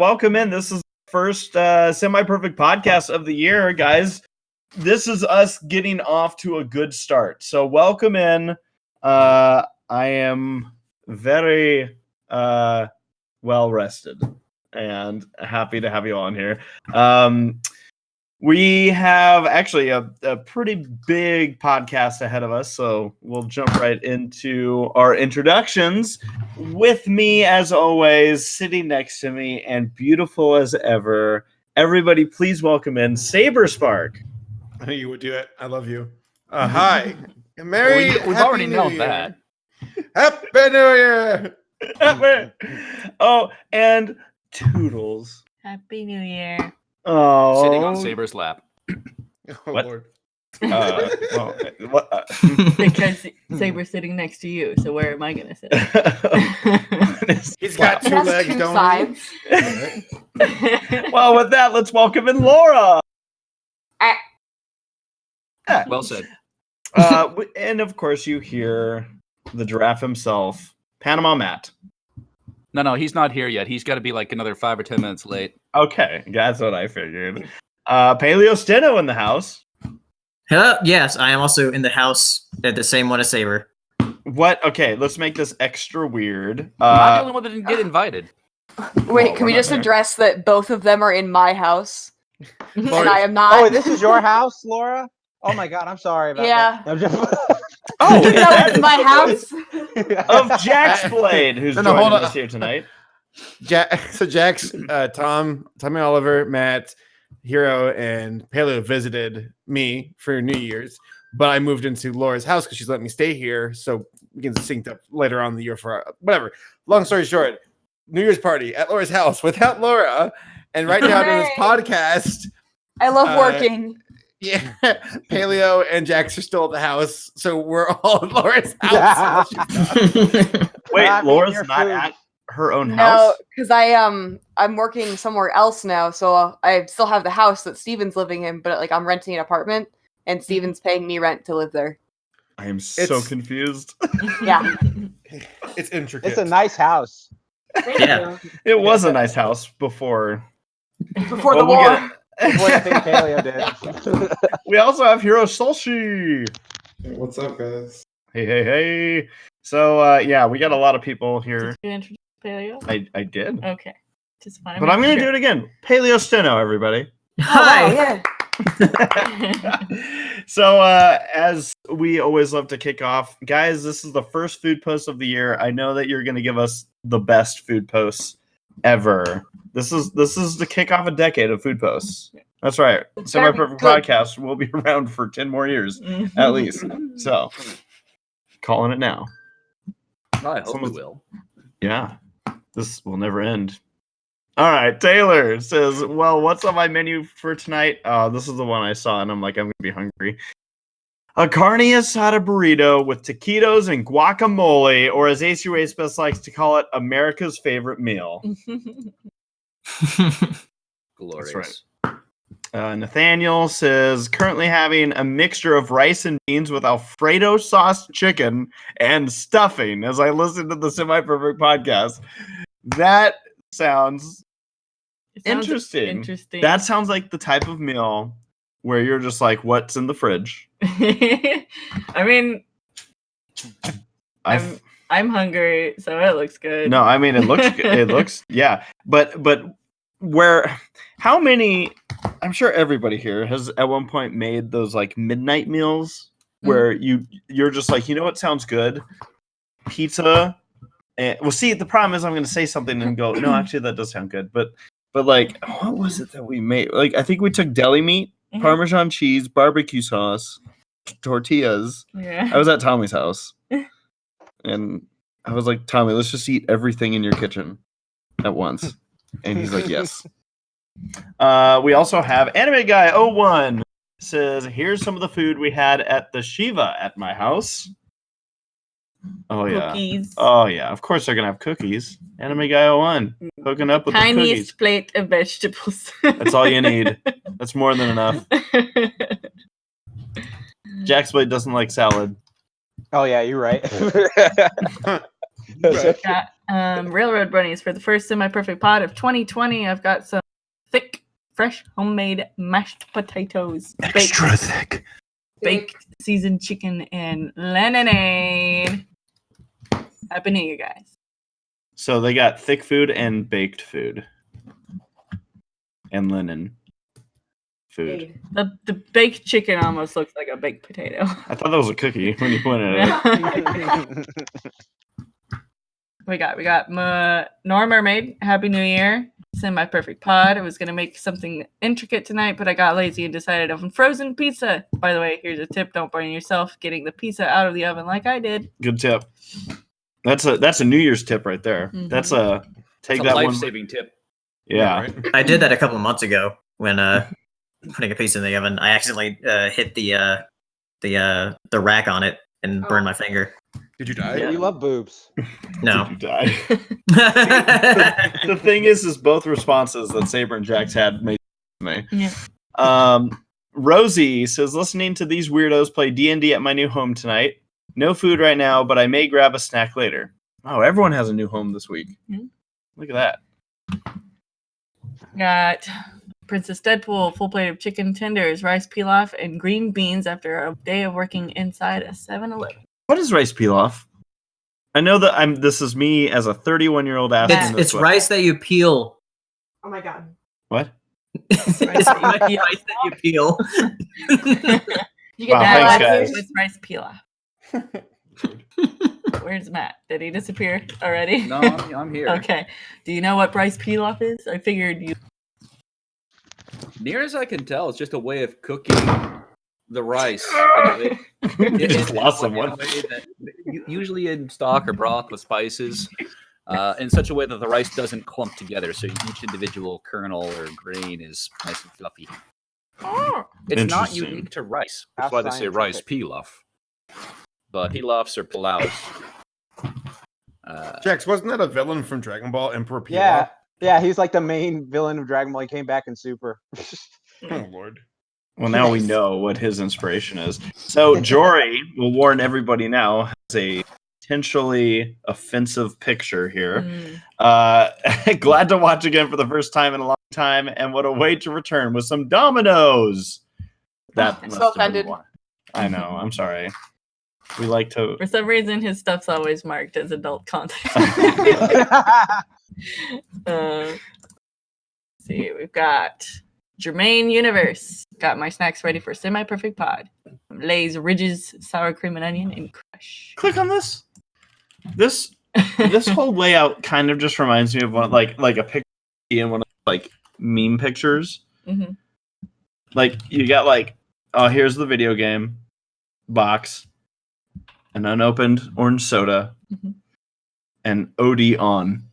welcome in. This is the first semi-perfect podcast of the year, guys. This is us getting off to a good start. So welcome in. I am very well rested and happy to have you all on here. We have actually a pretty big podcast ahead of us, so we'll jump right into our introductions. With me, as always, sitting next to me and beautiful as ever, everybody please welcome in Saberspark. I knew you would do it. I love you. Hi. Merry We've already known that. Happy New Year! Oh, and Toodles. Happy New Year. Oh, Sitting on Saber's lap. Oh, What? Lord. Because Saber's sitting next to you, so where am I going to sit? He's got two legs, two don't sides. he? Well, with that, let's welcome in Laura. Well said. And of course, you hear the giraffe himself, PanamaMatt. No, he's not here yet. He's got to be like another 5 or 10 minutes late. Okay, that's what I figured. PaleoSteno in the house. Hello. Yes, I am also in the house at the same one as Saber. What? Okay, let's make this extra weird. I'm not the only one that didn't get invited. Wait, can we just address that both of them are in my house? And I am not. Oh, this is your house, Laura? Oh my god, I'm sorry about Yeah. that. I'm just... Oh, No, it's my house. of Jack's Blade, who's No, joining hold on. us here tonight. So Jax, Tommy Oliver, Matt, Hero, and Paleo visited me for New Year's, but I moved into Laura's house because she's let me stay here, so we can sync up later on in the year for whatever. Long story short, New Year's party at Laura's house without Laura, and right now doing this podcast. I love working. Yeah, Paleo and Jax are still at the house, so we're all at Laura's house. Wait, Not Laura's your not food. at her own No, house? because I'm working somewhere else now, so I still have the house that Steven's living in, but like I'm renting an apartment, and Steven's paying me rent to live there. I am so It's- confused. Yeah. It's intricate. It's a nice house. Yeah. It was a nice house before. Before Well, the we'll war. get Before the thing Paleo did. We also have Hirosashii. What's up, guys? Hey. So, yeah, we got a lot of people here. Did you introduce Paleo? I did. Okay. Just fine. But I'm going to do it again. PaleoSteno, everybody. Oh, Hi. wow, yeah. So, as we always love to kick off, guys, this is the first food post of the year. I know that you're going to give us the best food posts ever. This is to kick off a decade of food posts. That's right. Semi-Perfect Good. Podcast will be around for 10 more years, at least. So, calling it now. I hope we Someone's- will. Yeah, this will never end. All right, Taylor says, well, what's on my menu for tonight? This is the one I saw, and I'm like, I'm going to be hungry. A carne asada burrito with taquitos and guacamole, or as ACRacebest likes to call it, America's favorite meal. Glorious. That's Nathaniel says, currently having a mixture of rice and beans with Alfredo sauce chicken and stuffing as I listen to the Semi-Perfect Podcast. That sounds It sounds interesting. That sounds like the type of meal where you're just like, what's in the fridge? I mean, I've- I'm hungry, so it looks good. No, I mean, it looks good. It looks, yeah. But how many, I'm sure everybody here has at one point made those like midnight meals where you're just like, you know what sounds good? Pizza. And, well, see, the problem is I'm going to say something and go, no, actually that does sound good. But like, what was it that we made? Like, I think we took deli meat, Mhm. Parmesan cheese, barbecue sauce, tortillas. Yeah. I was at Tommy's house, and I was like, Tommy, let's just eat everything in your kitchen at once. And he's like, yes. We also have Anime Guy 01 says, here's some of the food we had at the Shiva at my house. Oh, yeah. Cookies. Oh, yeah. Of course they're going to have cookies. Anime Guy 01 hooking up with the cookies. Tiniest plate of vegetables. That's all you need. That's more than enough. Jack's Blade doesn't like salad. Oh yeah, you're right. Got railroad bunnies for the first semi-perfect pot of 2020. I've got some thick, fresh, homemade mashed potatoes, thick. baked seasoned chicken, and lemonade. Happy New Year, guys. So they got thick food and baked food. And linen food. The baked chicken almost looks like a baked potato. I thought that was a cookie when you pointed it out. We got Nora Mermaid. Happy New Year. Semi-perfect pod. I was gonna make something intricate tonight, but I got lazy and decided on frozen pizza. By the way, here's a tip: don't burn yourself getting the pizza out of the oven like I did. Good tip. That's a New Year's tip right there. Mhm. That's a take It's a that one. life-saving tip. Yeah. Right? I did that a couple of months ago when putting a pizza in the oven. I accidentally hit the rack on it and burned my finger. Did you die? You love boobs. No. Did you die? The thing is both responses that Saber and Jax had made me. Yeah. Rosie says, listening to these weirdos play D&D at my new home tonight. No food right now, but I may grab a snack later. Oh, everyone has a new home this week. Mhm. Look at that. Got Princess Deadpool, full plate of chicken tenders, rice pilaf, and green beans after a day of working inside a 7-Eleven. What is rice pilaf? I know that this is me as a 31-year-old asking this It's question. rice that you peel. Oh my god. What? It's rice that you peel. You get Wow, that? thanks, guys. With rice pilaf. Where's Matt? Did he disappear already? No, I'm here. Okay. Do you know what rice pilaf is? I figured you. Near as I can tell, it's just a way of cooking the rice. You just lost someone. Usually in stock or broth with spices, in such a way that the rice doesn't clump together, so each individual kernel or grain is nice and fluffy. It's not Interesting. unique to rice. How That's why they say rice scientific. pilaf. But pilafs are palaus. Jax, wasn't that a villain from Dragon Ball, Emperor Pilaf? Yeah. Yeah, he's like the main villain of Dragon Ball. He came back in Super. Oh, Lord. Well, now we know what his inspiration is. So Jory, will warn everybody now, has a potentially offensive picture here. Glad to watch again for the first time in a long time, and what a way to return with some Dominoes. That I'm must so have been offended. why. I know. I'm sorry. We like to. For some reason, his stuff's always marked as adult content. See, we've got Jermaine Universe. Got my snacks ready for semi-perfect pod. Lay's Ridges, sour cream and onion, and crush. Click on this. This whole layout kind of just reminds me of one like a picture in one of like meme pictures. Mm-hmm. Like you got like, oh, here's the video game box, an unopened orange soda, Mhm. and OD on.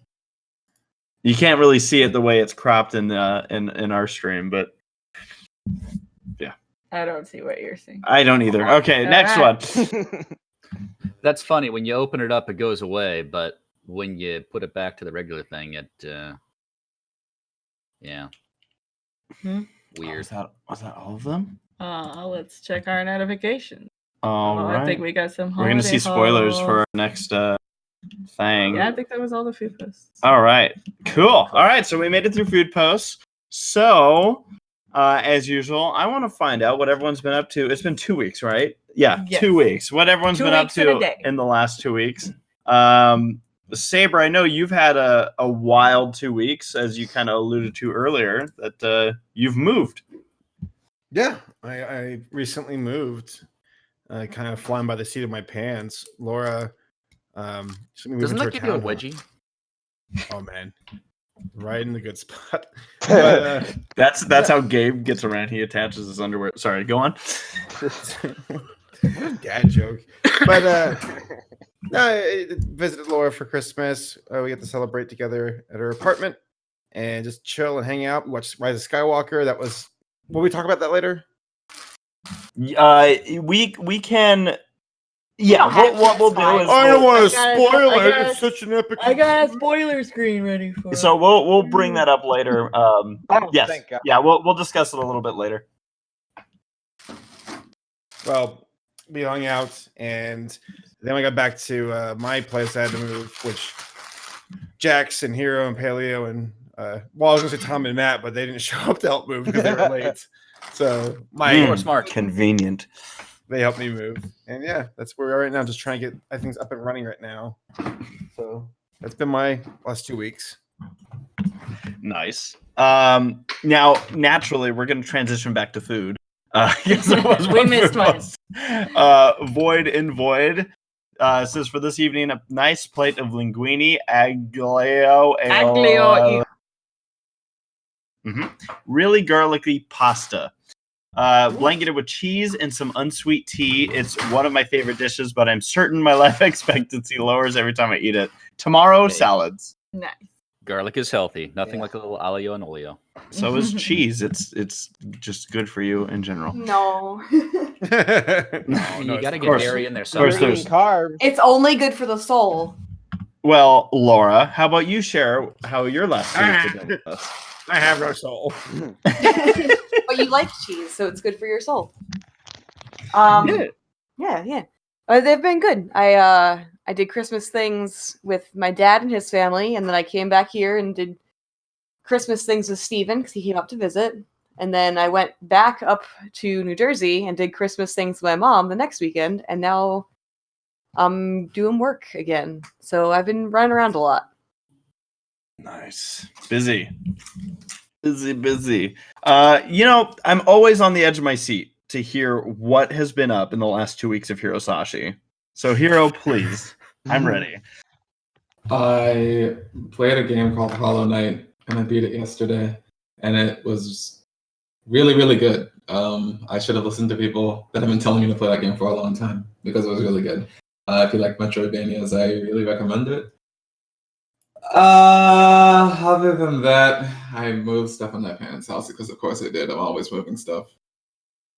You can't really see it the way it's cropped in our stream, but I don't see what you're seeing. I don't either. Okay, next one. That's funny. When you open it up, it goes away, but when you put it back to the regular thing, it yeah. Weird. Was that all of them? Let's check our notifications. All right. I think we got some. We're gonna see spoilers holiday for our next thing. Yeah, I think that was all the food posts. All right. Cool. All right. So we made it through food posts. So, as usual, I want to find out what everyone's been up to. It's been 2 weeks, right? Yeah, Yes. 2 weeks. What everyone's 2 been up weeks and a to day. in the last 2 weeks. Saber, I know you've had a wild 2 weeks, as you kind of alluded to earlier, that you've moved. Yeah, I recently moved. Kind of flying by the seat of my pants. Laura, Doesn't that give you a wedgie? Oh man, right in the good spot. But, That's how Gabe gets around. He attaches his underwear. Sorry, go on. what a dad joke. But I visited Laura for Christmas. We get to celebrate together at her apartment and just chill and hang out. Watch Rise of Skywalker. That was. Will we talk about that later? We can. Yeah, what we'll do is I don't want to I gotta- spoil I it. gotta- It's such an epic. I got a spoiler screen ready for. so we'll bring that up later. Yes, thank God. yeah, we'll discuss it a little bit later. Well, we hung out and Then we got back to my place. I had to move, which Jax and Hero and Paleo and well, I was gonna say Tom and Matt, but they didn't show up to help move because they were late. So You're smart. Convenient. they helped me move, and yeah, that's where we are right now. Just trying to get things up and running right now. So that's been my last 2 weeks. Nice. Now, naturally, we're going to transition back to food. We missed one. Void in Void says for this evening, a nice plate of linguine, aglio, really garlicky pasta. Blanketed with cheese and some unsweet tea. It's one of my favorite dishes, but I'm certain my life expectancy lowers every time I eat it. Tomorrow, salads. Nice. Garlic is healthy. Nothing like a little alio and olio. So is cheese. It's just good for you in general. No. You got to get dairy in there. course You're Somewhere. there's- eating carbs. It's only good for the soul. Well, Laura, how about you share how your last week has been with us? I have no soul. But you like cheese, so it's good for your soul. Yeah. They've been good. I did Christmas things with my dad and his family, and then I came back here and did Christmas things with Steven because he came up to visit. And then I went back up to New Jersey and did Christmas things with my mom the next weekend, and now I'm doing work again. So I've been running around a lot. Nice. Busy. I'm always on the edge of my seat to hear what has been up in the last 2 weeks of Hirosashii. So, Hiro, please. I'm ready. I played a game called Hollow Knight, and I beat it yesterday, and it was really, really good. I should have listened to people that have been telling me to play that game for a long time because it was really good. If you like Metroidvanias, I really recommend it. Other than that, I moved stuff in my parents' house because, of course, I did. I'm always moving stuff.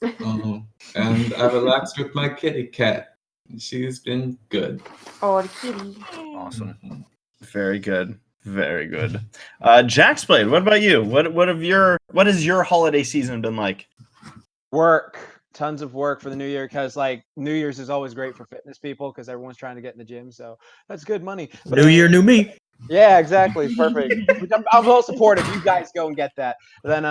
And I relaxed with my kitty cat. She's been good. Oh, the kitty. Awesome. Very good. Very good. Jax Blade, what about you? What has your holiday season been like? Work. Tons of work for the new year because like New Year's is always great for fitness people because everyone's trying to get in the gym. So that's good money. But New year, new me. Yeah, exactly. Perfect. Which I'm well supportive. You guys go and get that. Then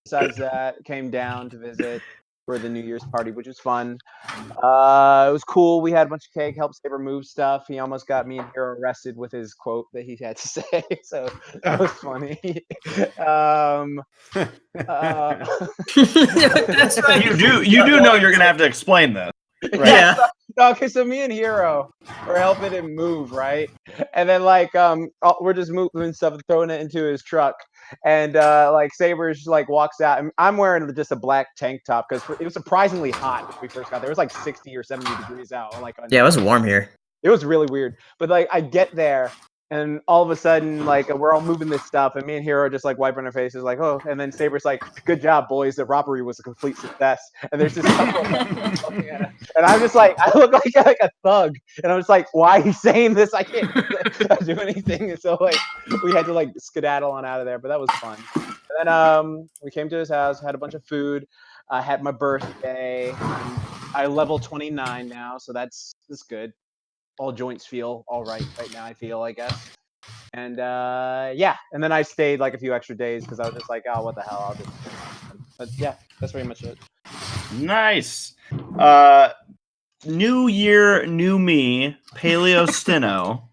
besides that, came down to visit for the New Year's party, which was fun. It was cool. We had a bunch of cake, helped Saber move stuff. He almost got me and Hero arrested with his quote that he had to say. So that was funny. That's right. You do know you're gonna have to explain this. Right? Yeah. No, okay, so me and Hero were helping him move, right? And then like we're just moving stuff and throwing it into his truck. And like Saber's like walks out, and I'm wearing just a black tank top because it was surprisingly hot when we first got there. It was like 60 or 70 degrees out. Like Yeah, it was warm here. it was really weird. But like I get there, and all of a sudden like we're all moving this stuff, and me and Hero are just like wiping our faces, like oh. And then Saber's like, "Good job, boys. The robbery was a complete success." And there's this couple looking at us. And I'm just like, I look like a thug, and I'm just like, "Why are you saying this? I can't do anything." And so like we had to like skedaddle on out of there, but that was fun. And then we came to his house, had a bunch of food. I had my birthday. I level 29 now, so that's good. All joints feel all right now. I feel, I guess. And yeah, and then I stayed like a few extra days because I was just like, oh, what the hell? I'll just. But yeah, that's pretty much it. Nice. New year, new me. PaleoSteno.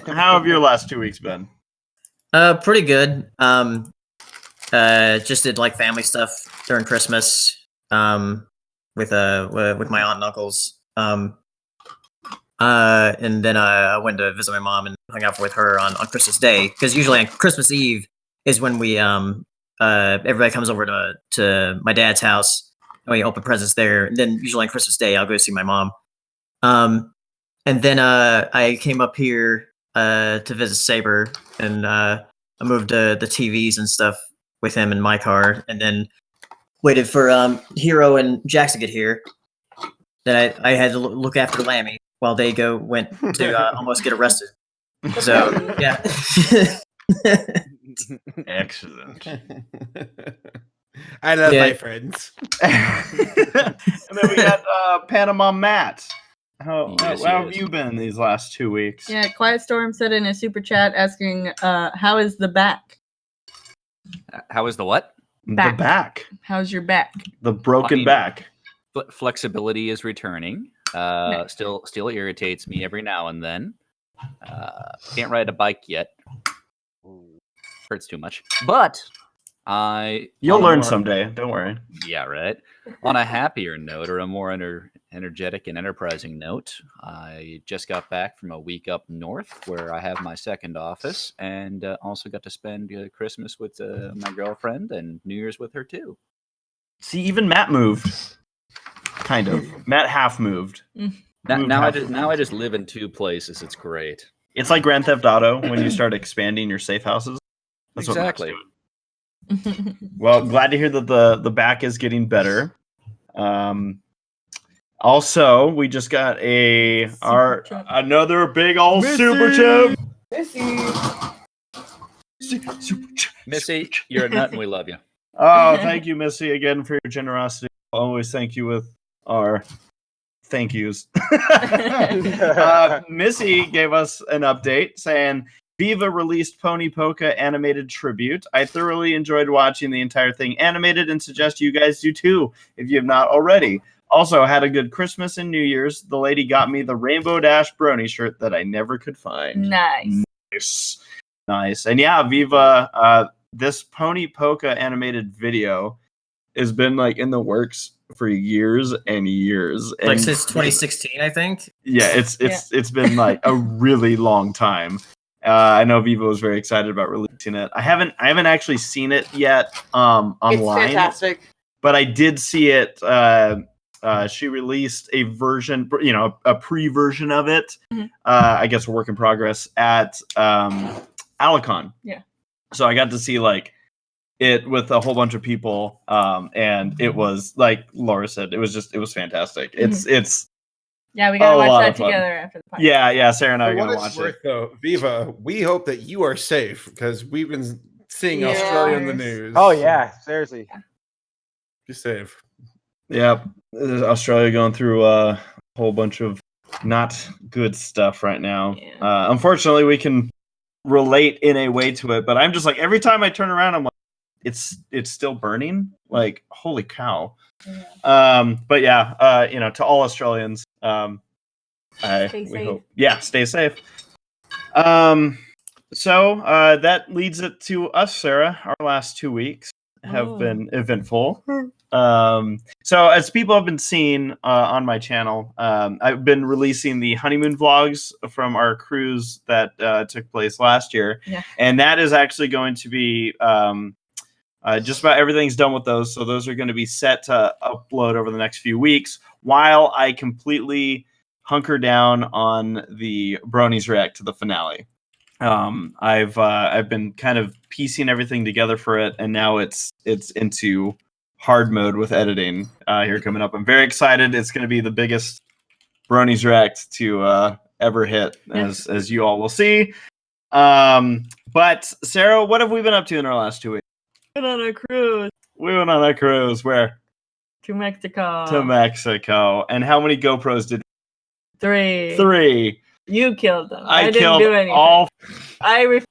How have your last 2 weeks been? Pretty good. Just did like family stuff during Christmas. With my aunt and uncles. And then I went to visit my mom and hung out with her on Christmas Day because usually on Christmas Eve is when we everybody comes over to my dad's house and we open presents there. And then usually on Christmas Day I'll go see my mom. And then I came up here to visit Saber and I moved the TVs and stuff with him in my car and then waited for Hero and Jax to get here. Then I had to look after Lammy while they went to almost get arrested. So yeah. Excellent. I love Yeah. my friends. And then we got PanamaMatt. How Yes, have yes. you been these last 2 weeks? Yeah, Quiet Storm said in a super chat asking, how is the back? How is the what? The Back. back. How's your back? The broken I mean- back. Flexibility is returning. Nice. Still irritates me every now and then. Can't ride a bike yet. Hurts too much. But You'll on a learn more- someday. Don't worry. Yeah, right. On a happier note, or a more energetic and enterprising note, I just got back from a week up north where I have my second office, and also got to spend Christmas with my girlfriend and New Year's with her too. See, even Matt moved. Kind of. Matt half moved. Moved Now half. I just live in two places. It's great. It's like Grand Theft Auto when you start expanding your safe houses. That's what Matt's Exactly. doing. Well, glad to hear that the back is getting better. Also, we just got Super chat. another big old Missy! super chip. Missy, you're a nut and we love you. Oh, thank you, Missy, again for your generosity. I'll always thank you with our thank yous. Missy gave us an update saying Viva released Pony Polka animated tribute. I thoroughly enjoyed watching the entire thing animated and suggest you guys do too if you have not already. Also, had a good Christmas and New Year's. The lady got me the Rainbow Dash brony shirt that I never could find. Nice. Nice. And yeah, Viva, this Pony Polka animated video has been like in the works for years and years. Like And since 2016, I think. yeah, it's been like a really long time. I know Viva was very excited about releasing it. I haven't actually seen it yet online. It's fantastic. But I did see it. She released a version, a pre-version of it. Mhm. I guess a work in progress at Alicon. Yeah. So I got to see like it with a whole bunch of people, and it was like Laura said, it was fantastic. It's Yeah, we gotta A lot watch that of fun. together after the podcast. yeah. Sarah and I For are what gonna it's watch worth, it. though, Viva, we hope that you are safe because we've been seeing Yeah. Australia in the news. Oh yeah, seriously. Be safe. Yep, Australia going through a whole bunch of not good stuff right now. Yeah. Unfortunately, we can relate in a way to it, but I'm just like every time I turn around, I'm like, it's still burning. Like holy cow. But yeah, to all Australians, Stay we safe. hope, stay safe. So that leads it to us, Sarah. Our last 2 weeks have been eventful. So as people have been seeing on my channel, I've been releasing the honeymoon vlogs from our cruise that took place last year. Yeah. And that is actually going to be just about everything's done with those. So those are going to be set to upload over the next few weeks while I completely hunker down on the Bronies React to the finale. I've been kind of piecing everything together for it, and now it's into hard mode with editing here coming up. I'm very excited. It's going to be the biggest Bronies React to ever hit, as you all will see. But Sarah, what have we been up to in our last 2 weeks? Went on a cruise We went on a cruise. Where? to Mexico. To Mexico. And how many GoPros did? 3. 3. You killed them. I didn't killed do anything. all. I refused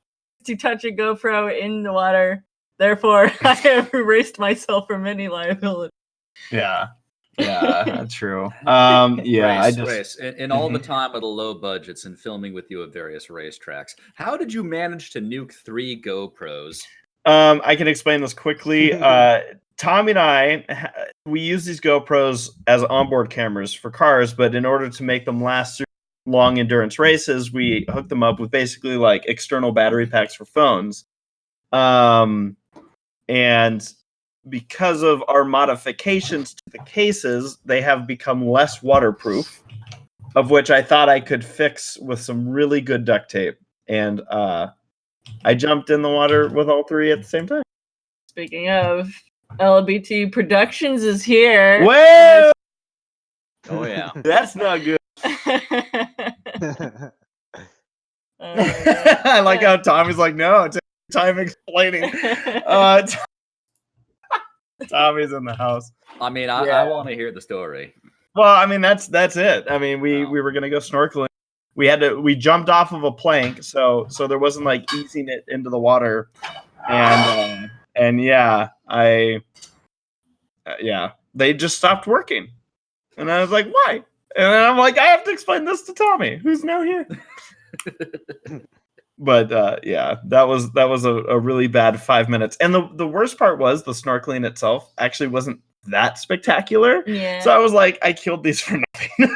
to touch a GoPro in the water. Therefore, I have erased myself from any liability. Yeah, that's true. Yeah, Race. In all the time of the low budgets and filming with you at various racetracks, how did you manage to nuke 3 GoPros? I can explain this quickly. Tommy and I, we use these GoPros as onboard cameras for cars, but in order to make them last through long endurance races, we hook them up with basically like external battery packs for phones. And because of our modifications to the cases, they have become less waterproof, of which I thought I could fix with some really good duct tape. And I jumped in the water with all 3 at the same time. Speaking of, LBT Productions is here. Whoa! Oh yeah. That's not good. Oh my God. I like how Tommy's like, no, take time explaining. Tommy's in the house. I mean, Yeah. I want to hear the story. Well, I mean that's it. I mean we were gonna go snorkeling. We jumped off of a plank, so there wasn't like easing it into the water, and yeah, they just stopped working, and I was like, why? And then I'm like, I have to explain this to Tommy, who's now here. But yeah, that was a really bad 5 minutes, and the worst part was the snorkeling itself actually wasn't that spectacular. Yeah. So I was like, I killed these for nothing.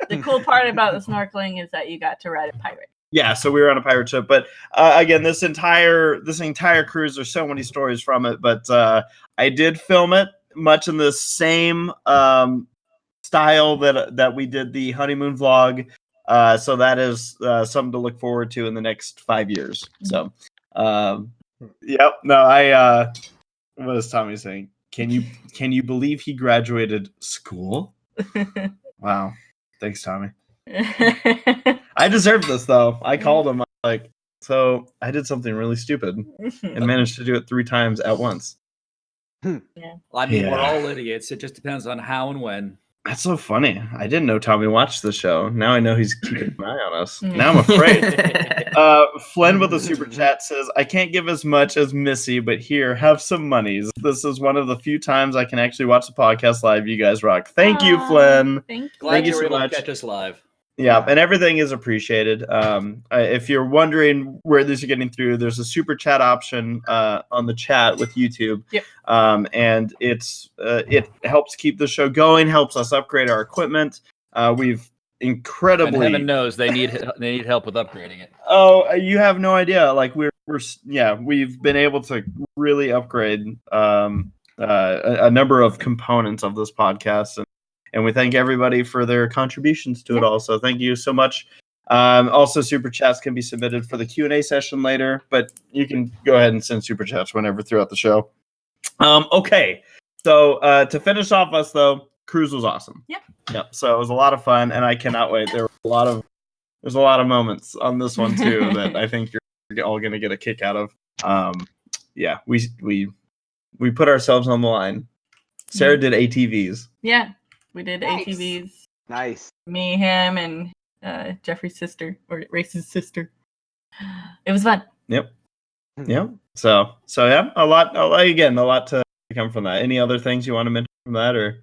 The cool part about the snorkeling is that you got to ride a pirate. Yeah, so we were on a pirate ship, but again, this entire cruise, there's so many stories from it, but I did film it much in the same style that we did the honeymoon vlog. So that is something to look forward to in the next 5 years. So, yep. No, what is Tommy saying? Can you believe he graduated school? Wow. Thanks, Tommy. I deserved this though. I called him like, so I did something really stupid and managed to do it 3 times at once. Yeah. Well, I mean, we're all idiots. It just depends on how and when. That's so funny. I didn't know Tommy watched the show. Now I know he's keeping an eye on us. Now I'm afraid. Flynn with a super chat says, I can't give as much as Missy, but here, have some monies. This is one of the few times I can actually watch the podcast live. You guys rock. Thank you, Flynn. Glad you you so were able to much. catch us live. Yeah, and everything is appreciated. If you're wondering where these are getting through, there's a super chat option on the chat with YouTube. Yep. And it helps keep the show going, helps us upgrade our equipment. We've incredibly. And heaven knows they need help with upgrading it. Oh, you have no idea. Like we've been able to really upgrade a number of components of this podcast, and we thank everybody for their contributions to it all. So thank you so much. Also, super chats can be submitted for the Q&A session later, but you can go ahead and send super chats whenever throughout the show. Okay, so to finish off us though, cruise was awesome. Yep. So it was a lot of fun, and I cannot wait. There's a lot of moments on this one too that I think you're all gonna get a kick out of. Yeah, we put ourselves on the line. Sarah did ATVs. Yeah, we did Nice. ATVs. Nice. Me, him, and Jeffrey's sister, or Race's sister. It was fun. Yep. So yeah, a lot to come from that. Any other things you want to mention from that, or?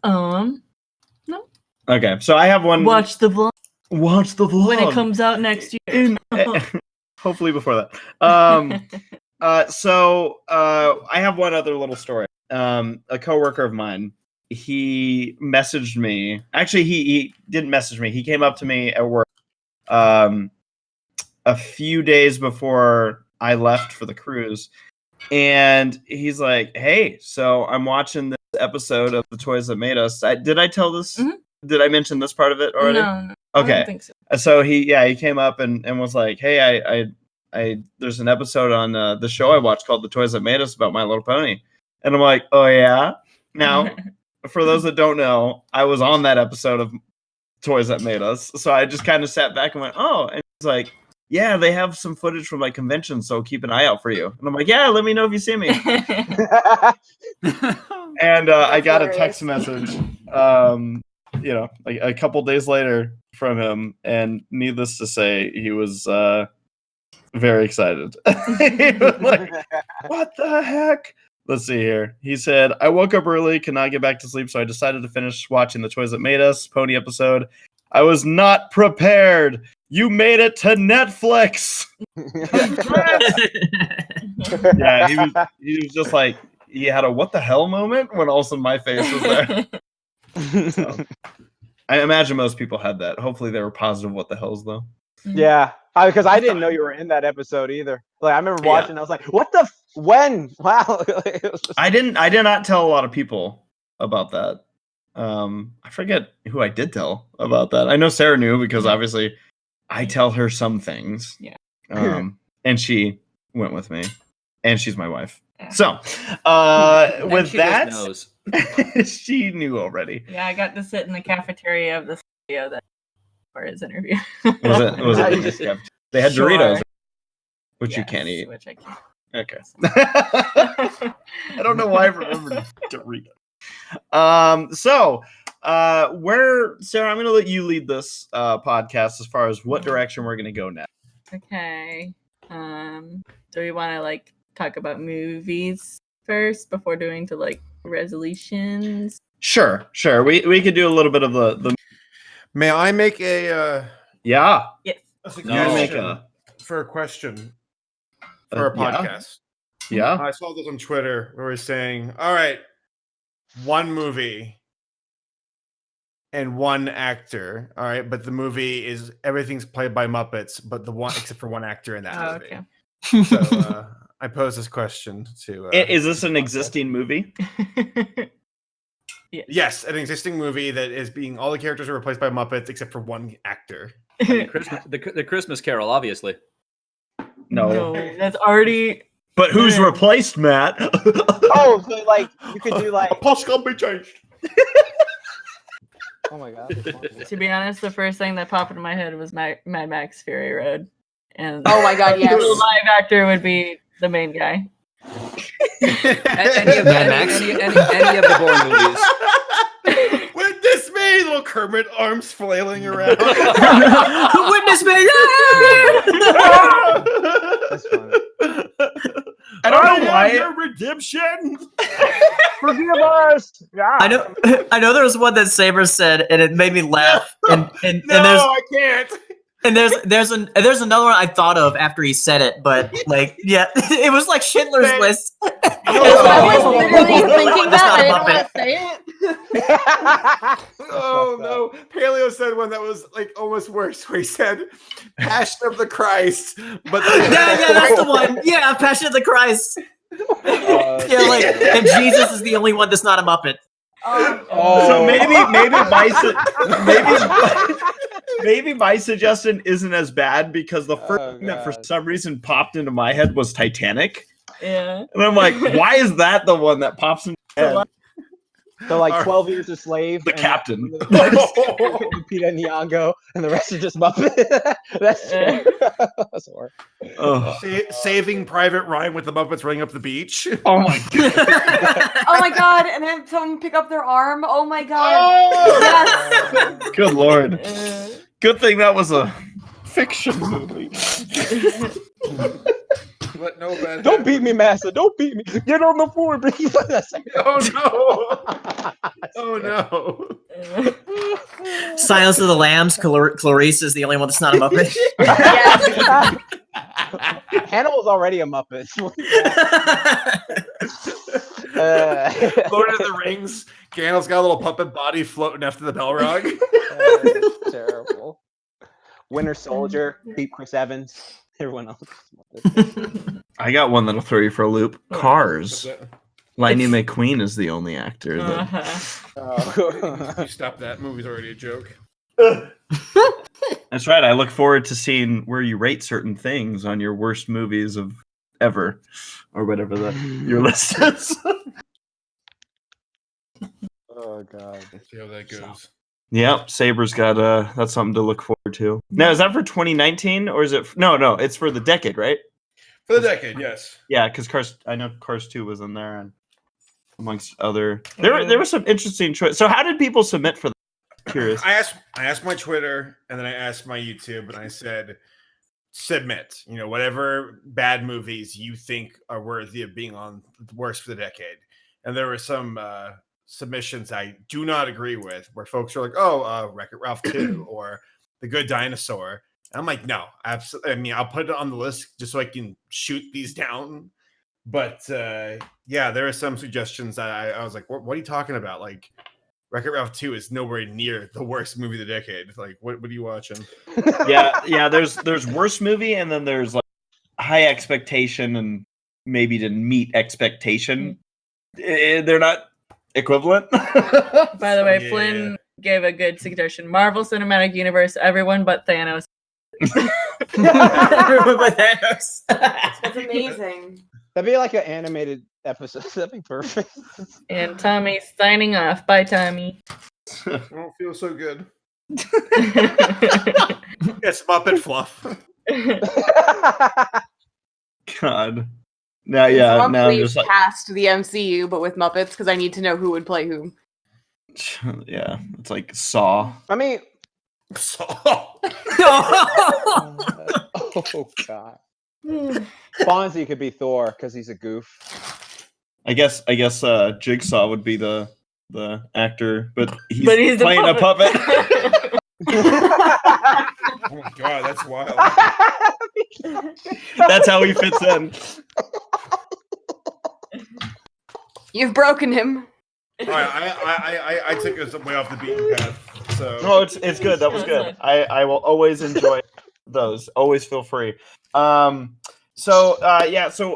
No. Okay, so I have one. Watch the vlog when when it comes out next year. Hopefully before that. So I have one other little story. A coworker of mine, he messaged me. Actually, he didn't message me. He came up to me at work a few days before I left for the cruise, and he's like, "Hey, so I'm watching this episode of The Toys That Made Us." Did I tell this? Mm-hmm. Did I mention this part of it already? No. Okay. I don't think so. So he came up and was like, "Hey, I there's an episode on the show I watched called The Toys That Made Us about My Little Pony," and I'm like, "Oh yeah." Now, for those that don't know, I was on that episode of Toys That Made Us, so I just kind of sat back and went, "Oh," and he's like, "Yeah, they have some footage from like conventions, so keep an eye out for you." And I'm like, "Yeah, let me know if you see me." And I got a text message, like a couple days later from him, and needless to say, he was very excited. He was like, "What the heck?" Let's see here. He said, "I woke up early, could not get back to sleep, so I decided to finish watching The Toys That Made Us pony episode. I was not prepared. You made it to Netflix." Yeah, he was just like, he had a what the hell moment when all of a sudden my face was there. So, I imagine most people had that. Hopefully they were positive what the hells though. Yeah, because I didn't know you were in that episode either. Like I remember watching, I was like, "What the? When? Wow!" It was just... I did not tell a lot of people about that. I forget who I did tell about that. I know Sarah knew because obviously I tell her some things. Yeah. And she went with me, and she's my wife. Yeah. So, with she that, knows. she knew already. Yeah, I got to sit in the cafeteria of the studio for his interview. Was it? They had Sure. Doritos, which you Yes, can't eat. Which I can't. Okay. I don't know why I remembered Doritos. Where, Sarah, I'm going to let you lead this podcast as far as what direction we're going to go next. Okay. Do we want to like talk about movies first before doing to like resolutions? Sure. We could do a little bit of the May I make a yeah. Yes. suggestion for a question for a podcast? Yeah. I saw this on Twitter where we're saying, all right, one movie and one actor. All right, but the movie is everything's played by Muppets, but the one except for one actor in that movie. Okay. So I pose this question to Is this an existing movie? Yes, an existing movie that is being all the characters are replaced by Muppets except for one actor. The Christmas Carol, obviously. No. That's already. But who's replaced Matt? Oh, so like you could do like. A post can be changed. Oh my god. To be honest, the first thing that popped into my head was Mad Max Fury Road, and Oh my god, yes. the live actor would be the main guy. Any of the Bourne movies. Witness me, little Kermit arms flailing around. Witness me! That's funny. I don't know why. Your redemption. Forgive us. Yeah. I know there was one that Saber said, and it made me laugh. And No, I can't. And there's another one I thought of after he said it, but like, yeah, it was like Schindler's List. I was literally thinking That's that. not a I didn't want to say it. Oh no! Paleo said one that was like almost worse, where he said "Passion of the Christ," but Yeah, that's the one. Yeah, Passion of the Christ. Yeah, like, and Jesus is the only one that's not a Muppet. So maybe my suggestion isn't as bad because the first thing that for some reason popped into my head was Titanic. Yeah. And I'm like, why is that the one that pops in my head? So like 12 Years a Slave. The captain. Peter Nyong'o, and the rest are just Muppets. That's that's horrible. Oh. Saving Private Ryan with the Muppets running up the beach. Oh my god. Oh my god, and then someone pick up their arm. Oh my god. Oh! Yes. Good lord. Good thing that was a fiction movie. But no bad. Don't beat me, Massa. Don't beat me. Get on the floor, please. Oh no! Oh no! Silence of the Lambs. Clarice is the only one that's not a Muppet. Yes. Hannibal's already a Muppet. Lord of the Rings. Gandalf's got a little puppet body floating after the Balrog. Terrible. Winter Soldier. Beat Chris Evans. Everyone else. I got one that'll throw you for a loop. Cars. Lightning McQueen is the only actor. You stop that. Movie's already a joke. That's right. I look forward to seeing where you rate certain things on your worst movies of ever, or whatever your list is. Oh god. Let's see how that goes. Yep, Saber's got that's something to look forward to. Now, is that for 2019 or is it? No, it's for the decade, right? For the decade, yes. Yeah, because I know Cars 2 was in there, and amongst other, there was some interesting choice. So, how did people submit for that? Curious. I asked my Twitter, and then I asked my YouTube, and I said, submit. Whatever bad movies you think are worthy of being on the worst for the decade. And there were some submissions I do not agree with, where folks are like, "Oh, Wreck-It Ralph 2" or The Good Dinosaur. And I'm like, no, absolutely. I mean, I'll put it on the list just so I can shoot these down. But yeah, there are some suggestions that I was like, what are you talking about? Like, Wreck-It Ralph 2 is nowhere near the worst movie of the decade. Like, what are you watching? Yeah. There's worst movie, and then there's like high expectation and maybe didn't meet expectation. They're not equivalent. By the way, Flynn gave a good suggestion. Marvel Cinematic Universe, everyone but Thanos. Everyone but Thanos. That's amazing. That'd be like an animated episode. That'd be perfect. And Tommy signing off. Bye, Tommy. I don't feel so good. It's Muppet fluff. God. Now I'm Please just like, cast the MCU, but with Muppets, because I need to know who would play whom. Yeah, it's like Saw. I mean, So, oh god. Fonzie could be Thor because he's a goof. I guess Jigsaw would be the actor, but he's the playing a puppet. oh my god, that's wild. That's how he fits in. You've broken him. All right, I took us way off the beaten path. So No, it's good. That was good. I will always enjoy those. Always feel free. So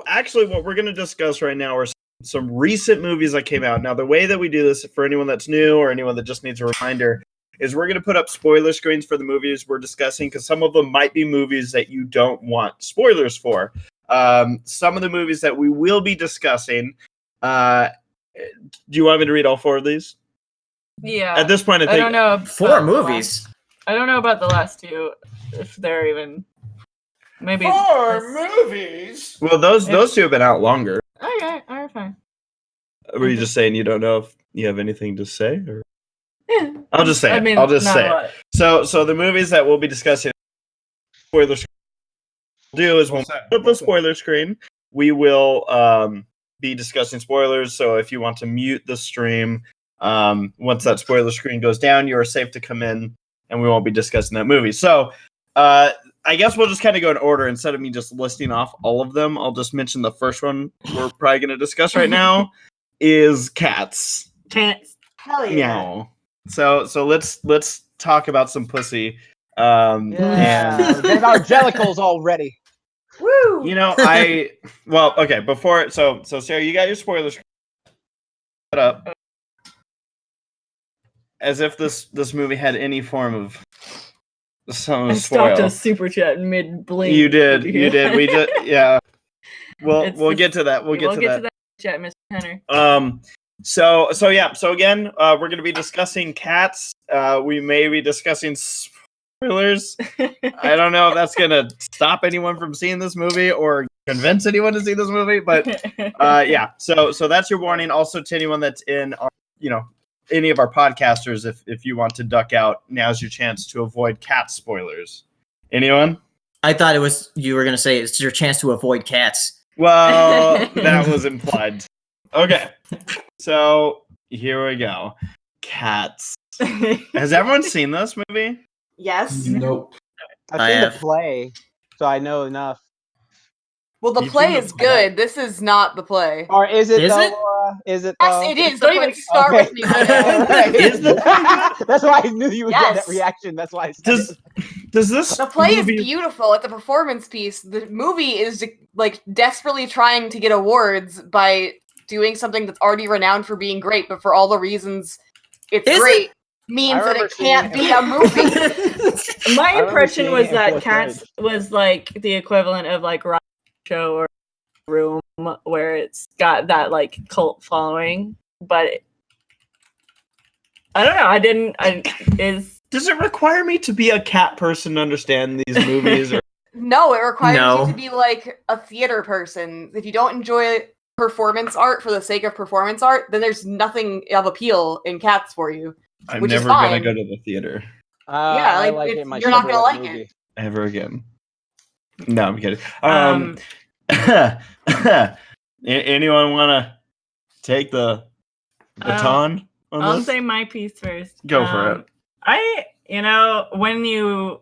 actually what we're going to discuss right now are some recent movies that came out. Now, the way that we do this, for anyone that's new or anyone that just needs a reminder, is we're going to put up spoiler screens for the movies we're discussing, because some of them might be movies that you don't want spoilers for. Some of the movies that we will be discussing, do you want me to read all 4 of these? Yeah. At this point, I think don't know. 4 movies. I don't know about the last 2, if they're even maybe 4 movies. Well, those 2 have been out longer. Okay, all right, fine. Were you just saying you don't know if you have anything to say? Or? Yeah. I'll just say I it. mean, I'll just not say a it. lot. So the movies that we'll be discussing, spoiler screen, we'll do is we'll put up the spoiler screen. We will be discussing spoilers. So if you want to mute the stream, once that spoiler screen goes down, you are safe to come in, and we won't be discussing that movie. So I guess we'll just kind of go in order. Instead of me just listing off all of them, I'll just mention the first one we're probably going to discuss right now is Cats. Cats. Hell yeah. Meow. So let's talk about some pussy. Yeah, And get our jellicles already. Woo! you know, before so Sarah, you got your spoilers set up. As if this movie had any form of some I spoil. stopped a super chat mid blink. You did. We just yeah. We'll get to that. We'll get to that. Chat, Mr. Hunter. So again, we're going to be discussing Cats. We may be discussing spoilers. I don't know if that's going to stop anyone from seeing this movie or convince anyone to see this movie, but yeah. So that's your warning. Also, to anyone that's in our, any of our podcasters, if you want to duck out, now's your chance to avoid cat spoilers. Anyone? I thought you were going to say it's your chance to avoid cats. Well, that was implied. Okay, so here we go. Cats. Has everyone seen this movie? Yes. Nope. I've I seen the have. play, so I know enough. Well, the You've play seen the is play? good. This is not the play. Or is it? Is though, it? Laura? Is it? Yes, though? it is. Don't even start Okay. with me. Alright. Is the- That's why I knew you would get that Yes. reaction. That's why I said Does this The play is movie- beautiful. It's a performance piece. The movie is like desperately trying to get awards by doing something that's already renowned for being great, but for all the reasons it's Is great means I that remember it can't seeing be a movie. My remember impression seeing was it in that fourth Cats was like the equivalent of like Rock Show or Room, where it's got that like cult following, but I don't know. Does it require me to be a cat person to understand these movies? Or... No, it requires No. you to be like a theater person. If you don't enjoy performance art for the sake of performance art, then there's nothing of appeal in Cats for you. I'm Which is never gonna fine. go to the theater Yeah, I like, like it's- it. My you're not gonna Chevrolet like movie. it. ever again. No, I'm kidding. Anyone want to take the baton on I'll this? say my piece first. Go for it. When you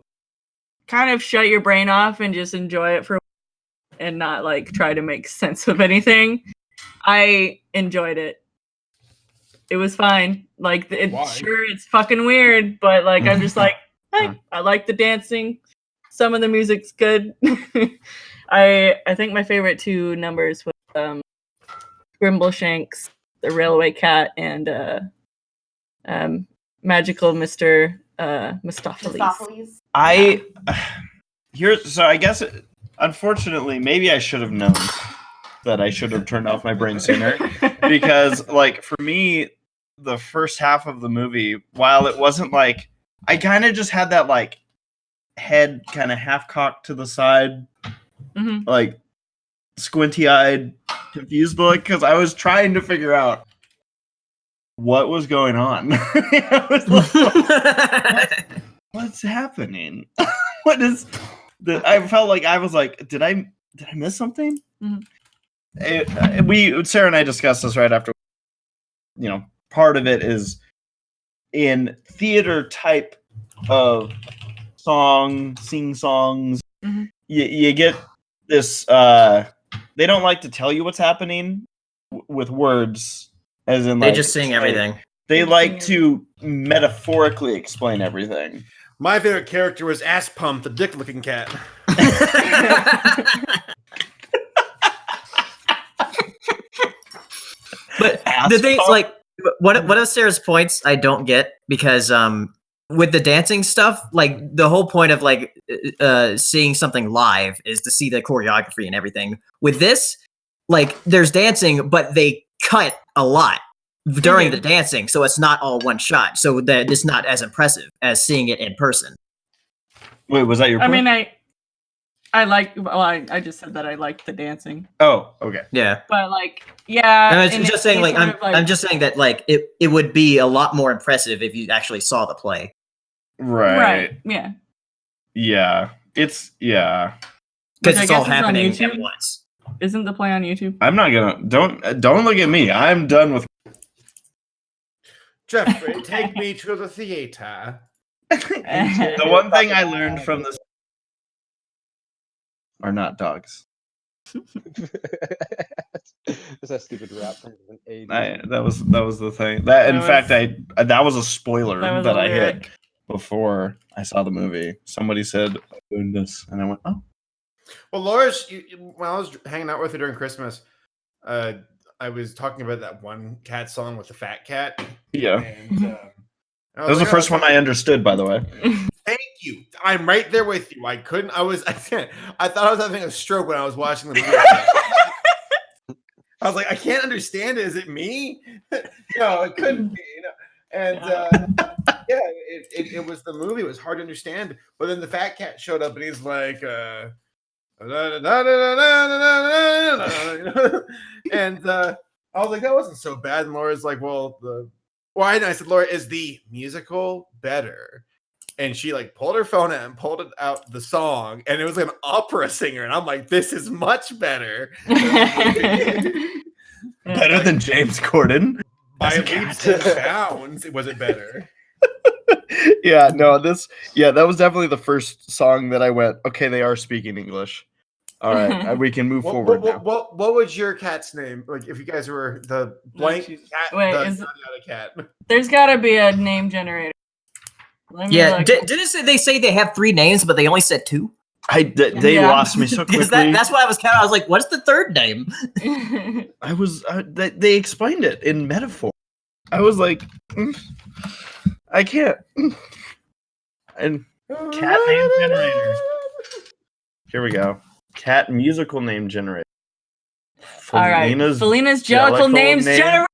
kind of shut your brain off and just enjoy it for and not like try to make sense of anything, I enjoyed it. It was fine. Like, Why? it's fucking weird, but like I'm just like, hey, I like the dancing. Some of the music's good. I think my favorite 2 numbers was Grimbleshanks, the Railway Cat, and Magical Mr. Mistopheles. So I guess unfortunately maybe I should have known that I should have turned off my brain sooner, because like for me the first half of the movie, while it wasn't like, I kind of just had that like head kind of half cocked to the side, like squinty eyed confused look, because I was trying to figure out what was going on. I was like, what's happening? What is the? I felt like I was like, did I miss something? Sarah and I discussed this right after. Part of it is in theater type of sing songs. You get this. They don't like to tell you what's happening with words, as in They like, just sing everything. They like to metaphorically explain everything. My favorite character was Ass Pump, the dick-looking cat. But the thing's like, one of Sarah's points I don't get, because with the dancing stuff, like the whole point of like seeing something live is to see the choreography and everything. With this, like there's dancing, but they cut a lot during the dancing, so it's not all one shot, so that it's not as impressive as seeing it in person. Wait, was that your point? I mean, I just said that I liked the dancing. Oh, okay. Yeah. But like, yeah. I'm just saying, like, I'm just saying that, like, it would be a lot more impressive if you actually saw the play. Right. Yeah. Yeah. It's because it's all happening at once. Isn't the play on YouTube? I'm not gonna. Don't look at me. I'm done with. Jeffrey, take me to the theater. The one thing I learned from this are not dogs. It's that stupid rap from the 80s. That was the thing. That was a spoiler that I hit before I saw the movie. Somebody said doing this, and I went, "Oh." Well, Laura's. When I was hanging out with her during Christmas, I was talking about that one cat song with the fat cat. Yeah. And, that was the first one I understood, by the way. Thank you. I'm right there with you. I thought I was having a stroke when I was watching the movie. I was like, I can't understand it. Is it me? No, it couldn't be. And yeah, it was the movie. It was hard to understand. But then the fat cat showed up and he's like, and I was like, that wasn't so bad. And Laura's like, I said, Laura, is the musical better? And she like pulled her phone out and pulled it out the song, and it was like an opera singer. And I'm like, this is much better. Better than James Corden. By leaps and bounds, was it better? Yeah, no, that was definitely the first song that I went, okay, they are speaking English. All right, we can move forward now. What was your cat's name? Like, if you guys were the blank cat, Wait, cat. There's got to be a name generator. Yeah, didn't they say they have 3 names, but they only said 2? They lost me so quickly. That's why I was I was like, what's the third name? They explained it in metaphor. I was like, I can't. And cat name generator. Here we go. Cat musical name generator. All right. Felina's Jellicle names generator.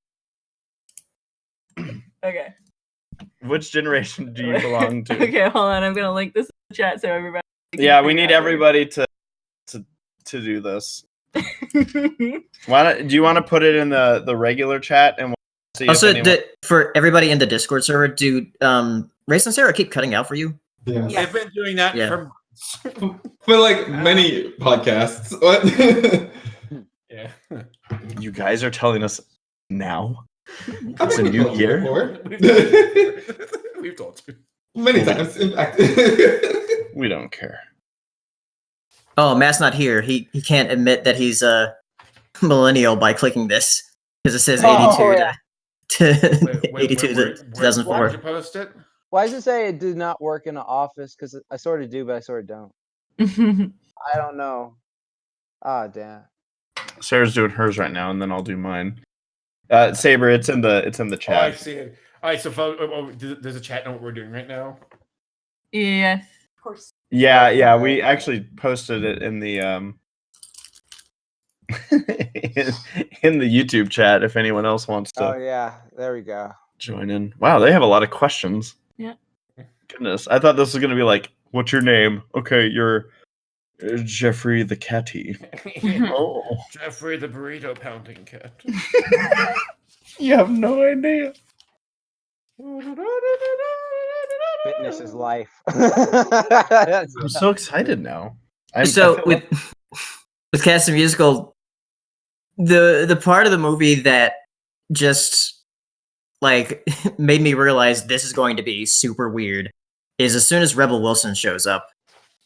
Okay. Which generation do you belong to? Okay, hold on. I'm gonna link this in the chat so everybody. Yeah, we need everybody to do this. Do you want to put it in the regular chat and we'll see? Also, for everybody in the Discord server, do Race and Sarah keep cutting out for you? Yeah. I've been doing that for for like many podcasts. What? Yeah. You guys are telling us now. It's a new year. We've told you many times. In fact, we don't care. Oh, Matt's not here. He can't admit that he's a millennial by clicking this because it says 82 to 82 to 2004. Why did you post it? Why does it say it did not work in the office? Because I sort of do, but I sort of don't. I don't know. Ah, damn. Sarah's doing hers right now, and then I'll do mine. Saber, it's in the chat. Oh, I see it. All right, so does the chat know what we're doing right now? Yes, of course. Yeah, we actually posted it in the in the YouTube chat. If anyone else wants to. Oh yeah, there we go. Join in. Wow, they have a lot of questions. Yeah. Goodness, I thought this was gonna be like, "What's your name?" Okay, you're Jeffrey the Catty. Oh, Jeffrey the burrito pounding cat. You have no idea. Fitness is life. I'm so excited now. I So feel with Cast and Musical, the part of the movie that just like made me realize this is going to be super weird is as soon as Rebel Wilson shows up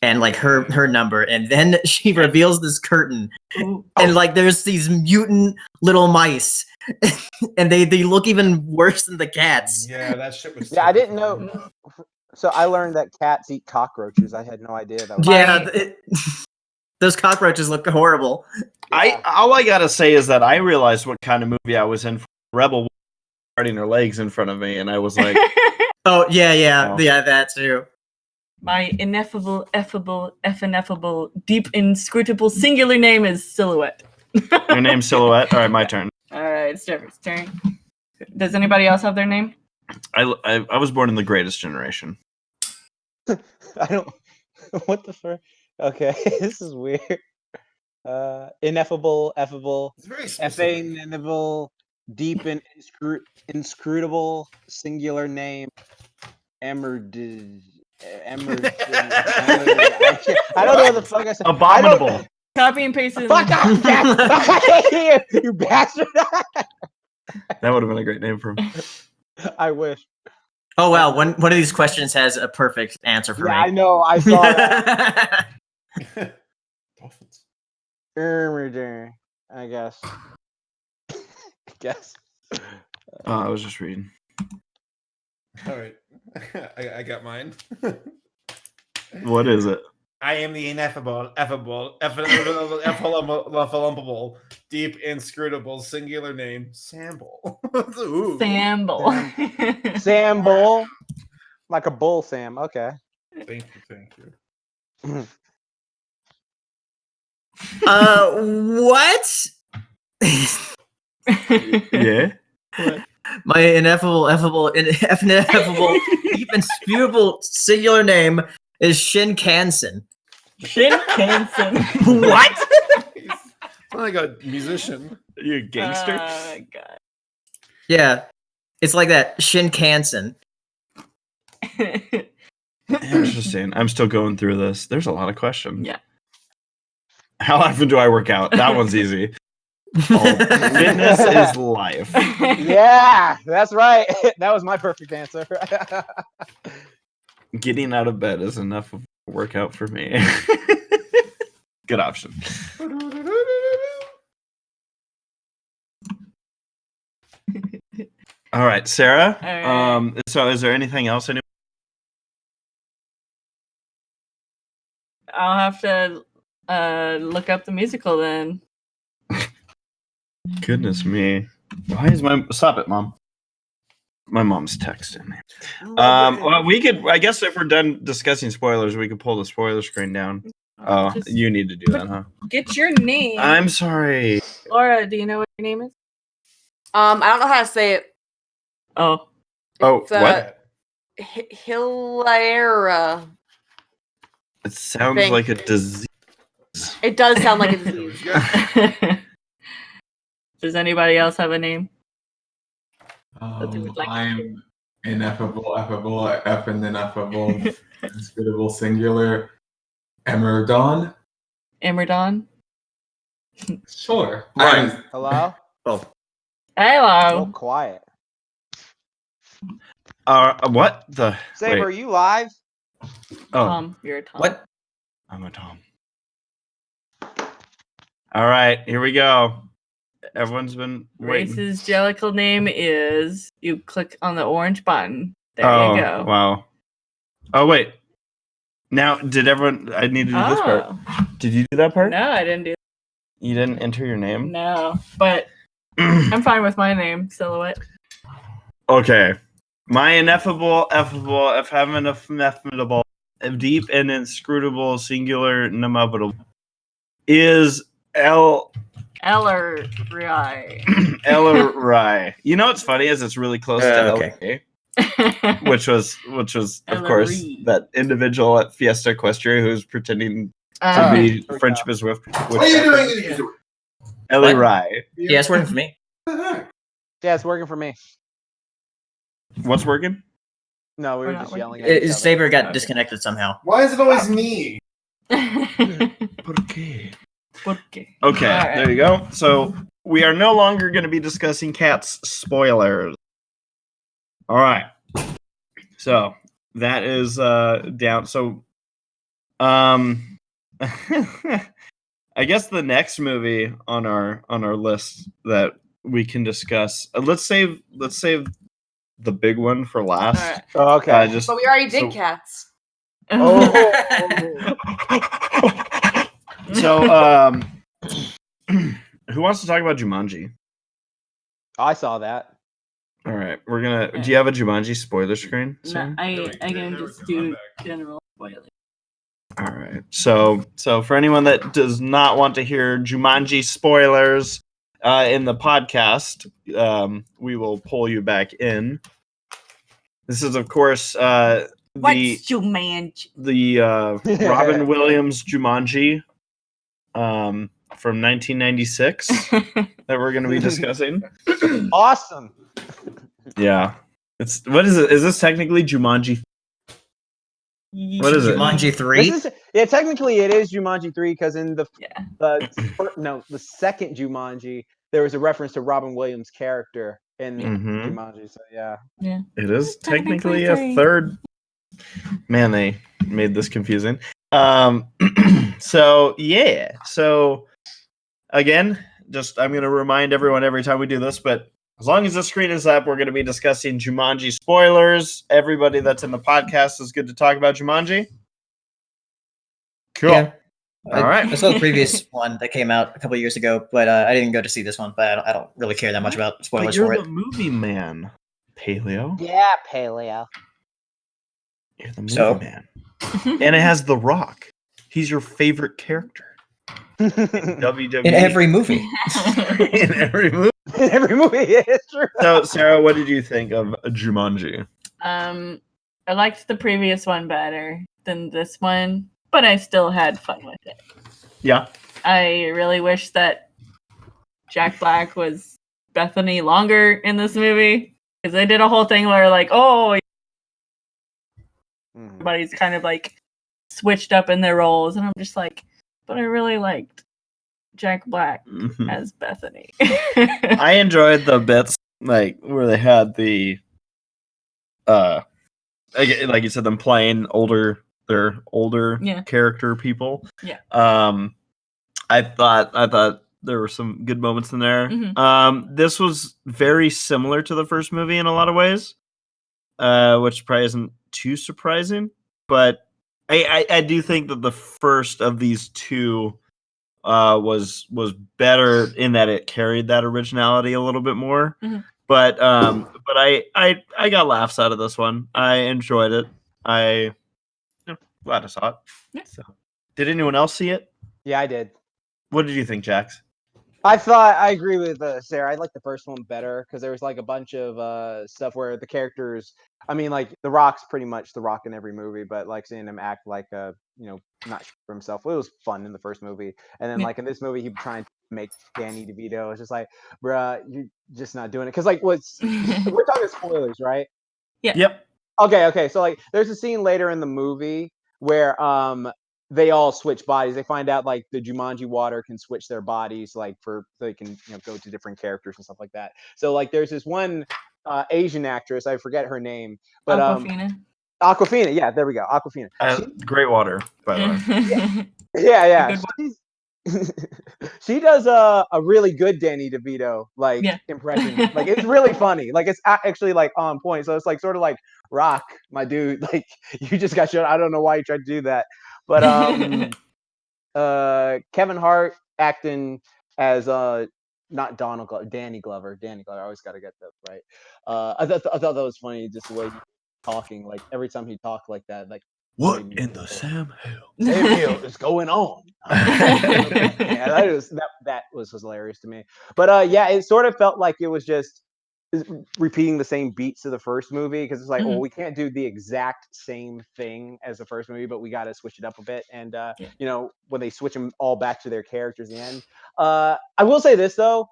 and like her number, and then she reveals this curtain, and like there's these mutant little mice, and they look even worse than the cats. Yeah, that shit was. Yeah, I didn't know. So I learned that cats eat cockroaches. I had no idea that. Was Yeah, those cockroaches look horrible. all I gotta say is that I realized what kind of movie I was in. Rebel starting her legs in front of me, and I was like, Oh yeah, Oh. that too. My ineffable, deep, inscrutable singular name is Silhouette. "Your name's Silhouette." All right, my turn. All right, it's Jeffrey's turn. Does anybody else have their name? I was born in the greatest generation. I don't. What the fuck? Okay, this is weird. Ineffable, effable, It's very specific. ineffable, deep and inscrutable, singular name. I don't know what the fuck I said. Abominable. Copy and paste it. Fuck off, Cat! You bastard! That would have been a great name for him. I wish. Oh wow, one of these questions has a perfect answer for Yeah, I me. know. I saw that. Dolphins. I guess. Oh, I was just reading. All right, I got mine. What is it? I am the ineffable, effable, deep, inscrutable, singular name, Samble. Ooh. Samble. Sam Bull. Like a bull, Sam. Okay. Thank you. What? Yeah. My ineffable, deep inscrutable singular name is Shin Kansen. Shin Kansen. What? I'm like a musician. Are you a gangster? Oh my god. Yeah, it's like that. Shin Kansen. Interesting. I'm still going through this. There's a lot of questions. Yeah. How often do I work out? That one's easy. Oh, fitness is life. Yeah, that's right. That was my perfect answer. Getting out of bed is enough of a workout for me. Good option. All right, Sarah. All right. So is there anything else? I'll have to look up the musical then. Goodness me. Why is stop it, Mom? My mom's texting me. Well, we could, I guess if we're done discussing spoilers, we could pull the spoiler screen down. Oh, Just you need to do that, huh? get your name. I'm sorry. Laura, do you know what your name is? I don't know how to say it. Oh. Oh, It's, what? Hilaira. It sounds Thank like a disease. It does sound like a disease. Does anybody else have a name? That they would like to I'm ineffable, ineffable, inscrutable, singular, Emergon. Emerdon? Sure. Right. Hello? Oh, Hello. Oh, quiet. What the? Saber, are Wait. you live? Oh, You're a Tom. what? I'm a Tom. All right, here we go. Everyone's been waiting. Grace's jellicle name is. You click on the orange button. There Oh, you go. wow. Oh, wait. Now, did everyone? I need to do this part. Oh. Did you do that part? No, I didn't do You didn't enter your name? no. But I'm fine with my name, Silhouette. Okay. My ineffable, effable, deep and inscrutable, singular, inevitable is Eller Ellery. You know what's funny is it's really close to Okay. LA, which was of course Ellery. that individual at Fiesta Equestria who's pretending to Uh, be friendship is with What are you doing in here? Ellery. Yeah, it's working for me. Yeah, it's working for me. What's working? No, we We're were not just working. yelling at each other. Saber got Okay. disconnected somehow. Why is it always me? Okay. Okay. Okay, Alright. there you go. So we are no longer going to be discussing Cats spoilers. All right. So that is down. So I guess the next movie on our list that we can discuss. Let's save the big one for last. Alright. Oh, okay. Just But we already did so- cats. Oh. So who wants to talk about Jumanji? I saw that. All right, we're gonna. Do you have a Jumanji spoiler screen? No, Sam? I can just do general spoilers. All right. So for anyone that does not want to hear Jumanji spoilers in the podcast, we will pull you back in. This is, of course, the What's Jumanji? Robin Williams Jumanji from 1996 that we're going to be discussing. Awesome. Yeah. What is it? Is this technically Jumanji? What is it? Jumanji 3? Technically it is Jumanji 3 because in the Yeah. the second Jumanji there was a reference to Robin Williams' character in Mhm. Jumanji. So yeah. It is technically Technically a three. third. Man, they made this confusing. So yeah. So again, just I'm gonna remind everyone every time we do this, but as long as the screen is up, we're gonna be discussing Jumanji spoilers. Everybody that's in the podcast is good to talk about Jumanji. Cool. Yeah. All right. I saw the previous one that came out a couple years ago, but I didn't go to see this one. But I don't really care that much about But spoilers you're for the it. movie man, Paleo. Yeah, Paleo. You're the movie So? man. And it has The Rock. He's your favorite character. In WWE. In every movie. In every movie. In every movie, it's true. So, Sarah, what did you think of Jumanji? I liked the previous one better than this one, but I still had fun with it. Yeah. I really wish that Jack Black was Bethany longer in this movie because they did a whole thing where like, oh, everybody's kind of like switched up in their roles, and I'm just like, but I really liked Jack Black Mhm. as Bethany. I enjoyed the bits like where they had the like you said, them playing their older Yeah. character people. Yeah. I thought there were some good moments in there. Mhm. This was very similar to the first movie in a lot of ways, which probably isn't too surprising. But I do think that the first of these two was better in that it carried that originality a little bit more. Mhm. But I got laughs out of this one. I enjoyed it. Glad I saw it. Yeah. So, did anyone else see it? Yeah, I did. What did you think, Jax? I agree with Sarah. I like the first one better because there was like a bunch of stuff where the characters. I mean, like The Rock's pretty much The Rock in every movie, but like seeing him act like not sure for himself. It was fun in the first movie, and then Yeah. like in this movie, he trying to make Danny DeVito. It's just like, bruh, you're just not doing it. Because like, we're talking spoilers, right? Yep. Okay. So like, there's a scene later in the movie where they all switch bodies. They find out like the Jumanji water can switch their bodies, like so they can go to different characters and stuff like that. So like, there's this one Asian actress, I forget her name, but Aquafina. Aquafina. Yeah, there we go, Aquafina. Great water, by the way. Yeah. Good She does a really good Danny DeVito like impression. Like it's really funny. Like it's actually like on point. So it's like sort of like Rock, my dude. Like you just got shot. I don't know why you tried to do that, but Kevin Hart acting as not Donald Glover, Danny Glover. I always got to get that right. I thought that was funny, just the way he was talking. Like every time he talked like that, like what in the Sam Hill? Sam Hill is going on? Yeah, that was hilarious to me. But yeah, it sort of felt like it was just repeating the same beats of the first movie because it's like, oh, we can't do the exact same thing as the first movie, but we got to switch it up a bit. And when they switch them all back to their characters at the end, I will say this though,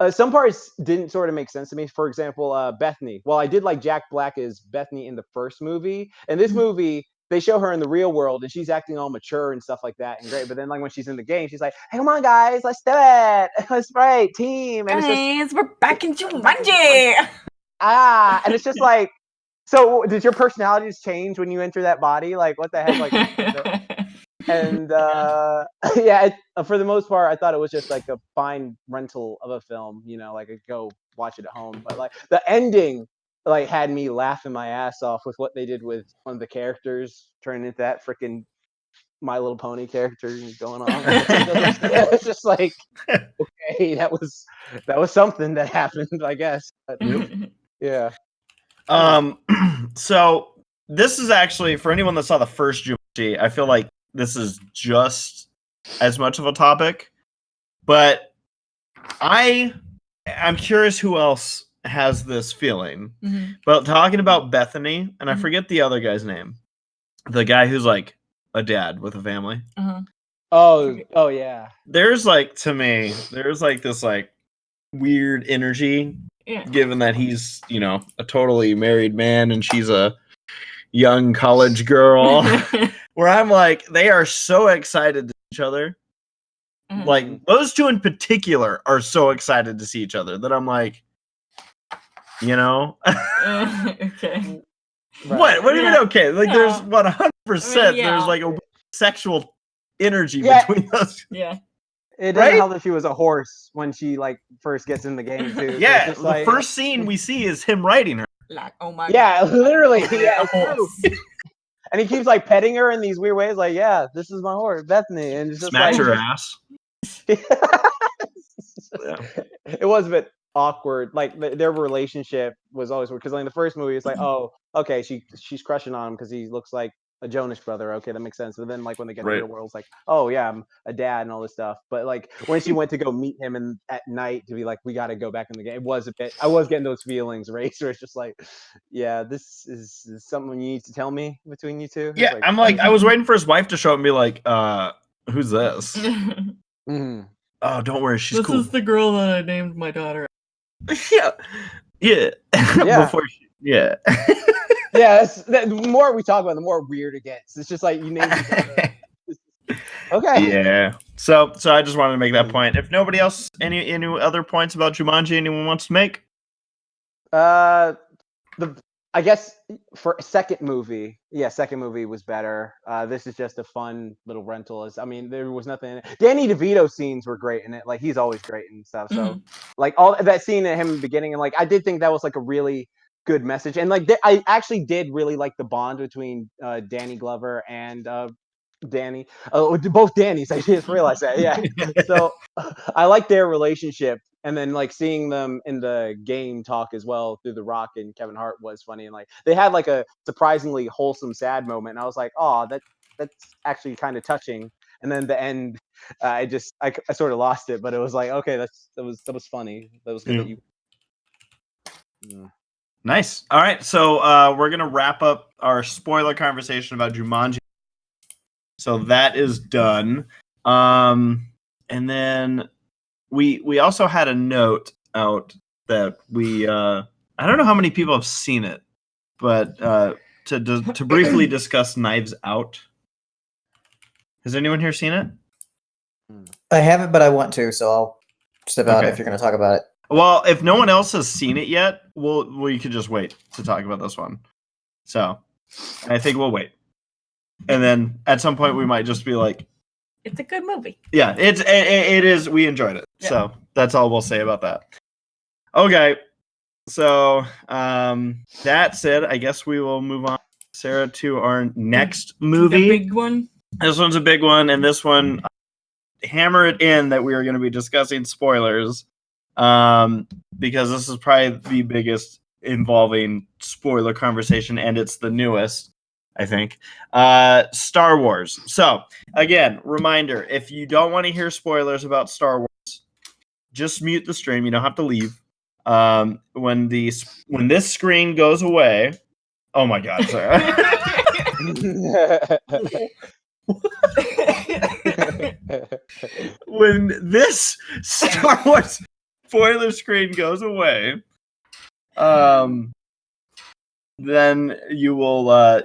some parts didn't sort of make sense to me. For example, Bethany. Well, I did like Jack Black as Bethany in the first movie. In this movie, they show her in the real world and she's acting all mature and stuff like that and great. But then like when she's in the game, she's like, hey, come on guys, let's do it. Let's play team. And Guys, we're back in Jumanji. and it's just like, so did your personalities change when you enter that body? Like what the heck? Like and for the most part, I thought it was just like a fine rental of a film, you know, like I go watch it at home. But like the ending like had me laughing my ass off with what they did with one of the characters turning into that freaking My Little Pony character going on. It's just like, okay, that was something that happened, I guess. But, yeah. So this is actually for anyone that saw the first Jumanji, I feel like this is just as much of a topic, but I'm curious who else has this feeling. But talking about Bethany, and I forget the other guy's name, the guy who's like a dad with a family. Oh yeah. There's like, to me, there's like this like weird energy, given that he's, you know, a totally married man and she's a young college girl, where I'm like, they are so excited to see each other. Like those two in particular are so excited to see each other that I'm like, you know, Okay. What do you mean? Okay, like there's 100%. There's like a sexual energy between us. Yeah. It doesn't help that she was a horse when she like first gets in the game too. Yeah, so the like, first scene we see is him riding her. Like, oh my yeah, God. literally. Yeah, it's true. And he keeps like petting her in these weird ways, like, yeah, this is my horse, Bethany, and it's just Smacks like her ass. It was a bit awkward. Like their relationship was always weird because like in the first movie, it's like, oh, okay, she's crushing on him because he looks like a Jonas brother. Okay, that makes sense. But then like when they get to the real world, it's like, oh yeah, I'm a dad and all this stuff. But like when she went to go meet him and at night to be like, we got to go back in the game. It was a bit. I was getting those feelings, Racer. It's just like, yeah, this is something you need to tell me between you two. Yeah, like, I'm like, I was waiting for his wife to show up and be like, who's this? Oh, don't worry, she's cool. This is the girl that I named my daughter. Yeah. Before yeah. Yeah, the more we talk about it, the more weird it gets. It's just like you name it. Okay. Yeah. So I just wanted to make that point. If nobody else, any other points about Jumanji anyone wants to make? I guess for second movie was better. This is just a fun little rental. I mean, there was nothing in it. Danny DeVito scenes were great in it. Like he's always great and stuff. So like all that scene at him in the beginning, and like I did think that was like a really good message. And like I actually did really like the bond between Danny Glover and Danny. Both Dannys. I just realized that. Yeah. So I like their relationship. And then like seeing them in the game talk as well through The Rock and Kevin Hart was funny. And like they had like a surprisingly wholesome sad moment. And I was like, oh, that's actually kind of touching. And then the end, I sort of lost it, but it was like, okay, that was funny. That was good that you. Yeah. Nice. All right, so we're gonna wrap up our spoiler conversation about Jumanji. So that is done. And then we also had a note out that we I don't know how many people have seen it, but to briefly discuss Knives Out. Has anyone here seen it? I haven't, but I want to, so I'll step out if you're going to talk about it. Well, if no one else has seen it yet, we could just wait to talk about this one. So I think we'll wait. And then at some point we might just be like, it's a good movie. Yeah, it is. We enjoyed it. Yeah. So that's all we'll say about that. Okay. So that said, I guess we will move on, Sarah, to our next movie. The big one. This one's a big one, and this one, hammer it in that we are going to be discussing spoilers, because this is probably the biggest involving spoiler conversation, and it's the newest, I think. Star Wars. So, again, reminder, if you don't want to hear spoilers about Star Wars, just mute the stream. You don't have to leave. When this screen goes away, oh my God, sorry. When this Star Wars spoiler screen goes away, then you will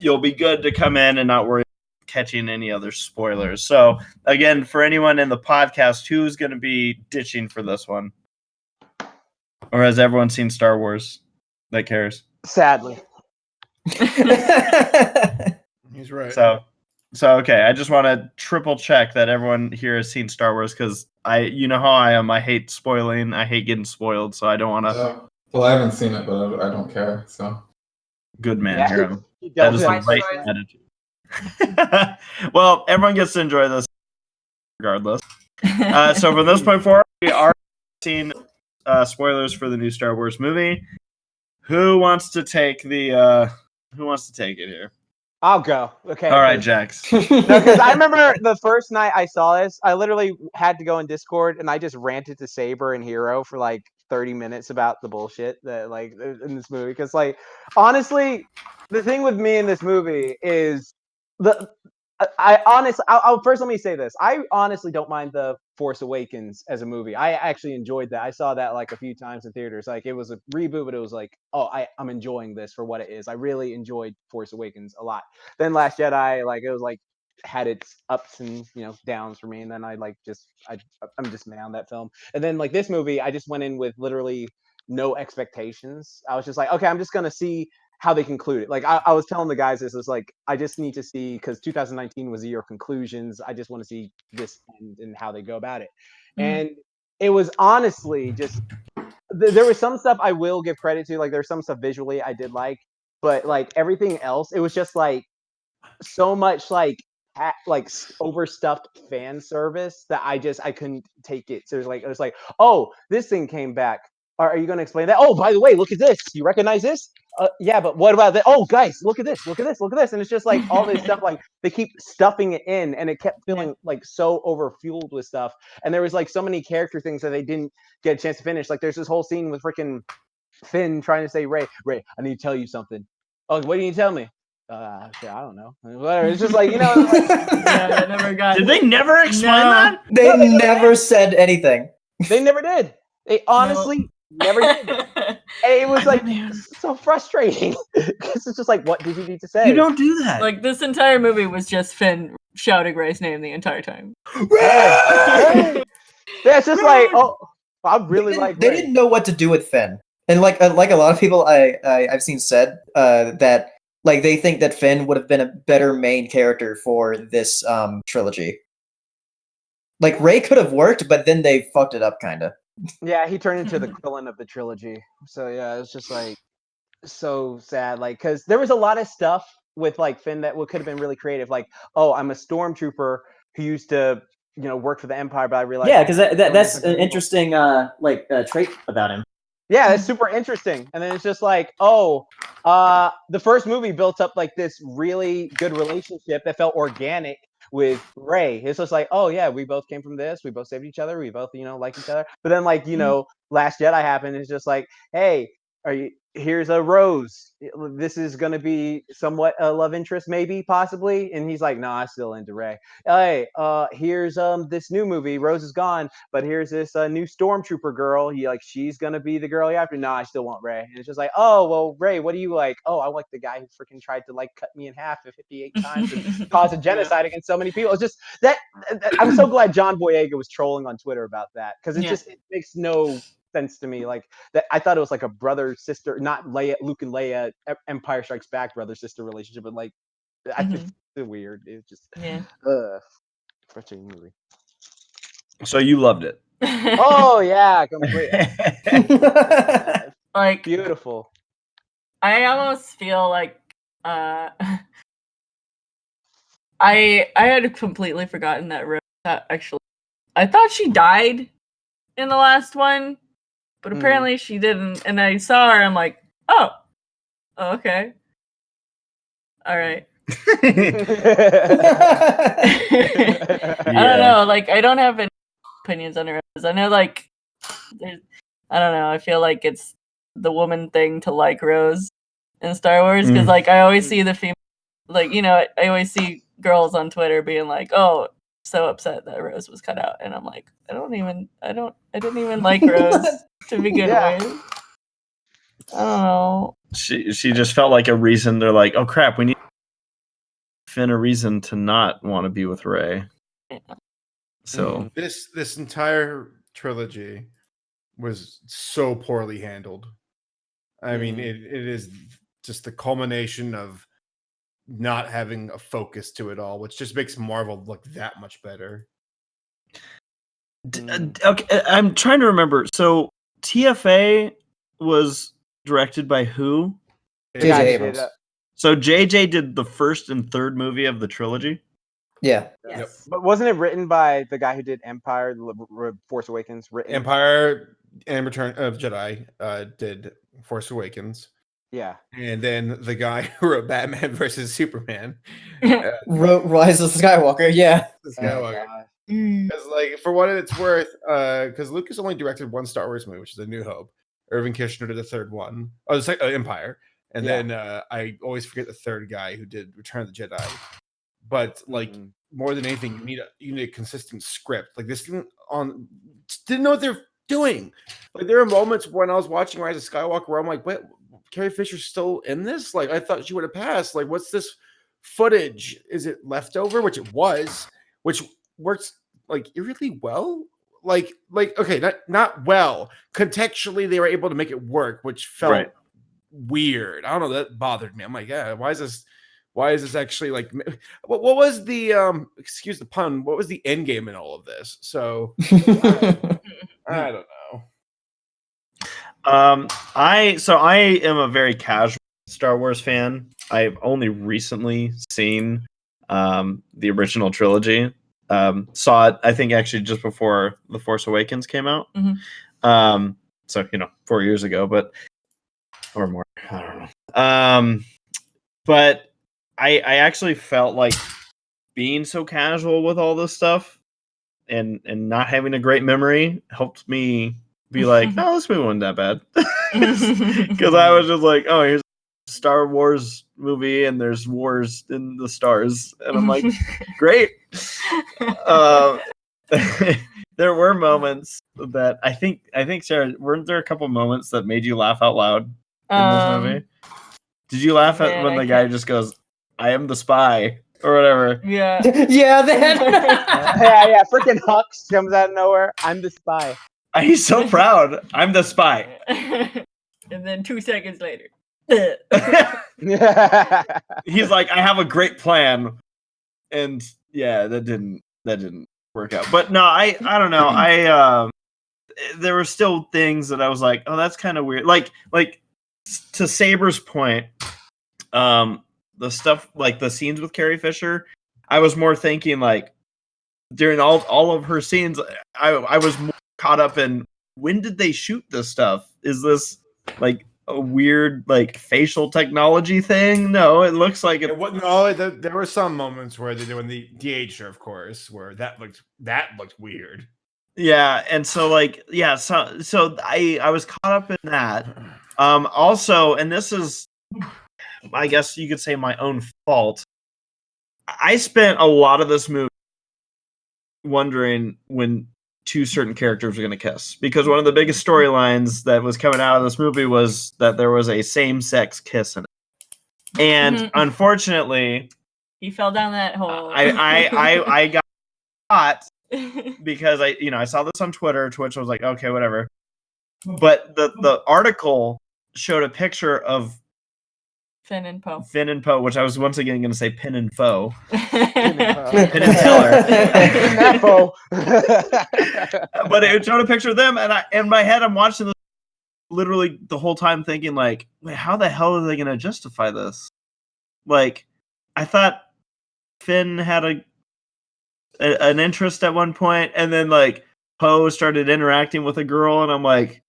you'll be good to come in and not worry about catching any other spoilers. So again, for anyone in the podcast, who's going to be ditching for this one, or has everyone seen Star Wars that cares? Sadly. He's right. So okay, I just want to triple check that everyone here has seen Star Wars, because you know how I am. I hate spoiling. I hate getting spoiled, so I don't want to. Well, I haven't seen it, but I don't care. So Good man, Yeah. Hero. He That does is the it. right attitude. Well, everyone gets to enjoy this regardless. So from this point forward, we are seeing spoilers for the new Star Wars movie. Who wants to take the? Who wants to take it here? I'll go. Okay. All right, Jax. No, because I remember the first night I saw this, I literally had to go in Discord and I just ranted to Saber and Hero for like 30 minutes about the bullshit that like in this movie. Because like honestly, the thing with me in this movie is I'll first let me say this. I honestly don't mind the Force Awakens as a movie. I actually enjoyed that. I saw that like a few times in theaters. Like it was a reboot, but it was like, oh, I'm enjoying this for what it is. I really enjoyed Force Awakens a lot. Then Last Jedi, like it was like had its ups and downs for me, and then I'm just mad on that film. And then like this movie, I just went in with literally no expectations. I was just like, okay, I'm just gonna see how they conclude it. Like I was telling the guys, this is like I just need to see, because 2019 was the year of conclusions. I just want to see this end and how they go about it. And it was honestly just there was some stuff I will give credit to. Like there's some stuff visually I did like, but like everything else, it was just like so much like overstuffed fan service that I couldn't take it. So it was like, oh, this thing came back. Are you going to explain that? Oh, by the way, look at this. You recognize this? Yeah, but what about that? Oh, guys, look at this. Look at this. Look at this. And it's just like all this stuff, like they keep stuffing it in, and it kept feeling like so overfueled with stuff. And there was like so many character things that they didn't get a chance to finish. Like there's this whole scene with freaking Finn trying to say, Ray, I need to tell you something. Oh, what do you need to tell me? I don't know. Whatever. It's just like, like, Yeah, I never got. Did they never explain that? They never said anything. They never did. They honestly never did. And it was like so frustrating because it's just like, what did you need to say? You don't do that. Like this entire movie was just Finn shouting Ray's name the entire time. Yeah, it's just like, oh, I really like. They didn't know what to do with Finn, and like a lot of people I've seen said that like they think that Finn would have been a better main character for this trilogy. Like Ray could have worked, but then they fucked it up kind of. Yeah, he turned into the Krillin of the trilogy. So yeah, it's just like so sad. Like, because there was a lot of stuff with like Finn that could have been really creative. Like, oh, I'm a stormtrooper who used to work for the Empire, but I realized because that's an interesting trait about him. Yeah, it's super interesting. And then it's just like, oh, the first movie built up like this really good relationship that felt organic with Ray. It's just like, oh yeah, we both came from this, we both saved each other, we both like each other. But then like Last Jedi happened. It's just like, hey, here's a Rose. This is gonna be somewhat a love interest, maybe, possibly. And he's like, no, I'm still into Ray. Hey, here's this new movie. Rose is gone, but here's this new stormtrooper girl. She's gonna be the girl you after. No, I still want Ray. And it's just like, oh well, Ray, what do you like? Oh, I like the guy who freaking tried to cut me in half 58 times and cause a genocide against so many people. It's just that I'm so glad John Boyega was trolling on Twitter about that, because it makes no sense to me. Like that, I thought it was like a brother sister, not Luke and Leia, Empire Strikes Back brother sister relationship, but like I think it's weird. It's just frustrating movie. So you loved it? Oh yeah, completely. Like beautiful. I almost feel like I had completely forgotten that Rose actually. I thought she died in the last one, but apparently she didn't. And I saw her. I'm like, oh, okay, all right. I don't know. Like, I don't have any opinions on her. I know, like, I don't know. I feel like it's the woman thing to like Rose in Star Wars, because like I always see the female, like I always see girls on Twitter being like, oh, so upset that Rose was cut out, and I'm like, I didn't even like Rose to begin Yeah. with. I don't know. She just felt like a reason. They're like, oh crap, we need Finn a reason to not want to be with Rey. Yeah. So This entire trilogy was so poorly handled. I mean, it is just the culmination of not having a focus to it all, which just makes Marvel look that much better. Okay, I'm trying to remember. So TFA was directed by who? J.J. Abrams. So JJ did the first and third movie of the trilogy. Yeah. Yes. But wasn't it written by the guy who did Empire, Force Awakens? Empire and Return of Jedi did Force Awakens. Yeah. And then the guy who wrote Batman versus Superman Wrote Rise of Skywalker. Yeah. Skywalker. God. Because, like, for what it's worth, because Lucas only directed one Star Wars movie, which is A New Hope. Irvin Kershner did the third one. Oh, the Empire. And then I always forget the third guy who did Return of the Jedi. But like more than anything, you need a consistent script. Like this didn't know what they're doing. Like there are moments when I was watching Rise of Skywalker where I'm like, what? Carrie Fisher's still in this? Like I thought she would have passed. Like what's this footage? Is it leftover? Which it was, which works like really well. Like okay, not well. Contextually, they were able to make it work, which felt weird. I don't know, that bothered me. I'm like, yeah, why is this actually like what was the excuse the pun, what was the end game in all of this? So I don't know. I am a very casual Star Wars fan. I've only recently seen the original trilogy. Saw it, I think, actually just before The Force Awakens came out. So 4 years ago, but or more. I don't know. But I actually felt like being so casual with all this stuff and not having a great memory helped me be like, no, this movie wasn't that bad. Because I was just like, oh, here's a Star Wars movie and there's wars in the stars. And I'm like, great. There were moments that I think Sarah, weren't there a couple moments that made you laugh out loud in this movie? Did you laugh at when the guy just goes, I am the spy or whatever? Yeah. Yeah, then. yeah. Freaking Hux comes out of nowhere. I'm the spy. He's so proud. I'm the spy. And then 2 seconds later. He's like, I have a great plan. And yeah, that didn't work out. But no, I don't know. There were still things that I was like, oh, that's kind of weird. Like to Saber's point, the stuff like the scenes with Carrie Fisher, I was more thinking like during all of her scenes, I was more caught up in when did they shoot this stuff? Is this like a weird like facial technology thing? No, it looks like it. There were some moments where they when the de-aged her, of course, where that looked weird. Yeah, and so like so I was caught up in that. Also, and this is, I guess you could say, my own fault. I spent a lot of this movie wondering when two certain characters were going to kiss, because one of the biggest storylines that was coming out of this movie was that there was a same-sex kiss in it, and unfortunately, he fell down that hole. I got caught because I saw this on Twitter. Twitch was like, okay, whatever, but the article showed a picture of Finn and Poe, which I was once again going to say Pin and Foe. Pin and Teller. But it showed a picture of them, and in my head, I'm watching this literally the whole time thinking like, wait, how the hell are they going to justify this? Like, I thought Finn had an interest at one point, and then like Poe started interacting with a girl, and I'm like,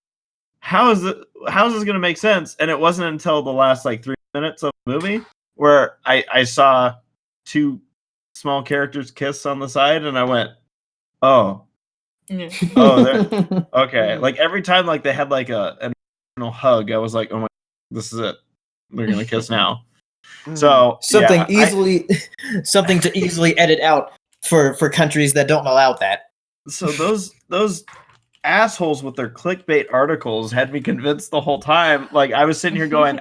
how is this going to make sense? And it wasn't until the last like 3 minutes of the movie where I saw two small characters kiss on the side, and I went, oh, okay. Like every time like they had like an emotional hug, I was like, oh my, this is it. They're gonna kiss now. So something to easily edit out. for countries that don't allow that. So those assholes with their clickbait articles had me convinced the whole time. Like I was sitting here going,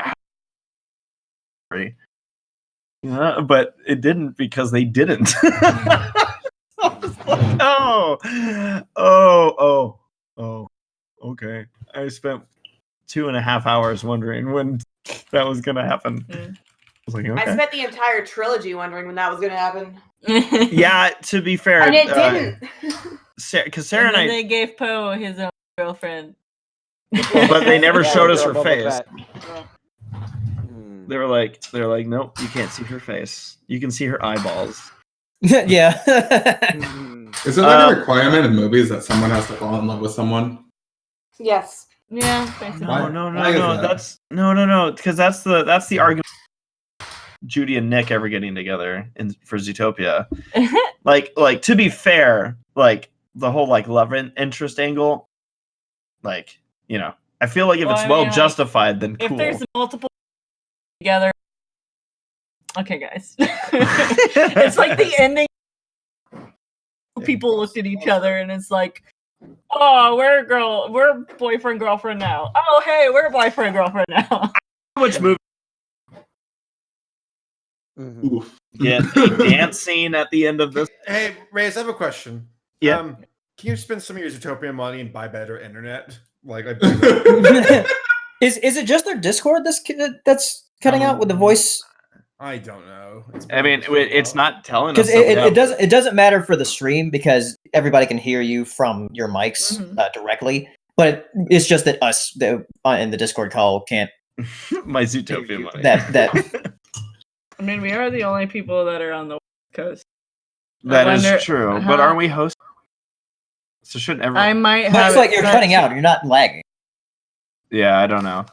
yeah, but it didn't because they didn't. I was like, oh, okay. I spent 2.5 hours wondering when that was gonna happen. I was like, okay. I spent the entire trilogy wondering when that was going to happen. Yeah, to be fair, And it didn't. Because Sarah and I, they gave Poe his own girlfriend. but they never showed us her Boba face. Fett. They were like, nope, you can't see her face. You can see her eyeballs. Yeah. Is it like a requirement in movies that someone has to fall in love with someone? Yes. Yeah, basically. No. Why is that? That's no. Because that's the argument. Judy and Nick ever getting together for Zootopia. like to be fair, like the whole like love interest angle, like I feel like if it's well justified, then cool. If there's multiple together, okay, guys, it's like the ending. People looked at each other and it's like, oh, we're boyfriend girlfriend now. Oh, hey, we're boyfriend girlfriend now. Which movie? Oof. Yeah, the dance scene at the end of this. Hey, Reyes, I have a question. Yeah. Can you spend some of your Zootopia money and buy better internet? Like, Is it just their Discord that's cutting out with the voice? I don't know. I mean, it's not telling us. Because it doesn't matter for the stream because everybody can hear you from your mics directly. But it's just that us in the Discord call can't. My Zootopia money. That. I mean, we are the only people that are on the West Coast. That is true, but aren't we hosting? So shouldn't everyone? I might But have. it's like you're cutting out. You're not lagging. Yeah, I don't know.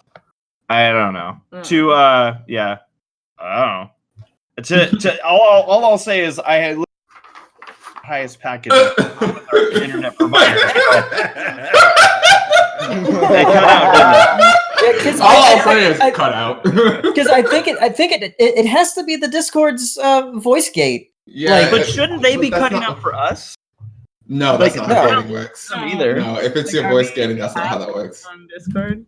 Yeah, I don't know. All I'll say is I had highest package with our internet provider. They cut out, didn't it? All I'll say is cut out. Because I think it has to be the Discord's voice gate. Yeah, but shouldn't they be cutting out for us? No, that's not how gating works. Either. No, if it's your voice gating, that's not how that works. On Discord,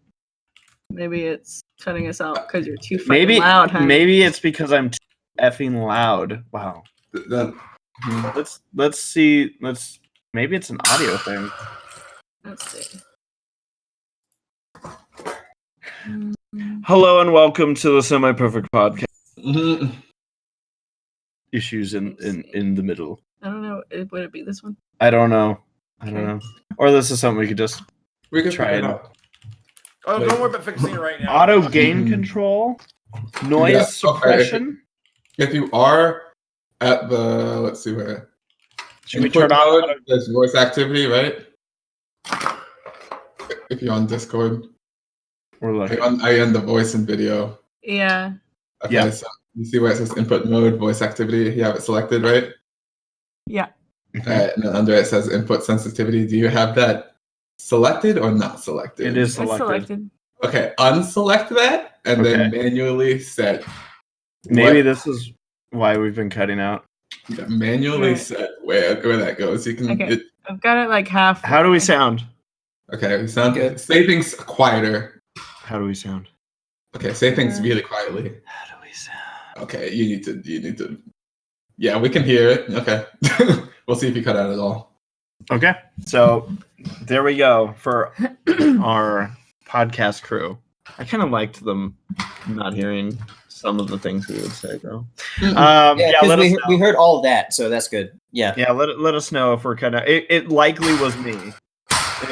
maybe it's cutting us out because you're too fucking loud. Honey. Maybe it's because I'm too effing loud. Wow. Let's see. Maybe it's an audio thing. Let's see. Hello and welcome to the Semi-Perfect Podcast. Issues in the middle. I don't know. Would it be this one? I don't know. Or this is something we could try it it out. Oh, don't worry about fixing it right now. Auto gain control, noise suppression. Okay. If you are at the, let's see where. Should we turn on? There's voice activity, right? If you're on Discord. We're looking. I end the voice and video. Yeah. Okay, yeah. So you see where it says input mode, voice activity. You have it selected, right? Yeah. And then under it says input sensitivity. Do you have that selected or not selected? It is selected. Okay, unselect that and then manually set. Maybe this is why we've been cutting out. Yeah, manually set where that goes. You can. Okay. I've got it like half. How do we sound? Okay, we sound good. Say things quieter. How do we sound? Okay, say things really quietly. How do we sound? Okay, you need to. Yeah, we can hear it. Okay, we'll see if you cut out at all. Okay, so there we go for our podcast crew. I kind of liked them not hearing some of the things we would say, though. We heard all of that, so that's good. Yeah. Yeah, let us know if we're kind of. It likely was me,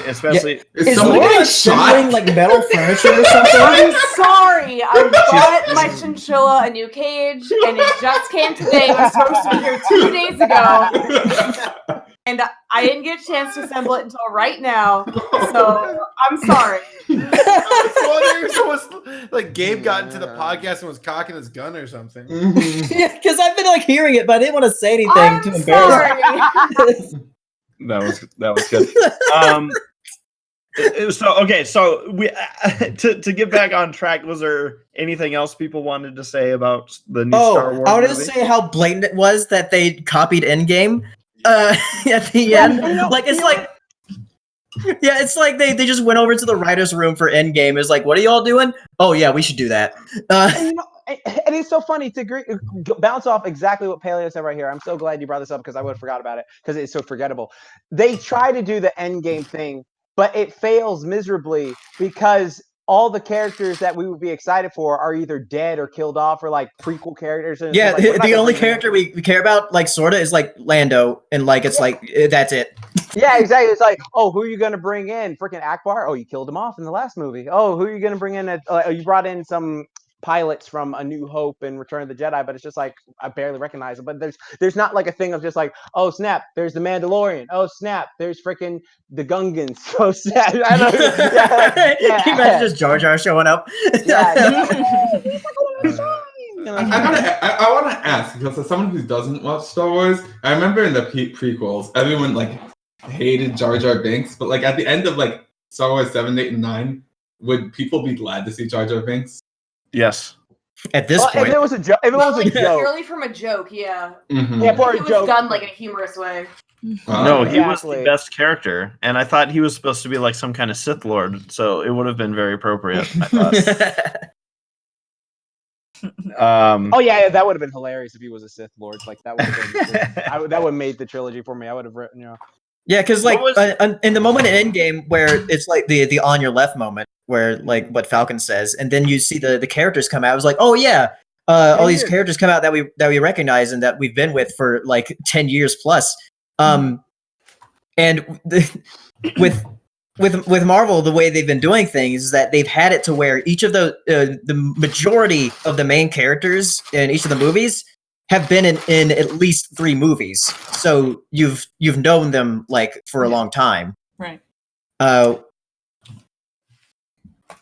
especially. Yeah. Is someone assembling like metal furniture or something? I'm sorry. I bought my chinchilla a new cage, and it just came today. It was supposed to be here 2 days ago. And I didn't get a chance to assemble it until right now, so I'm sorry. Like Gabe got into the podcast and was cocking his gun or something. Yeah, because I've been like hearing it, but I didn't want to say anything to embarrass. That was good. So we to get back on track. Was there anything else people wanted to say about the new Star Wars? I wanted movie? to say how blatant it was that they copied Endgame. at the end. Like it's like. Yeah, it's like they just went over to the writer's room for Endgame. It's like, what are y'all doing? Oh yeah, we should do that. And it's so funny to bounce off exactly what Paleo said right here. I'm so glad you brought this up because I would have forgot about it because it's so forgettable. They try to do the Endgame thing, but it fails miserably because all the characters that we would be excited for are either dead or killed off or like prequel characters. And Yeah, like, the only character we care about, like, sorta, is like Lando, and like it's like that's it. Yeah, exactly. It's like, oh, who are you gonna bring in? Freaking Akbar? Oh, you killed him off in the last movie. Oh, who are you gonna bring in? You brought in some pilots from A New Hope and Return of the Jedi, but it's just like I barely recognize them. But there's not like a thing of just like, oh snap, there's the Mandalorian. Oh snap, there's freaking the Gungans. Oh snap. I don't know. Can you imagine just Jar Jar showing up? I want to ask, because as someone who doesn't watch Star Wars, I remember in the prequels, everyone like hated Jar Jar Binks, but like at the end of like Star Wars 7, 8, and 9, would people be glad to see Jar Jar Binks? Yes. At this point, if it was a joke, purely from a joke, yeah. Mm-hmm. Yeah, for a It was joke. done like in a humorous way. No, he was Exactly. the best character, and I thought he was supposed to be like some kind of Sith Lord, so it would have been very appropriate, I thought. Oh yeah, that would have been hilarious if he was a Sith Lord. Like that would have been, that would have made the trilogy for me. I would have written, yeah, because like What was- in the moment in Endgame where it's like the on your left moment where like what Falcon says, and then you see the characters come out. I was like, oh yeah, all these characters come out that we recognize and that we've been with for like 10 years plus. And with Marvel, the way they've been doing things is that they've had it to where each of the majority of the main characters in each of the movies have been in at least 3 movies. So you've known them like for a long time. Right.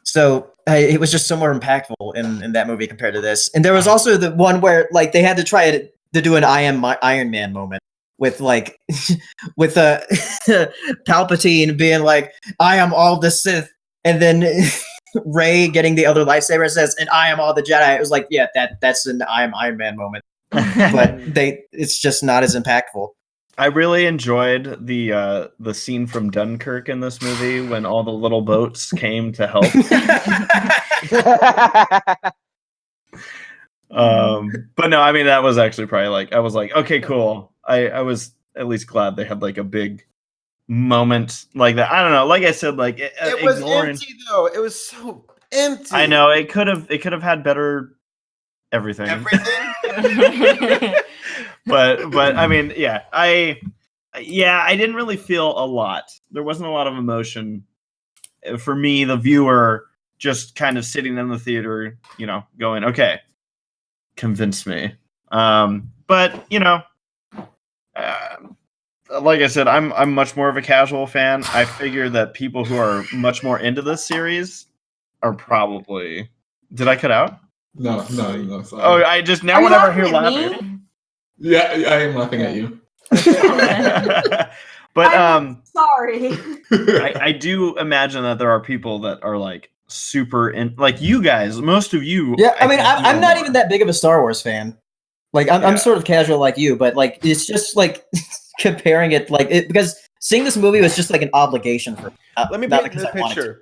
So it was just so more impactful in that movie compared to this. And there was also the one where like they had to try to do an Iron Man moment with like with Palpatine being like, I am all the Sith, and then Rey getting the other lightsaber and says, and I am all the Jedi. It was like, yeah, that's an I am Iron Man moment. But it's just not as impactful. I really enjoyed the scene from Dunkirk in this movie when all the little boats came to help. But no, I mean that was actually probably like I was like, okay, cool. I was at least glad they had like a big moment like that. I don't know. Like I said, like It was empty though. It was so empty. I know it could have had better everything. but I mean, yeah, I didn't really feel a lot. There wasn't a lot of emotion for me, the viewer, just kind of sitting in the theater, going, okay, convince me. But like I said, I'm much more of a casual fan. I figure that people who are much more into this series are probably. Did I cut out? No. Sorry. Oh, I just now whenever I hear laughing. Yeah, I am laughing at you. But I'm sorry. I do imagine that there are people that are like super in, like you guys. Most of you. Yeah, I mean, I'm not even that big of a Star Wars fan. Like, I'm sort of casual like you, but like it's just like comparing it like it because seeing this movie was just like an obligation for me. Let me paint this picture.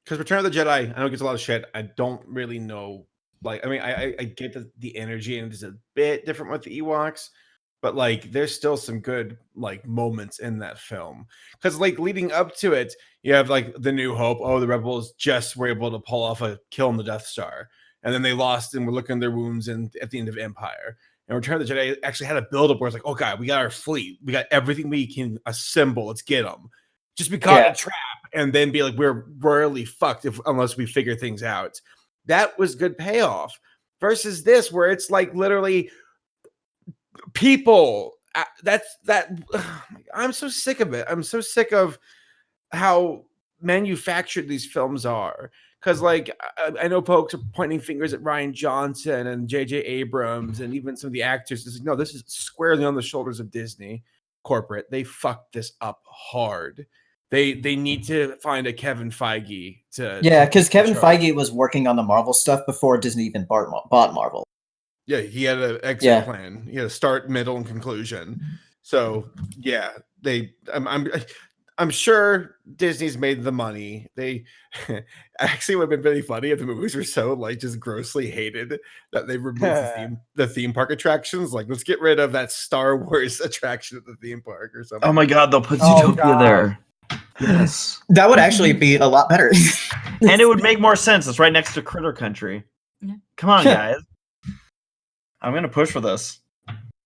Because Return of the Jedi, I know it gets a lot of shit. I don't really know. Like, I mean, I get the energy and it's a bit different with the Ewoks, but like, there's still some good like moments in that film. Because like leading up to it, you have like the New Hope. Oh, the Rebels just were able to pull off a kill on the Death Star, and then they lost and were looking at their wounds and at the end of Empire. And Return of the Jedi actually had a buildup where it's like, oh god, we got our fleet, we got everything we can assemble. Let's get them. Just be caught in a trap, and then be like, we're royally fucked unless we figure things out. That was good payoff versus this where it's like literally people I'm so sick of it. I'm so sick of how manufactured these films are. Because like I know folks are pointing fingers at Rian Johnson and J.J. Abrams and even some of the actors. It's like, no, this is squarely on the shoulders of Disney corporate. They fucked this up hard. They need to find a Kevin Feige to because Kevin Feige was working on the Marvel stuff before Disney even bought Marvel. Yeah, he had an exit plan. He had a start, middle, and conclusion. So yeah, I'm sure Disney's made the money. They actually would have been really funny if the movies were so like just grossly hated that they removed the theme park attractions. Like, let's get rid of that Star Wars attraction at the theme park or something. Oh my god, they'll put Oh, Zootopia God. there. Yes. That would actually be a lot better. And it would make more sense. It's right next to Critter Country. Yeah. Come on, guys. I'm gonna push for this.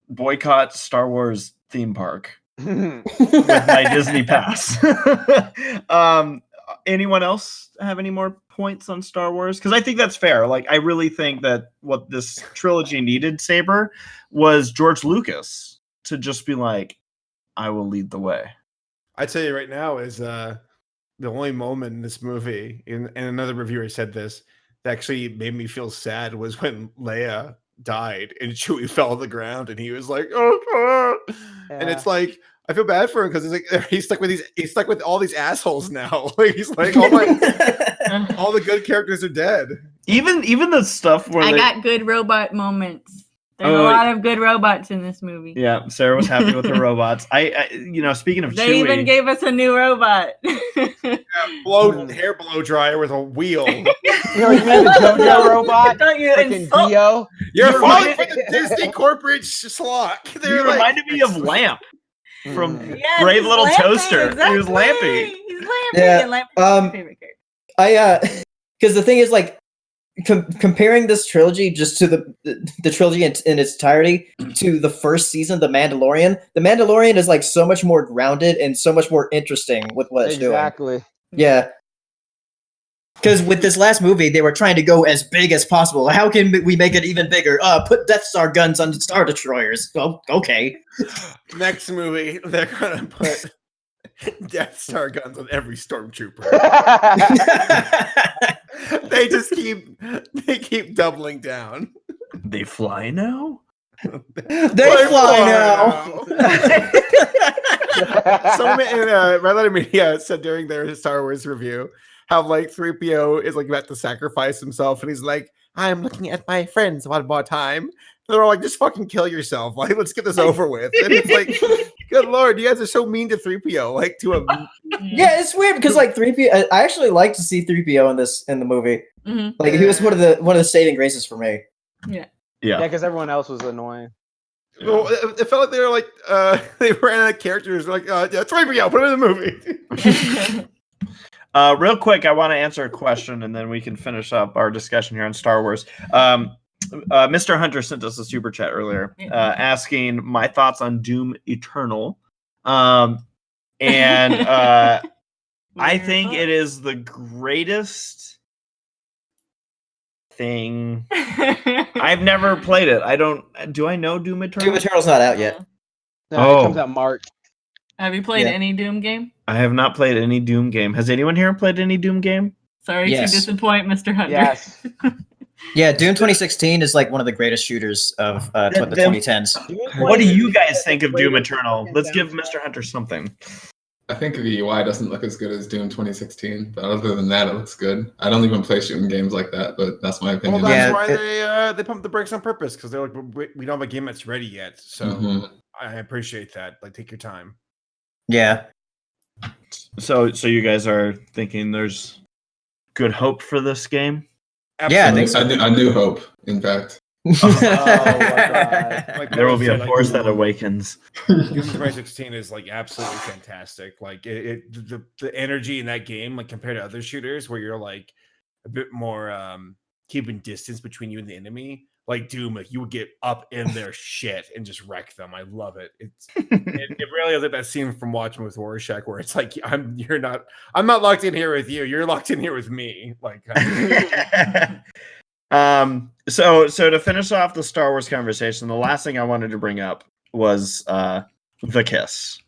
Boycott Star Wars theme park with my Disney pass. Anyone else have any more points on Star Wars? Because I think that's fair. Like, I really think that what this trilogy needed, Saber, was George Lucas to just be like, I will lead the way. I tell you right now is the only moment in this movie, and another reviewer said this, that actually made me feel sad was when Leia died and Chewie fell on the ground and he was like, oh, and it's like, I feel bad for him because it's like he's stuck with all these assholes now. Like, he's like, all the good characters are dead. Even the stuff where I got good robot moments. There's a Oh, lot of good robots in this movie. yeah, Sarah was happy with the robots. I speaking of They Chewie, even gave us a new robot. Hair blow dryer with a wheel. You know, you had the JoJo robot, Don't you fucking insult- Dio. You're You falling reminded- for the Disney corporate schlock. you They're like, reminded me of Lamp from Yes, Brave he's Little Lampy, Toaster. He was exactly. Lampy. He's Lampy. Yeah, And Lampy's my favorite character. Because the thing is, like, comparing this trilogy just to the trilogy in its entirety to the first season, The Mandalorian is like so much more grounded and so much more interesting with what it's doing. Exactly. Yeah. Because with this last movie, they were trying to go as big as possible. How can we make it even bigger? Put Death Star guns on Star Destroyers. Oh, okay. next movie, they're gonna put Death Star guns on every stormtrooper. They just keep doubling down. They fly now. They fly now. Someone in Red Letter Media said during their Star Wars review how like 3PO is like about to sacrifice himself, and he's like, I'm looking at my friends one more time. They're all like, just fucking kill yourself. Like, let's get this over with. And it's like, good lord, you guys are so mean to 3PO. Like, to a Yeah, it's weird because like 3PO, I actually like to see 3PO in the movie. Mhm. Like, he was one of the saving graces for me. Yeah. Yeah, because everyone else was annoying. well, it felt like they were like they ran out of characters. Like, yeah, 3PO, put him in the movie. Real quick, I want to answer a question, and then we can finish up our discussion here on Star Wars. Mr. Hunter sent us a super chat earlier asking my thoughts on Doom Eternal. And I think it is the greatest thing. I've never played it. Do I know Doom Eternal? Doom Eternal's not out yet. No, it comes out March. Have you played Yeah. any Doom game? I have not played any Doom game. Has anyone here played any Doom game? Sorry Yes. to disappoint, Mr. Hunter. Yes. Yeah, Doom 2016 is like one of the greatest shooters of the Then- 2010s. What do you guys think of Doom Eternal? Let's give Mr. Hunter something. I think the UI doesn't look as good as Doom 2016, but other than that, it looks good. I don't even play shooting games like that, but that's my Well, opinion. that's Yeah, why they pump the brakes on purpose, because they're like, we don't have a game that's ready yet. So Mhm. I appreciate that. Like, take your time. Yeah. So you guys are thinking there's good hope for this game? Yeah, I think so. I knew hope, in fact. Oh, my God. Like, There will be a like, force that awakens. Doom 2016 is like absolutely fantastic. Like the energy in that game, like compared to other shooters where you're like a bit more keeping distance between you and the enemy. Like Doom, like you would get up in their shit and just wreck them. I love it. It really is like that scene from Watchmen with Rorschach where it's like I'm not locked in here with you. You're locked in here with me. Like So to finish off the Star Wars conversation, the last thing I wanted to bring up was the kiss.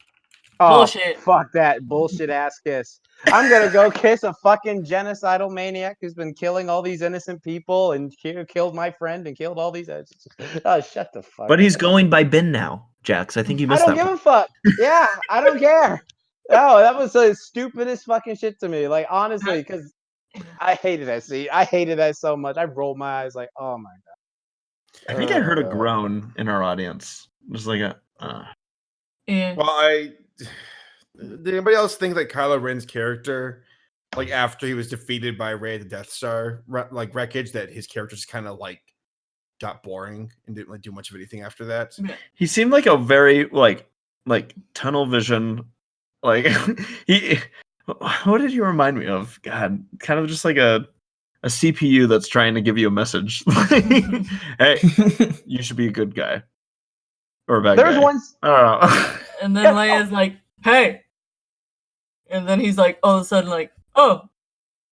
Oh, Bullshit. Fuck that bullshit ass kiss. I'm gonna go kiss a fucking genocidal maniac who's been killing all these innocent people and killed my friend and killed all these. Oh, shut the fuck. But he's up. going by Ben now, Jax. I think you I missed don't that give one. a fuck. Yeah, I don't care. No, that was the stupidest fucking shit to me. Like honestly, because I hated that scene. I hated that so much. I rolled my eyes like, oh my god. I think I heard a groan in our audience. Just like a. Yeah. Well, did anybody else think that Kylo Ren's character, like after he was defeated by Rey at the Death Star, like wreckage, that his character just kind of like got boring and didn't really do much of anything after that? He seemed like a very like tunnel vision. Like he, what did he remind me of? God, kind of just like a CPU that's trying to give you a message. Hey, you should be a good guy or a bad There's guy. once I don't know. And then Leia's like, "Hey," and then he's like, all of a sudden, like, "Oh,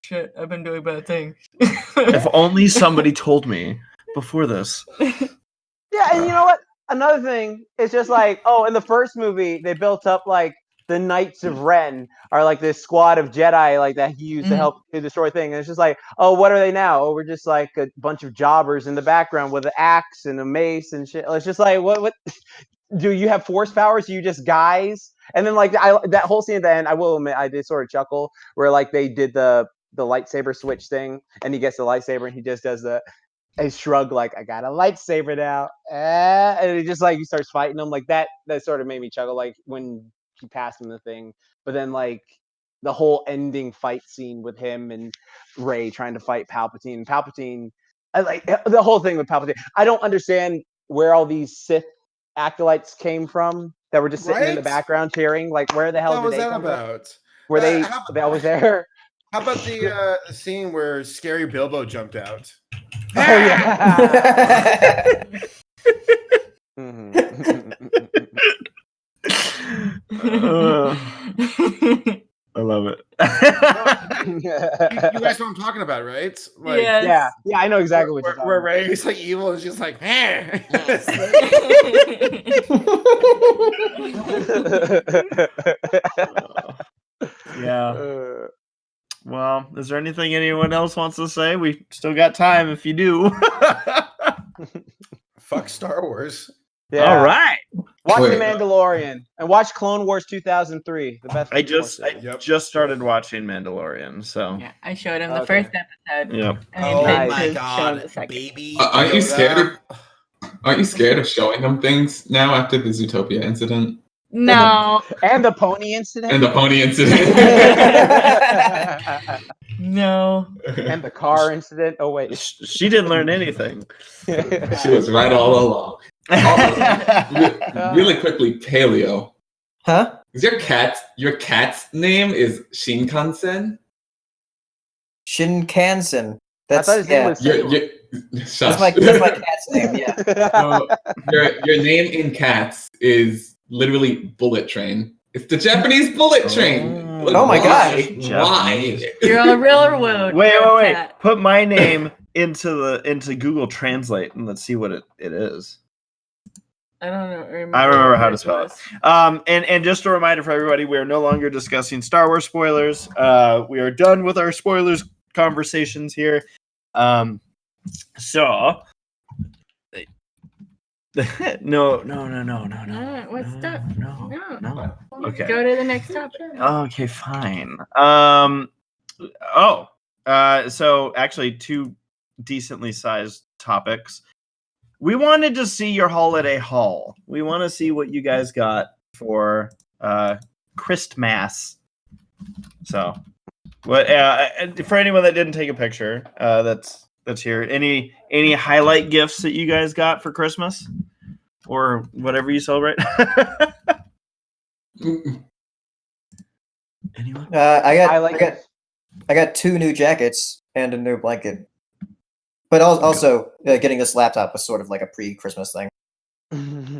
shit, I've been doing bad things." If only somebody told me before this. Yeah, and you know what? Another thing is just like, in the first movie, they built up like the Knights of Ren are like this squad of Jedi like that he used to help to destroy things. And it's just like, what are they now? Oh, we're just like a bunch of jobbers in the background with an axe and a mace and shit. It's just like, what do you have force powers? Are you just guys? And then like that whole scene at the end, I will admit, I did sort of chuckle where like they did the lightsaber switch thing, and he gets the lightsaber and he just does a shrug like, I got a lightsaber now, and it just like he starts fighting them like that. That sort of made me chuckle, like when he passed him the thing. But then like the whole ending fight scene with him and Rey trying to fight Palpatine. I like the whole thing with Palpatine. I don't understand where all these Sith acolytes came from that were just sitting in the background cheering. Like, where the hell What did was they that come from? about? Were they always there? How about the scene where Scary Bilbo jumped out? Oh yeah. I love it. You guys know what I'm talking about, right? Like, yeah, I know exactly what you're talking where about. Rey's like evil is just like, Yeah. Well, is there anything anyone else wants to say? We still got time if you do. Fuck Star Wars. Yeah. All right. Watch Wait. The Mandalorian and watch Clone Wars 2003. The best. I just started watching Mandalorian, so Yeah, I showed him the first episode. Yep. And Oh then my to show him the second. baby! Aren't you scared of showing them things now after the Zootopia incident No, And the pony incident. and the pony incident? no. And the car incident. Oh wait. She didn't learn anything. She was right all along. Really quickly, Paleo. Huh? Is your cat's name is Shinkansen? Shinkansen. I thought his name was. Shush. That's my cat's name. Yeah. So, your name in cats is literally Bullet Train. It's the Japanese Bullet Train. Oh my God. Why? You're on a railroad. Wait. Cat. Put my name into Google Translate and let's see what it is. I don't know. I remember how to spell it. And just a reminder for everybody, we are no longer discussing Star Wars spoilers. We are done with our spoilers conversations here. So no. What's that? No. Okay. Go to the next topic. Okay, fine. So actually two decently sized topics. We wanted to see your holiday haul. We want to see what you guys got for Christmas. So, what for anyone that didn't take a picture, that's here. Any highlight gifts that you guys got for Christmas or whatever you celebrate? Anyone? I got 2 new jackets and a new blanket. But also, getting this laptop was sort of like a pre-Christmas thing.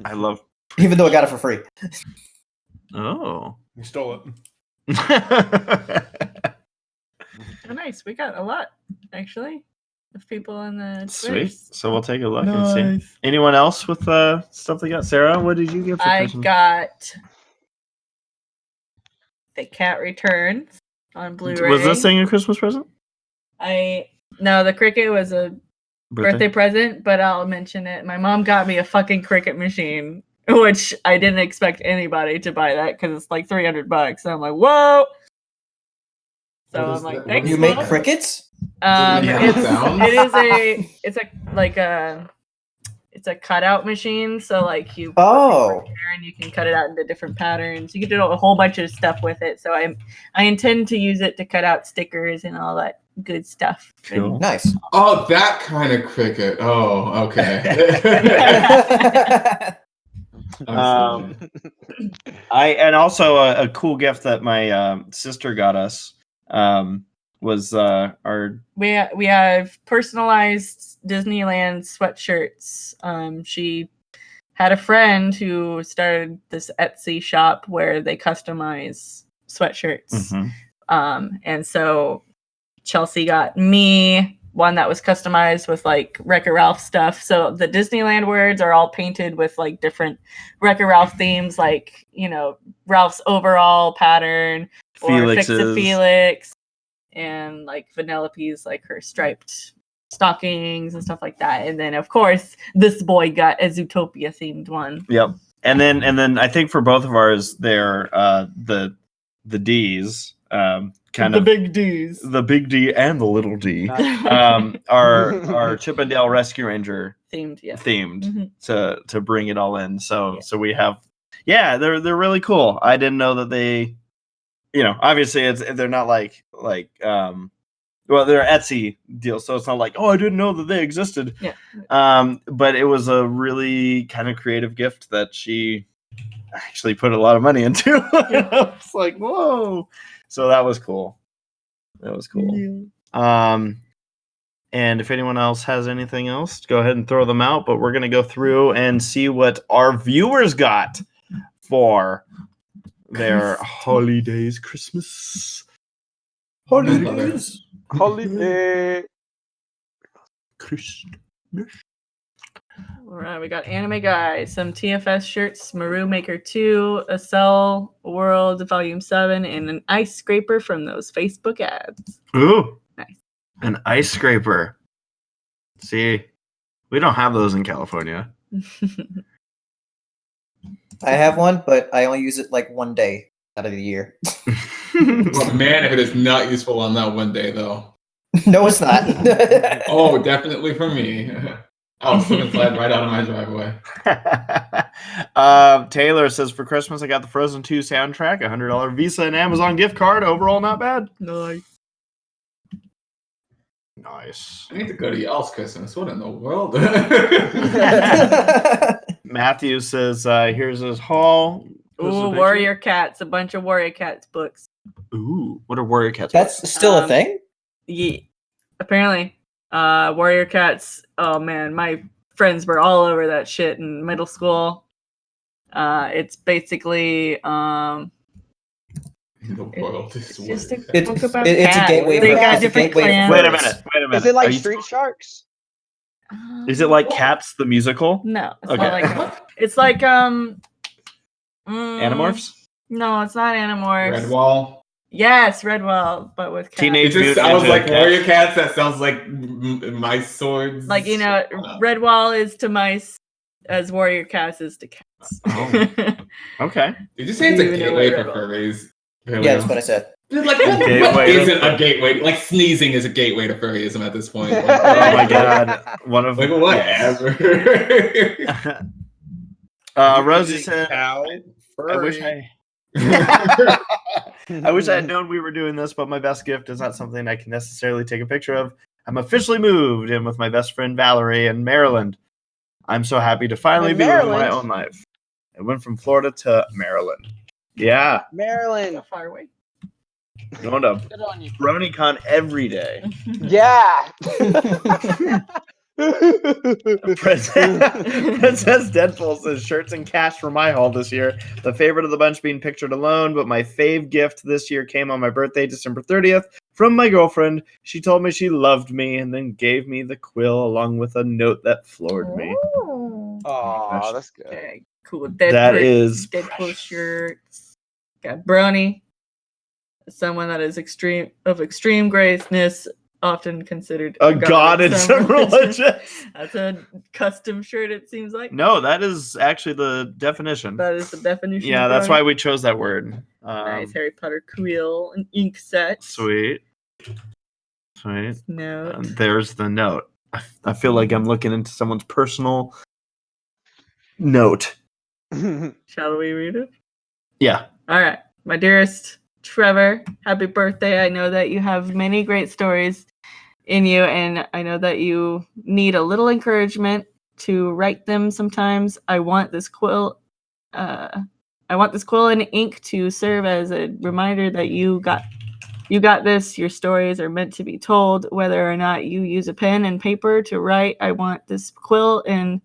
I love. Even though I got it for free. Oh. You stole it. Oh, nice. We got a lot, actually, of people in the Sweet. Twitters. So we'll take a look and see. Anyone else with stuff they got? Sarah, what did you get for I Christmas? got The Cat Returns on Blu-ray. Was this thing a Christmas present? No, the cricket was a birthday present, but I'll mention it. My mom got me a fucking cricket machine, which I didn't expect anybody to buy that because it's like $300. So I'm like, whoa. So I'm like, thanks. You make crickets? It's it's a cutout machine. So like you Oh, and you can cut it out into different patterns. You can do a whole bunch of stuff with it. So I intend to use it to cut out stickers and all that good stuff. Cool. nice. Oh, that kind of cricket. Oh, okay. Um, and also a cool gift that my sister got us was our We have personalized Disneyland sweatshirts. She had a friend who started this Etsy shop where they customize sweatshirts. And so Chelsea got me one that was customized with like Wreck-It Ralph stuff. So the Disneyland words are all painted with like different Wreck-It Ralph themes, like, you know, Ralph's overall pattern or Fix a Felix's. Felix, and like Vanellope's like her striped stockings and stuff like that. And then of course this boy got a Zootopia themed one. Yep. And then I think for both of ours, they're the D's. Kind the of big D's. the big D and the little D Nice. are Chippendale Rescue Ranger Themed, yeah. themed Mhm. to bring it all in. So Yeah. so we have they're really cool. I didn't know that they, you know, obviously they're not like well, they're Etsy deals, so it's not like, oh, I didn't know that they existed. Yeah. But it was a really kind of creative gift that she actually put a lot of money into. It's like, whoa. So that was cool. That was cool. And if anyone else has anything else, go ahead and throw them out. But we're gonna go through and see what our viewers got for their holidays, Christmas. Holidays. Holiday. Christmas. All right, we got Anime Guy, some TFS shirts, Maru Maker 2, a Cell World Volume 7, and an ice scraper from those Facebook ads. Ooh. Nice. An ice scraper. See, we don't have those in California. I have one, but I only use it like one day out of the year. Well, man, if it is not useful on that one day, though. No, it's not. Oh, definitely for me. I'll slip and slide right out of my driveway. Taylor says, for Christmas, I got the Frozen 2 soundtrack, $100 Visa and Amazon gift card. Overall, not bad. Nice. Nice. I need to go to y'all's Christmas. What in the world? Matthew says, here's his haul. Post a Ooh, picture. Warrior Cats, a bunch of Warrior Cats books. Ooh, what are Warrior Cats? That's still a thing? Yeah, apparently. Warrior Cats, oh man, my friends were all over that shit in middle school. It's basically The world is it's just a weird. book about it's a cats. gateway They for- got it's a different gateway for- clans. Wait a minute. Is it like Are you- Street Sharks? Is it like Cats the musical? No, it's Okay. not like it's like Animorphs? No, it's not Animorphs. Redwall. Yes, Redwall, but with cats. Teenage- It just Mutant sounds Ninja like Cats. Warrior Cats. That sounds like mice swords. Like, you know, Redwall is to mice as Warrior Cats is to cats. Oh. Okay. Did you say it's a You know gateway for Redwall. furries? Yeah, that's what I said. Like, Gateway what to- isn't a gateway? Like sneezing is a gateway to furryism at this point. Like, Oh my god. One of Like whatever. Rosie said, I wish I wish I had known we were doing this, but my best gift is not something I can necessarily take a picture of. I'm officially moved in with my best friend Valerie in Maryland. I'm so happy to finally In be living my Maryland? own life. I went from Florida to Maryland. Yeah, Maryland. So far away. going to Good on you. BronyCon every day. Yeah. Princess Deadpool says shirts and cash for my haul this year. The favorite of the bunch being pictured alone, but my fave gift this year came on my birthday, December 30th, from my girlfriend. She told me she loved me and then gave me the quill along with a note that floored me. Oh, that's good. Okay, cool. That is Deadpool precious. shirts. Got Brony, someone that is extreme greatness, often considered A god in some religion. That's a custom shirt. It seems like. No, that is actually the definition. That is the definition. Yeah, of that's Brony. why we chose that word. Nice Harry Potter quill, an ink set. Sweet. Sweet. No. There's the note. I feel like I'm looking into someone's personal note. Shall we read it? Yeah. All right. My dearest Trevor, happy birthday. I know that you have many great stories in you, and I know that you need a little encouragement to write them sometimes. I want this quill and ink to serve as a reminder that you got this. Your stories are meant to be told, whether or not you use a pen and paper to write. I want this quill and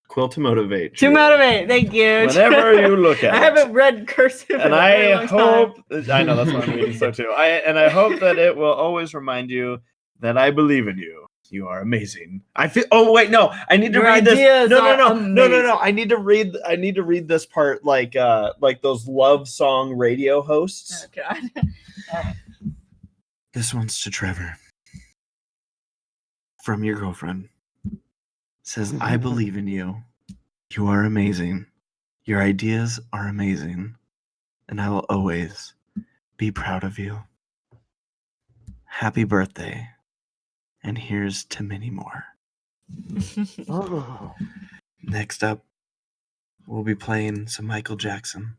Quill to motivate. to you. motivate. Thank you. Whenever you look at I it. haven't read cursive in And a very I long hope time. I know that's what I'm reading so too. I hope that it will always remind you that I believe in you. You are amazing. I feel. Oh wait, no. I need to Your read this. ideas No. are amazing. I need to read this part like those love song radio hosts. Oh God. This one's to Trevor. From your girlfriend. Says, I believe in you. You are amazing. Your ideas are amazing. And I will always be proud of you. Happy birthday. And here's to many more. Oh. Next up, we'll be playing some Michael Jackson.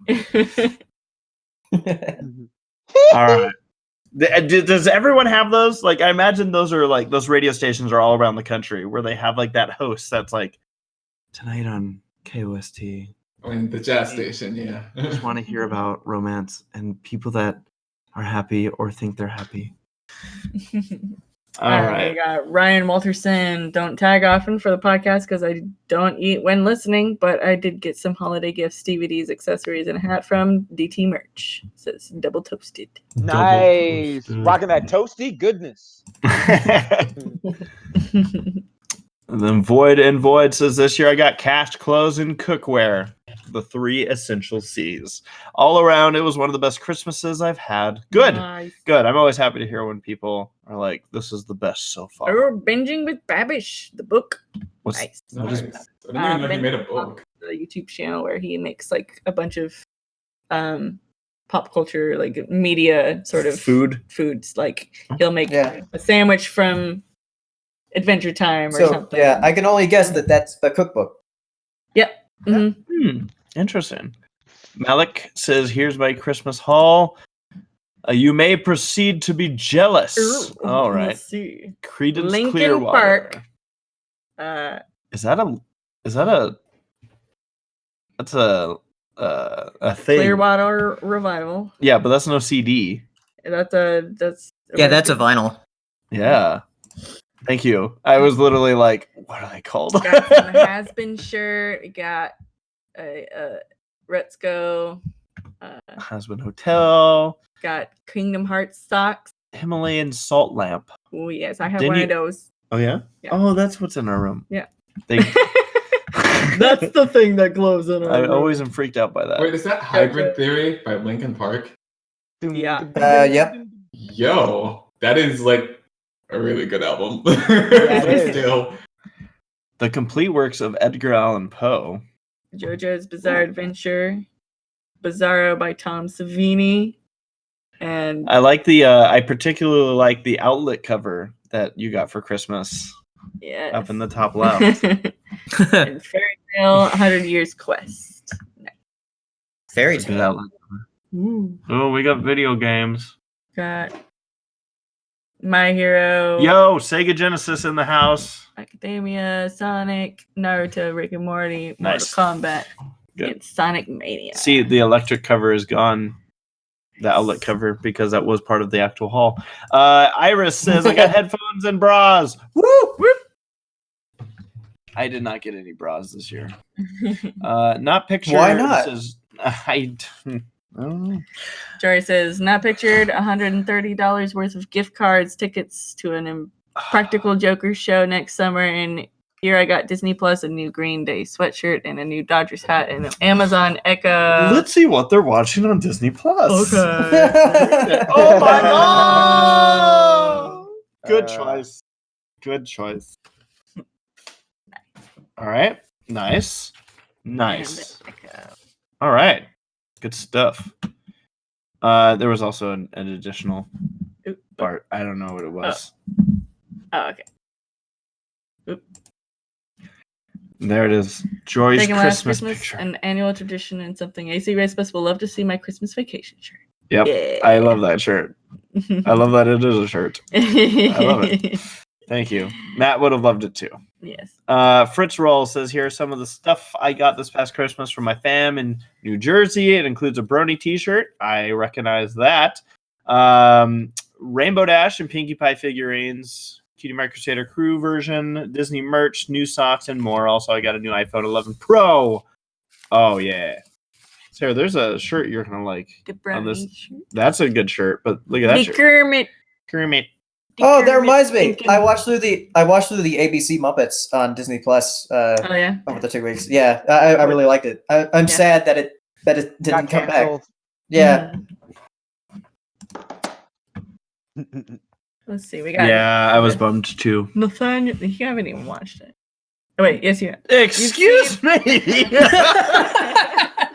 All right. Does everyone have those? Like, I imagine those are like those radio stations are all around the country where they have like that host that's like, tonight on KOST. I mean, the jazz station, yeah. I just want to hear about romance and people that are happy or think they're happy. All right. We got Ryan Walterson. Don't tag often for the podcast because I don't eat when listening, but I did get some holiday gifts, DVDs, accessories, and a hat from DT Merch. It says double toasted. Nice. Rocking that toasty goodness. And then Void says, this year I got cash, clothes, and cookware. The 3 essential C's. All around, it was one of the best Christmases I've had. Good. Nice. Good. I'm always happy to hear when people are like, this is the best so far. Or Binging with Babish, the book. What's, Nice. what is- Nice. I didn't even know he made a book. The YouTube channel where he makes like a bunch of pop culture, like media sort of foods. Like he'll make Yeah. a sandwich from Adventure Time or So something. yeah, I can only guess that that's a cookbook. Yep. Mhm. Interesting. Malik says, here's my Christmas haul. You may proceed to be jealous. Ooh, All right. Let's see. Creedence Linkin Clearwater. Park. That's a thing. Clearwater Revival. Yeah, but that's no CD. That's Yeah, that's a vinyl. Yeah. Thank you. I was literally like, what are they called? Got some Has Been shirt. We got a Let's Go. Husband Hotel. Got Kingdom Hearts socks. Himalayan Salt Lamp. Oh yes, I have Didn't one you- of those. Oh yeah? Yeah. Oh, that's what's in our room. Yeah. Thank That's the thing that glows in our I room. always am freaked out by that. Wait, is that Hybrid Theory by Linkin Park? Yeah. Yep. Yo, that is like a really good album. it is. Still. The complete works of Edgar Allan Poe. JoJo's Bizarre Adventure. Bizarro by Tom Savini. And I like the I particularly like the outlet cover that you got for Christmas yeah. up in the top left. and Fairy Tale 100 Years Quest. Fairy Good tale. outlet cover. Oh, we got video games. Got My Hero. Yo, Sega Genesis in the house. Academia, Sonic, Naruto, Rick and Morty, Nice. Mortal Kombat, Good. and Sonic Mania. See, the electric cover is gone. The outlet cover, because that was part of the actual haul. Iris says, I got headphones and bras. Woo! Whoop! I did not get any bras this year. Not pictured. Why not? Says, I don't know. Jory says, not pictured, $130 worth of gift cards, tickets to an Impractical Jokers show next summer, and here I got Disney Plus, a new Green Day sweatshirt, and a new Dodgers hat, and an Amazon Echo. Let's see what they're watching on Disney Plus. Okay. Oh my god! Good choice. Good choice. All right. Nice. Nice. All right. Good stuff. There was also an additional part. I don't know what it was. Oh, okay. There it is. Joy's Taking last Christmas Christmas, picture. an annual tradition and something ACRacebest will love to see my Christmas vacation shirt. Yep. Yeah. I love that shirt. I love that it is a shirt. I love it. Thank you. Matt would have loved it too. Yes. Fritz Roll says, here are some of the stuff I got this past Christmas from my fam in New Jersey. It includes a Brony t-shirt. I recognize that. Rainbow Dash and Pinkie Pie figurines. Cutie Mark Crusader Crew version. Disney merch, new socks, and more. Also, I got a new iPhone 11 Pro. Oh, yeah. Sarah, there's a shirt you're going to like. The on brownie this. shirt. That's a good shirt, but look at that The shirt. Kermit. Kermit. Oh, that reminds me. Thinking- I watched through the ABC Muppets on Disney Plus Oh, yeah? over the 2 weeks. Yeah, I really liked it. I'm sad that it didn't Got come back. canceled. Yeah. Let's see. We got Yeah, I was bummed too. Nathaniel. You haven't even watched it. Oh, wait. Yes, you have. Excuse me.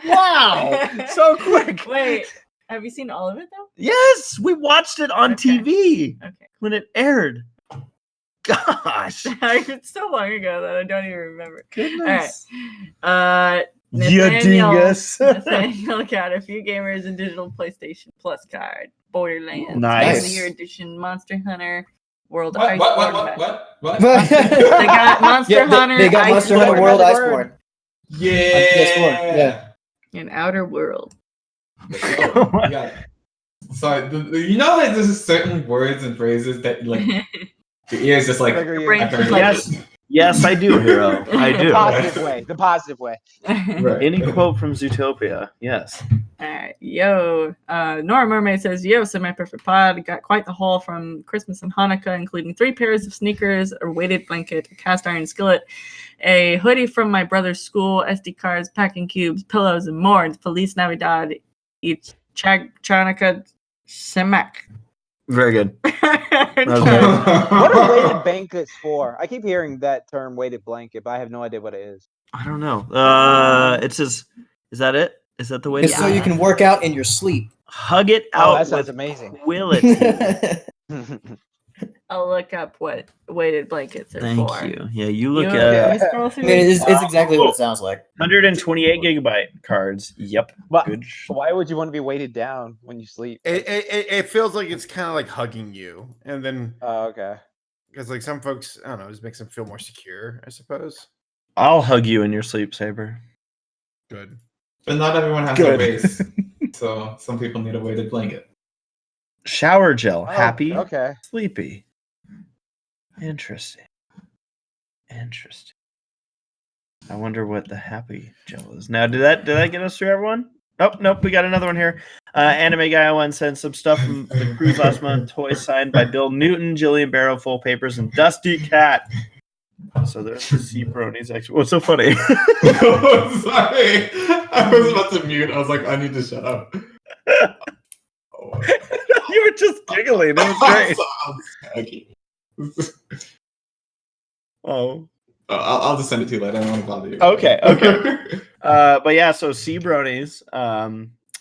Wow. So quick. Wait. Have you seen all of it, though? Yes, we watched it on Okay. TV Okay. when it aired. Gosh. It's so long ago that I don't even remember. Goodness. You dingus. Nathaniel got a few gamers and digital PlayStation Plus card. Borderlands. Nice. Game of the Year Edition. Monster Hunter. World What? Iceborne. What? They got Monster Hunter. They got Monster Hunter Iceborne, World Iceborne. Yeah. PS4, yeah. and Outer World. Yeah. Sorry, you know, like there's certain words and phrases that like your ears just like. Trigger you. brain- I heard Yes. it. Yes, I do, Hero. I The do. positive way. The positive way. Right. Any quote from Zootopia. Yes. Alright, yo. Nora Mermaid says, yo, semi-perfect pod. Got quite the haul from Christmas and Hanukkah, including 3 pairs of sneakers, a weighted blanket, a cast iron skillet, a hoodie from my brother's school, SD cards, packing cubes, pillows, and more. It's Feliz Navidad. It's Chanukah Semak. Very good. What are weighted blankets for? I keep hearing that term weighted blanket, but I have no idea what it is. I don't know. It says, is that it? Is that the way? It's so you can work out in your sleep. Hug it Oh, out that sounds with amazing. quility. I'll look up what weighted blankets are Thank for. you. Yeah, you look You at wanna scroll through I mean, this? it's exactly what it sounds like. 128 gigabyte cards. Yep. But Good. why would you want to be weighted down when you sleep? It feels like it's kind of like hugging you, and then Oh, okay. because like some folks, I don't know, it just makes them feel more secure, I suppose. I'll hug you in your sleep, Saber. Good. But not everyone has Good. a base, so some people need a weighted blanket. Shower gel. Oh, Happy. Okay. Sleepy. Interesting. Interesting. I wonder what the happy gel is. Now, did that get us through everyone? Oh, nope, we got another one here. Anime Guy 1 sent some stuff from the cruise last month. Toys signed by Bill Newton, Jillian Barrow, full papers, and Dusty Cat. So there's the sea bronies. Actually, what's so funny? Sorry, I was about to mute. I was like, I need to shut up. Oh, You were just giggling. It was great. Okay. Oh. I'll just send it to you later. I don't want to bother you. Okay. But yeah, so Sea Bronies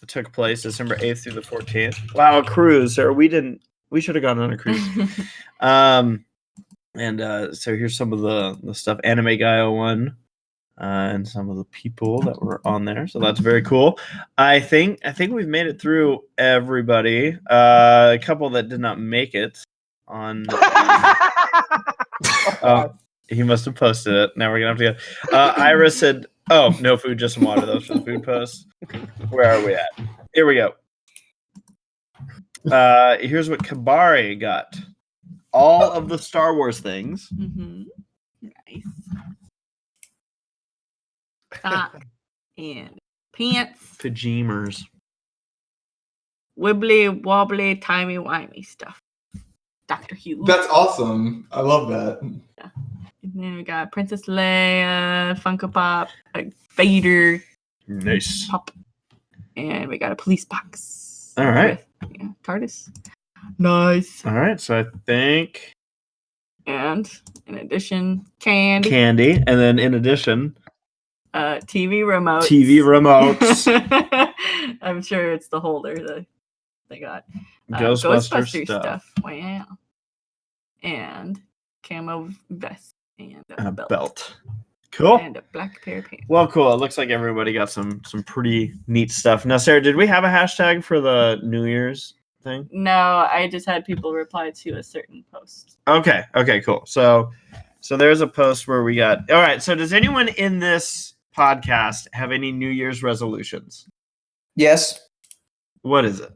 took place December 8th through the 14th. Wow, a cruise. Or we should have gone on a cruise. So here's some of the stuff. Anime Guy 01 and some of the people that were on there. So that's very cool. I think we've made it through everybody. A couple that did not make it on. He must have posted it. Now we're gonna have to go. Ira said, "Oh, no food, just some water." Those for the food posts. Where are we at? Here we go. Here's what Kabari got. All of the Star Wars things. Mm-hmm. Nice. Sock and pants. Pajamas. Wibbly wobbly timey wimey stuff. Dr. Hugh. That's awesome. I love that. And then we got Princess Leia, Funko Pop, a Vader Nice. pop, and we got a police box. All right. With, TARDIS. Nice. All right. So I think And in addition, candy, candy, and then in addition, TV remote. TV remotes. I'm sure it's the holder that they got. Ghostbuster stuff. Wow. And camo vest and And a belt. Cool. And a black pair of pants. Well, cool. It looks like everybody got some pretty neat stuff. Now, Sarah, did we have a hashtag for the New Year's thing? No, I just had people reply to a certain post. Okay, cool. So there's a post where we got. All right. So does anyone in this podcast have any New Year's resolutions? Yes. What is it?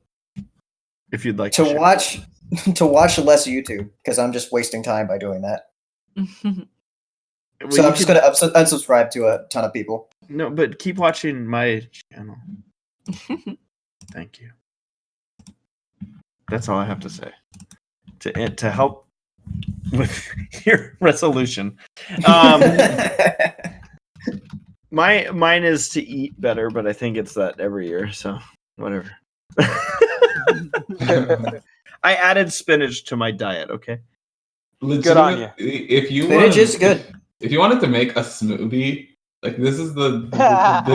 If you'd like To share. watch less YouTube because I'm just wasting time by doing that. Well, So you I'm just could- gonna unsubscribe to a ton of people. No, but keep watching my channel. Thank you. That's all I have to say. To help with your resolution. Mine is to eat better, but I think it's that every year, so whatever. I added spinach to my diet, okay? Good on you. If you Spinach is good. If you wanted to make a smoothie, like this is the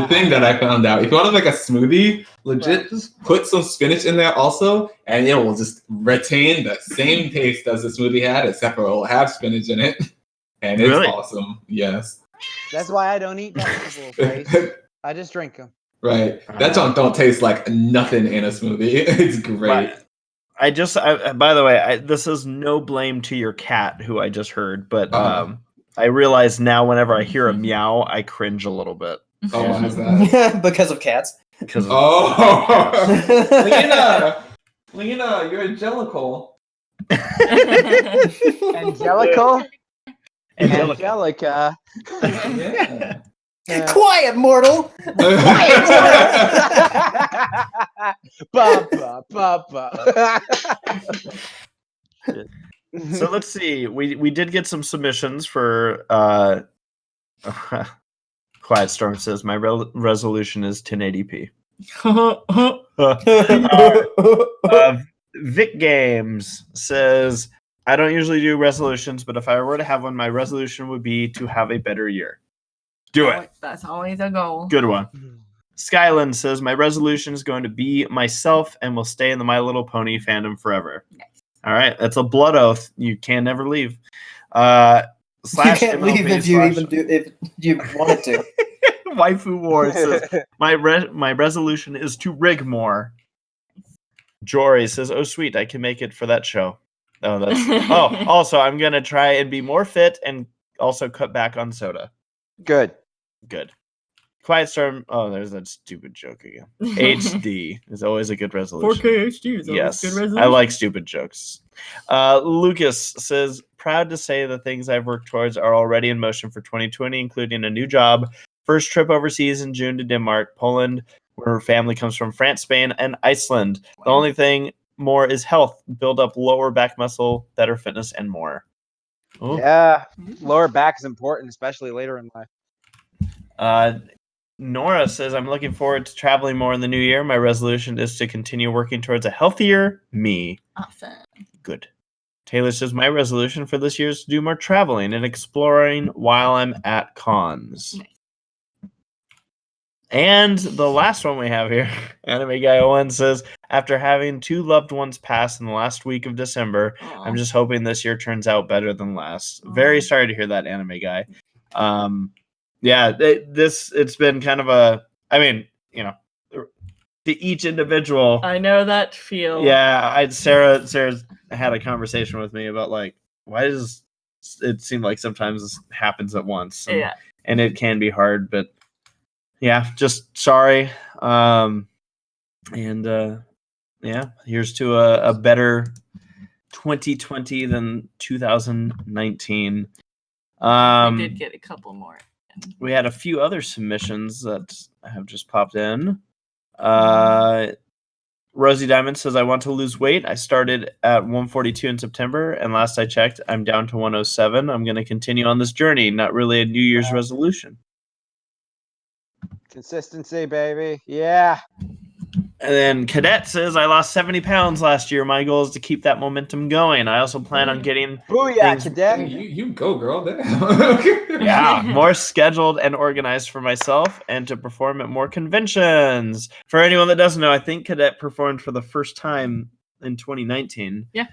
thing that I found out. If you want to make a smoothie, legit just put some spinach in there also, and it will just retain the same taste as the smoothie had, except for it will have spinach in it. And it's Really? awesome. Yes. That's why I don't eat vegetables, Grace. I just drink them. Right. That don't taste like nothing in a smoothie. It's great. By the way, this is no blame to your cat who I just heard, but I realize now whenever I hear a meow, I cringe a little bit. Oh, why is that? Because of cats. Because of Lena, you're Angelical. Angelical? Angelica. Yeah. Quiet, mortal. So let's see. We did get some submissions for Quiet Storm says my resolution is 1080p. Vic Games says I don't usually do resolutions, but if I were to have one, my resolution would be to have a better year. Do it. That's always a goal. Good one. Skyland says my resolution is going to be myself and will stay in the My Little Pony fandom forever. Nice. All right, that's a blood oath. You can never leave. You can't leave if you wanted to. Waifu War says my resolution is to rig more. Jory says, "Oh sweet, I can make it for that show." Oh, that's also I'm gonna try and be more fit and also cut back on soda. Good. Quiet Storm. Oh, there's that stupid joke again. HD is always a good resolution. 4K HD is always Yes, a good resolution. I like stupid jokes. Lucas says, proud to say the things I've worked towards are already in motion for 2020, including a new job, first trip overseas in June to Denmark, Poland, where her family comes from, France, Spain, and Iceland. The only thing more is health, build up lower back muscle, better fitness, and more. Oh. Yeah, lower back is important, especially later in life. Nora says, I'm looking forward to traveling more in the new year. My resolution is to continue working towards a healthier me. Awesome. Good. Taylor says, my resolution for this year is to do more traveling and exploring while I'm at cons. Nice. And the last one we have here, Anime Guy 01 says, after having 2 loved ones pass in the last week of December, I'm just hoping this year turns out better than last. Very sorry to hear that, Anime Guy. Yeah, it's been kind of a, I mean, you know, to each individual. I know that feel. Yeah, Sarah's had a conversation with me about like, why does it seem like sometimes this happens at once? And it can be hard, but yeah, just sorry. Yeah, here's to a better 2020 than 2019. I did get a couple more. We had a few other submissions that have just popped in. Rosie Diamond says, I want to lose weight. I started at 142 in September, and last I checked, I'm down to 107. I'm going to continue on this journey. Not really a New Year's resolution. Consistency, baby. Yeah. And then Cadet says, I lost 70 pounds last year. My goal is to keep that momentum going. I also plan on getting Booyah, Cadet. Hey, you go, girl. Damn. more scheduled and organized for myself and to perform at more conventions. For anyone that doesn't know, I think Cadet performed for the first time in 2019. Yeah.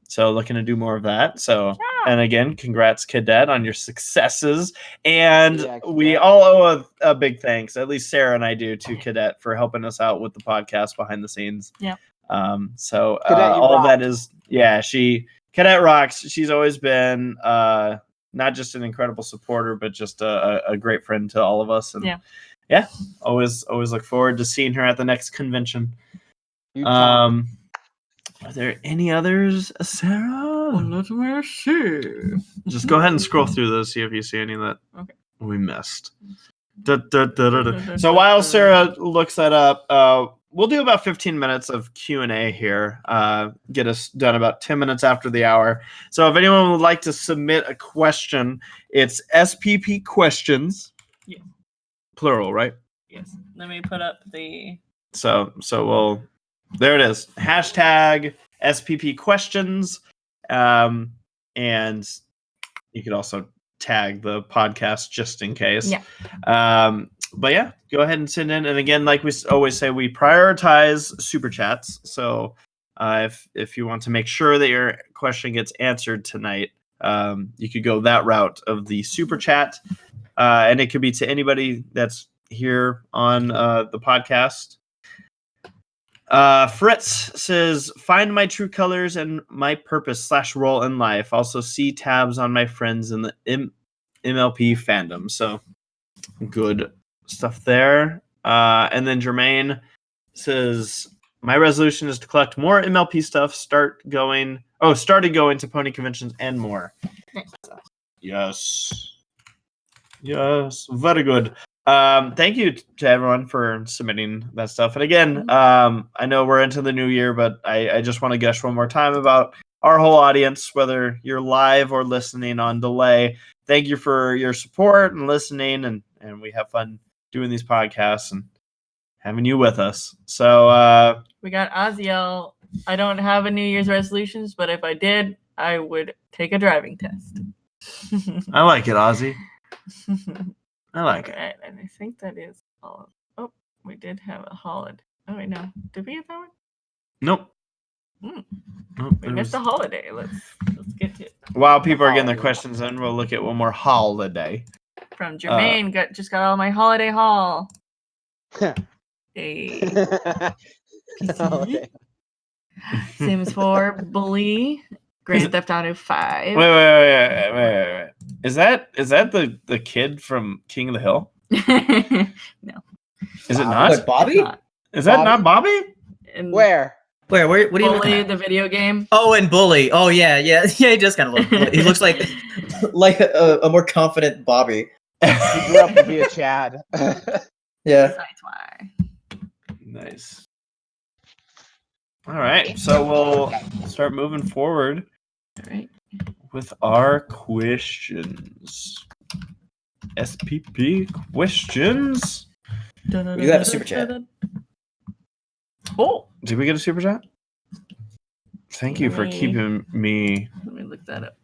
So looking to do more of that. So And again, congrats, Cadet, on your successes. And Yeah, we Cadet. all owe a big thanks, at least Sarah and I do, to Cadet for helping us out with the podcast behind the scenes. Yeah. So Cadet, you all of rock. that is, Cadet rocks. She's always been not just an incredible supporter, but just a great friend to all of us. And always look forward to seeing her at the next convention. You Tom. Are there any others, Sarah? Let me see. Just go ahead and scroll through those, see if you see any that we missed. So while Sarah looks that up, we'll do about 15 minutes of Q&A here. Get us done about 10 minutes after the hour. So if anyone would like to submit a question, it's SPP questions. Yeah. Plural, right? Yes. Let me put up the... So we'll... There it is. Hashtag SPP questions. And you could also tag the podcast just in case. Yeah. But yeah, go ahead and send in. And again, like we always say, we prioritize super chats. So if you want to make sure that your question gets answered tonight, you could go that route of the super chat. And it could be to anybody that's here on the podcast. Fritz says, find my true colors and my purpose / role in life. Also see tabs on my friends in the MLP fandom. So good stuff there. And then Jermaine says, my resolution is to collect more MLP stuff, started going to pony conventions and more. Yes. Very good. Thank you to everyone for submitting that stuff. And again, I know we're into the new year, but I just want to gush one more time about our whole audience, whether you're live or listening on delay. Thank you for your support and listening, and we have fun doing these podcasts and having you with us. So we got Aziel. I don't have a New Year's resolutions, but if I did, I would take a driving test. I like it, Ozzy. I like it. Right, and I think that is all. Oh, we did have a holiday. Oh wait, no. Did we have that one? Nope. Nope, we missed a holiday. Let's get to it. While people are getting their questions in, we'll look at one more holiday. From Jermaine, just got all my holiday haul. PC. Sims 4, Bully, Grand Theft Auto 5. Wait. Is that the kid from King of the Hill? No. Is it not? What, Bobby? Is that not Bobby? And Where? What are you looking Bully, at? the video game. Oh, and Bully. Oh, yeah. He does kind of look. He looks like Like a more confident Bobby. He grew up to be a Chad. Yeah. That's why. Nice. All right, so we'll start moving forward All right. with our questions. SPP questions. You have a super chat. Oh, Did we get a super chat? Thank you for keeping me. let me look that up.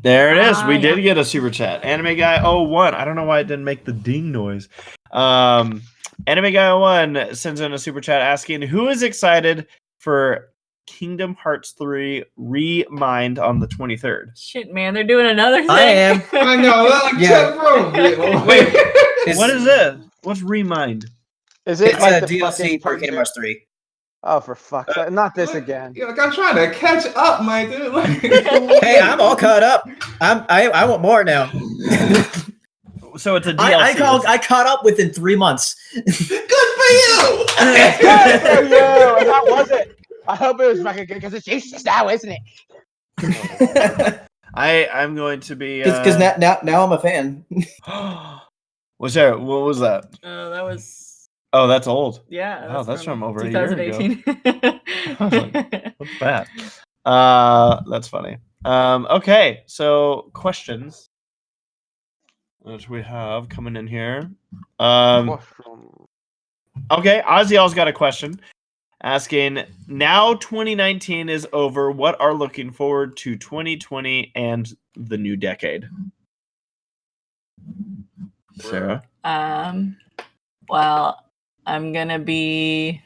There it is. We yeah. did get a super chat. Anime Guy 01. I don't know why it didn't make the ding noise. Anime Guy 01 sends in a super chat asking, who is excited for Kingdom Hearts 3 Remind on the 23rd? Shit, man, they're doing another thing. I am. I know. Like, Yeah. Wait, It's- what is it? What's Remind? Is it It's like a the DLC fucking for Kingdom Hearts 3. Oh, for fuck's sake. Not this again. You're like, I'm trying to catch up, my dude. Like, Hey, I'm all caught up. I want more now. So it's a DLC. I caught up within 3 months. good for you. Good for you. And that was it. I hope it was fucking good because it's useless now, isn't it? I'm going to be Because now I'm a fan. What's that? What was that? That was Oh, that's old. yeah. Wow, that's from over a year ago. 2018. I was like, what's that? That's funny. Okay, so questions which we have coming in here. Okay, Ozzy's got a question asking, now 2019 is over, what are looking forward to 2020 and the new decade? Sarah? Well, I'm gonna be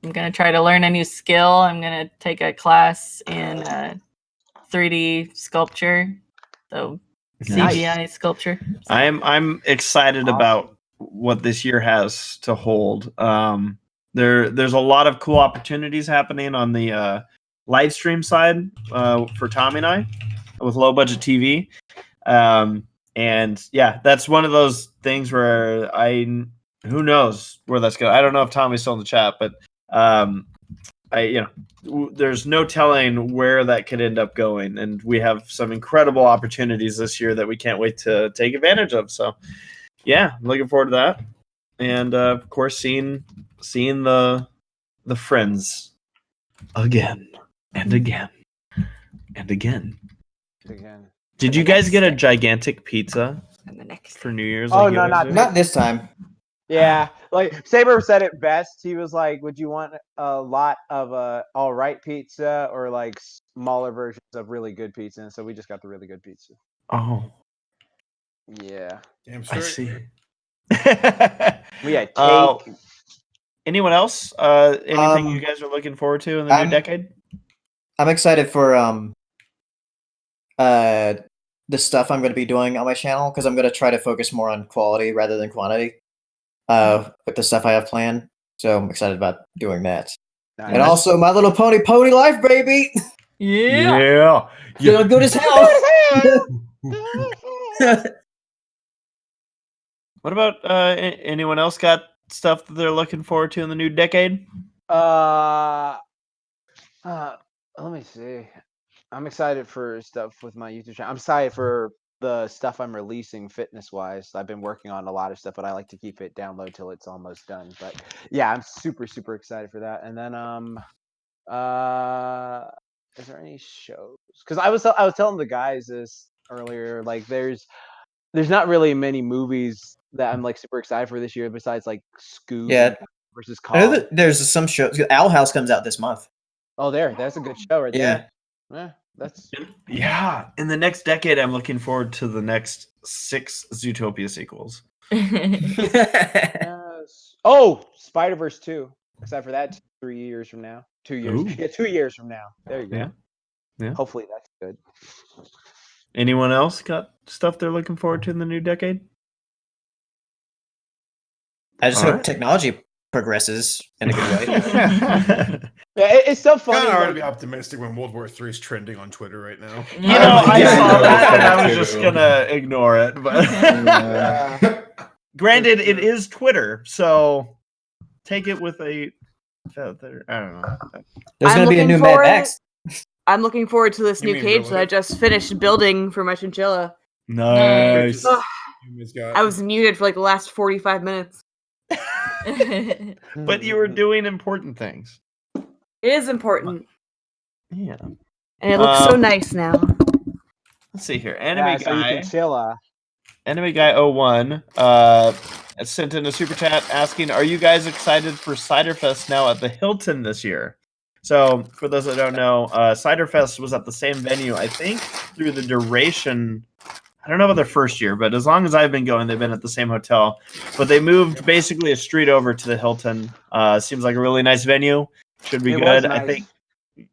I'm gonna try to learn a new skill. I'm gonna take a class in 3D sculpture, so CGI sculpture. So. I'm excited about what this year has to hold. There's a lot of cool opportunities happening on the live stream side for Tommy and I with low budget TV. And yeah, that's one of those things where who knows where that's going. I don't know if Tommy's still in the chat, but there's no telling where that could end up going. And we have some incredible opportunities this year that we can't wait to take advantage of. So yeah, I'm looking forward to that. And of course, seeing the friends again and again and again. Did you guys get a gigantic pizza for New Year's? Oh, like you no, always do? Not this time. Yeah, like Saber said it best. He was like, "Would you want a lot of all right pizza or like smaller versions of really good pizza?" And so we just got the really good pizza. Oh, Yeah, Damn I straight. see. we had cake. Anyone else? Anything you guys are looking forward to in the new decade? I'm excited for the stuff I'm going to be doing on my channel because I'm going to try to focus more on quality rather than quantity with the stuff I have planned. So I'm excited about doing that. Nice. And also My Little Pony Pony Life, baby. Yeah. Feeling good as hell. What about anyone else got stuff that they're looking forward to in the new decade? Let me see. I'm excited for stuff with my YouTube channel. I'm excited for the stuff I'm releasing fitness wise. I've been working on a lot of stuff, but I like to keep it download till it's almost done. But yeah, I'm super excited for that. And then is there any shows? Because I was telling the guys this earlier. Like there's not really many movies that I'm like super excited for this year besides like Scoob versus I know Kong. that there's some shows. Owl House comes out this month. Oh, that's a good show right there. Yeah, that's in the next decade, I'm looking forward to the next 6 Zootopia sequels. yes. Oh, Spider-Verse 2. Except for that 3 years from now. 2 years. Ooh. Yeah, 2 years from now. There you go. Yeah. Hopefully that's good. Anyone else got stuff they're looking forward to in the new decade? I just hope technology progresses in a good way. Yeah, it's so funny. Kind of hard to be optimistic when World War III is trending on Twitter right now. You know, I saw that and I was just gonna ignore it. But granted, it is Twitter, so take it with a feather. I don't know. There's going to be a new Mad Max. I'm looking forward to this You new mean cage really? that I just finished building for my chinchilla. Nice. Ugh, He's got- I was muted for like the last 45 minutes. But you were doing important things. It is important. Yeah. And it looks so nice now. Let's see here. Anime so you guy. can chill. Anime guy 01 sent in a super chat asking, "Are you guys excited for Ciderfest now at the Hilton this year?" So, for those that don't know, Ciderfest was at the same venue, I think, through the duration. I don't know about their first year, but as long as I've been going, they've been at the same hotel. But they moved basically a street over to the Hilton. Seems like a really nice venue. Should be It good. was nice. I think.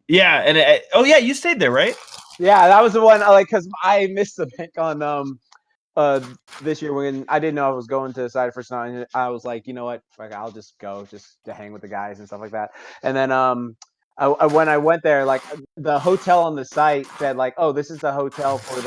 Yeah, and oh yeah, you stayed there, right? Yeah, that was the one. Like, cause I missed the pick on this year when I didn't know I was going to Ciderfest now, and I was like, you know what, fuck, I'll just go just to hang with the guys and stuff like that. And then when I went there, like the hotel on the site said like, oh, this is the hotel for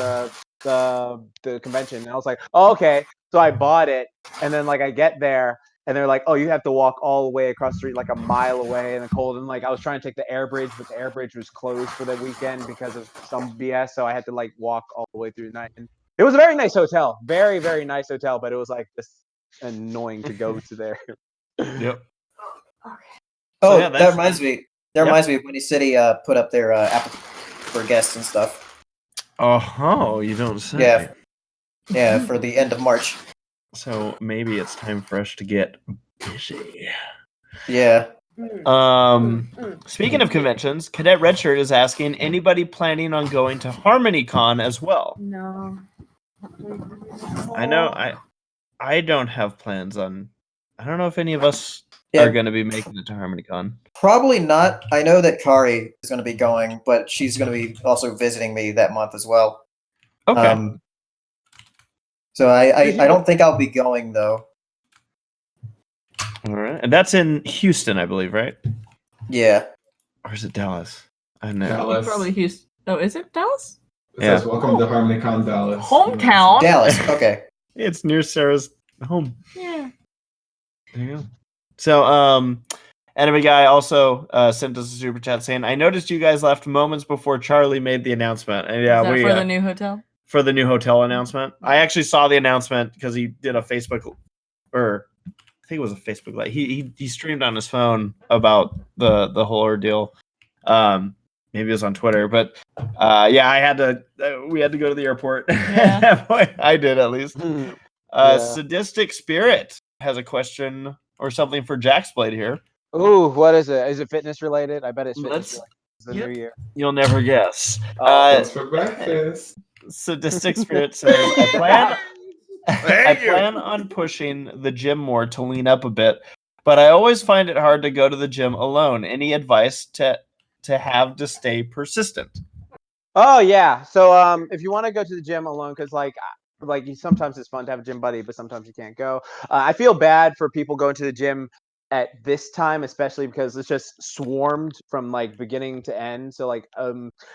the convention. And I was like, oh, okay. So I bought it, and then like I get there, and they're like, oh, you have to walk all the way across the street, like a mile away in the cold. And like I was trying to take the air bridge, but the air bridge was closed for the weekend because of some BS. So I had to like walk all the way through the night. And it was a very nice hotel, very, very nice hotel, but it was like this annoying to go to there. Yep. Oh, So, yeah, that that's- reminds me. That reminds me of Windy City put up their app for guests and stuff. Oh, you don't say. Yeah. Yeah, for the end of March. So maybe it's time for us to get busy. Yeah. Speaking of conventions, Cadet Redshirt is asking, anybody planning on going to HarmonyCon as well? No. I know I don't have plans on. I don't know if any of us are going to be making it to HarmonyCon? Probably not. I know that Kari is going to be going, but she's going to be also visiting me that month as well. Okay. So I don't think I'll be going though. All right. And that's in Houston, I believe, right? Yeah. Or is it Dallas? I know. Dallas. Probably Houston. Oh, is it Dallas? It says, welcome to HarmonyCon Dallas. Hometown. Dallas. Okay. It's near Sarah's home. Yeah. There you go. So, Enemy Guy also sent us a super chat saying, I noticed you guys left moments before Charlie made the announcement. And yeah, Is that we for the new hotel? For the new hotel announcement. I actually saw the announcement because he did a Facebook, or I think it was a Facebook Live. He streamed on his phone about the whole ordeal. Maybe it was on Twitter, but yeah, I had to. We had to go to the airport. Yeah. I did at least. Yeah. Sadistic Spirit has a question or something for Jack's Blade here. Ooh, what is it? Is it fitness related? I bet it's fitness Let's- related. It's the yep. new year. You'll never guess. Thanks for breakfast. Sadistic Spirit says, I plan on pushing the gym more to lean up a bit, but I always find it hard to go to the gym alone. Any advice to have to stay persistent? Oh yeah. So if you want to go to the gym alone, because like sometimes it's fun to have a gym buddy, but sometimes you can't go. I feel bad for people going to the gym at this time, especially because it's just swarmed from like beginning to end. So like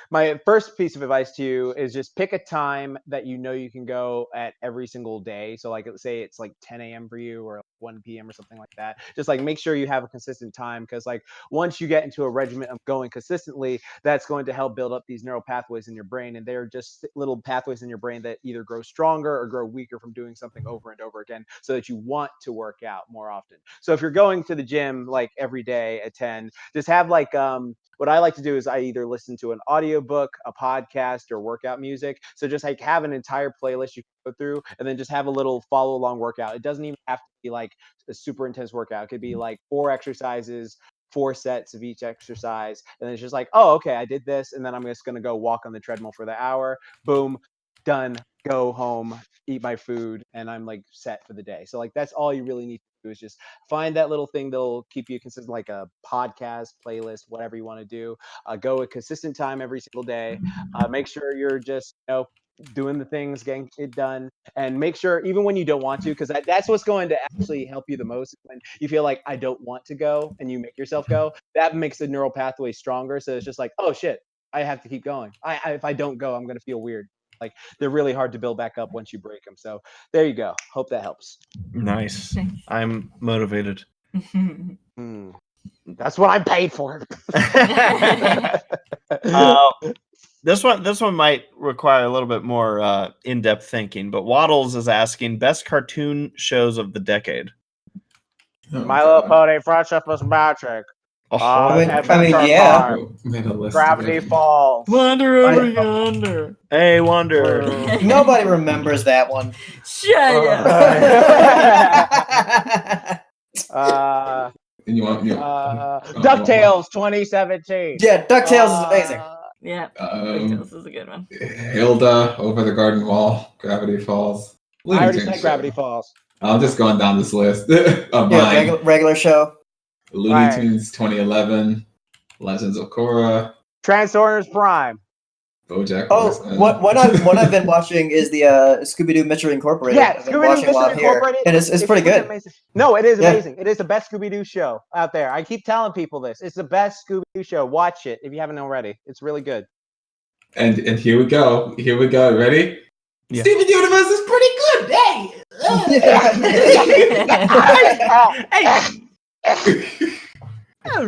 my first piece of advice to you is just pick a time that you know you can go at every single day. So like let's say it's like 10 a.m. for you or 1 p.m. or something like that. Just like make sure you have a consistent time, because like once you get into a regimen of going consistently, that's going to help build up these neural pathways in your brain, and they're just little pathways in your brain that either grow stronger or grow weaker from doing something over and over again, so that you want to work out more often. So if you're going to the gym like every day at 10, just have like what I like to do is I either listen to an audiobook, a podcast, or workout music. So just like have an entire playlist you can go through, and then just have a little follow along workout. It doesn't even have to be like a super intense workout. It could be like 4 exercises, 4 sets of each exercise, and then it's just like, oh, okay, I did this, and then I'm just gonna go walk on the treadmill for the hour. Boom, done. Go home, eat my food, and I'm like set for the day. So like that's all you really need to do, is just find that little thing that'll keep you consistent, like a podcast, playlist, whatever you want to do. Go a consistent time every single day. Make sure you're just doing the things, getting it done, and make sure even when you don't want to, because that's what's going to actually help you the most. When you feel like I don't want to go and you make yourself go, that makes the neural pathway stronger. So it's just like, oh shit, I have to keep going. If I don't go, I'm going to feel weird. Like they're really hard to build back up once you break them. So there you go. Hope that helps. Nice. I'm motivated. That's what I'm paid for. This one might require a little bit more in-depth thinking, but Waddles is asking best cartoon shows of the decade. My Little Pony, Friendship is Magic. I mean, yeah. Gravity Falls. Wander over yonder. Hey, Wander. Nobody remembers that one. Shut up. You want DuckTales 2017. Yeah, DuckTales is amazing. Yeah, DuckTales is a good one. Hilda, Over the Garden Wall, Gravity Falls. I already said Gravity Falls. I'm just going down this list of Yeah, mine. regular show. Looney Tunes 2011, Legends of Korra, Transformers Prime. BoJack Oh, Horseman. what I've been watching is the Scooby-Doo Mystery Incorporated. Yeah, I've been Scooby-Doo watching while I'm Mystery here, Incorporated. and it's pretty good. Amazing. No, it is Yeah. amazing. It is the best Scooby-Doo show out there. I keep telling people this. It's the best Scooby-Doo show. Watch it if you haven't already. It's really good. And here we go. Here we go. Ready? Yeah. Steven Universe is pretty good. Hey.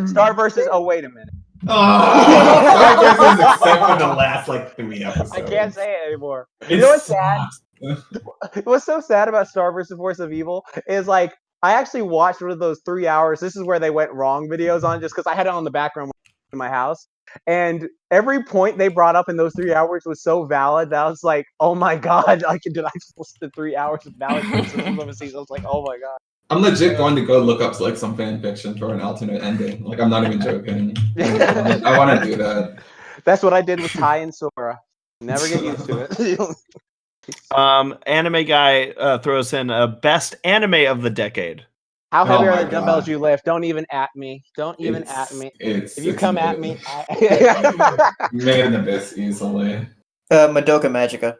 Star versus. Oh, wait a minute. Starburst is except for the last like 3 episodes. I can't say it anymore. It You know what's sad? sucks. What's so sad about Star vs. Force of Evil is like I actually watched one of those 3 hours. This is where they went wrong videos on, just because I had it on the background in my house. And every point they brought up in those 3 hours was so valid that I was like, oh my god, did I just listen to 3 hours of valid criticism of a season? I was like, oh my god. I'm legit going to go look up like some fan fiction for an alternate ending. Like I'm not even joking. I want to do that. That's what I did with Ty and Sora. Never get used to it. Anime Guy throws in a best anime of the decade. How heavy Oh are my the dumbbells God. you lift? Don't even at me. Don't even at me. It's, If you it's come at made- me, I... made an abyss easily. Madoka Magica.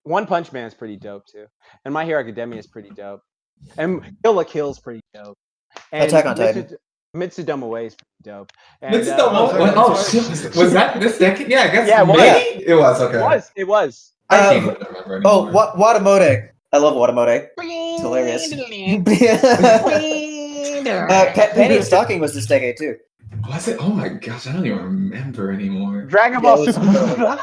One Punch Man is pretty dope too, and My Hero Academia is pretty dope, and Kill la Kill is pretty dope. And Attack on Titan. Mitsudama Way is pretty dope. And, shit! Was that this decade? Yeah, I guess. Yeah, it was. maybe it was. Okay. It was. I can't even remember Oh, anymore. Watamote. I love Watamote. It's hilarious. Penny and Stocking was this decade too. Was it? Oh my gosh, I don't even remember anymore. Dragon Ball Super.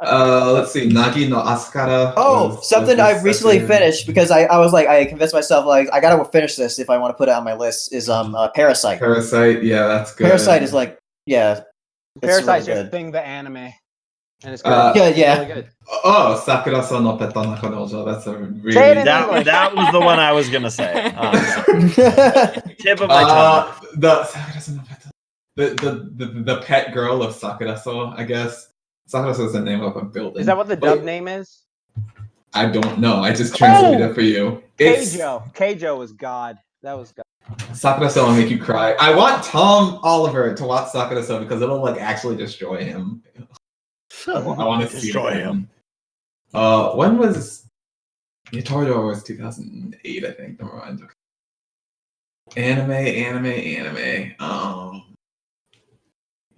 Let's see. Nagi no Asukara. Something I recently finished because I was like, I convinced myself like I gotta finish this if I want to put it on my list. Is Parasite. Parasite, yeah, that's good. Parasite is like, yeah. Parasite's really just thing the anime, and it's good. Yeah. Really good. Oh, Sakura-san no Peta no Kanojo. That's a really Say it in English. That was the one I was gonna say. Tip of my tongue. The pet girl of Sakura-so, I guess. Sakura-so is the name of a building. Is that what the dub name is? I don't know. I just translated it for you. Keijo was God. That was God. Sakura-so will make you cry. I want Tom Oliver to watch Sakura-so because it'll like actually destroy him. I want to destroy him. When was Toradora was 2008, I think. Never mind. Anime.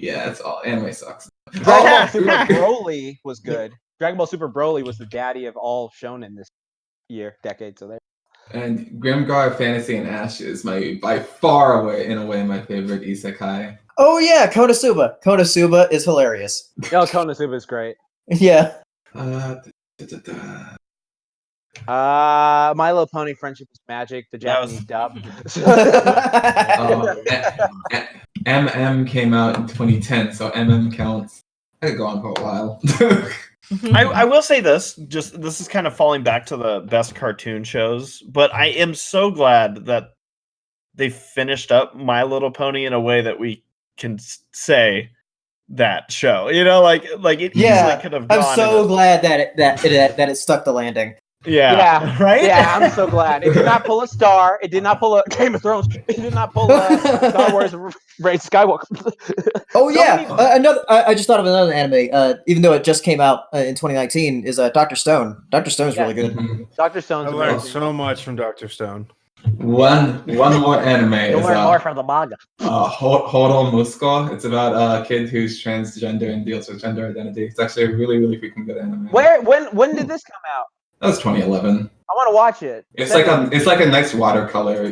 Yeah, it's all anime sucks. Dragon Ball Super Broly was good. Dragon Ball Super Broly was the daddy of all shonen this decade. So there. And Grimgar Fantasy and Ash is by far away my favorite isekai. Oh yeah, Konosuba. Konosuba is hilarious. Yo, Konosuba is great. Yeah. My Little Pony Friendship is Magic, the Japanese dub. MM came out in 2010, so MM counts. I could go on for a while. I will say this is kind of falling back to the best cartoon shows, but I am so glad that they finished up My Little Pony in a way that we can say that show. You know, like it easily could have gone. I'm so glad that it stuck the landing. Yeah. Right? Yeah, I'm so glad. It did not pull a Star. It did not pull a Game of Thrones. It did not pull a Star Wars Ray Skywalker. Oh, yeah. I just thought of another anime, even though it just came out in 2019, is Dr. Stone. Dr. Stone's really good. Dr. Stone's I learned amazing. so much from Dr. Stone. One more anime You'll is learn more from the manga. Horo Musuko. It's about a kid who's transgender and deals with gender identity. It's actually a really, really freaking good anime. When did this come out? That was 2011. I want to watch it. It's like a nice watercolor.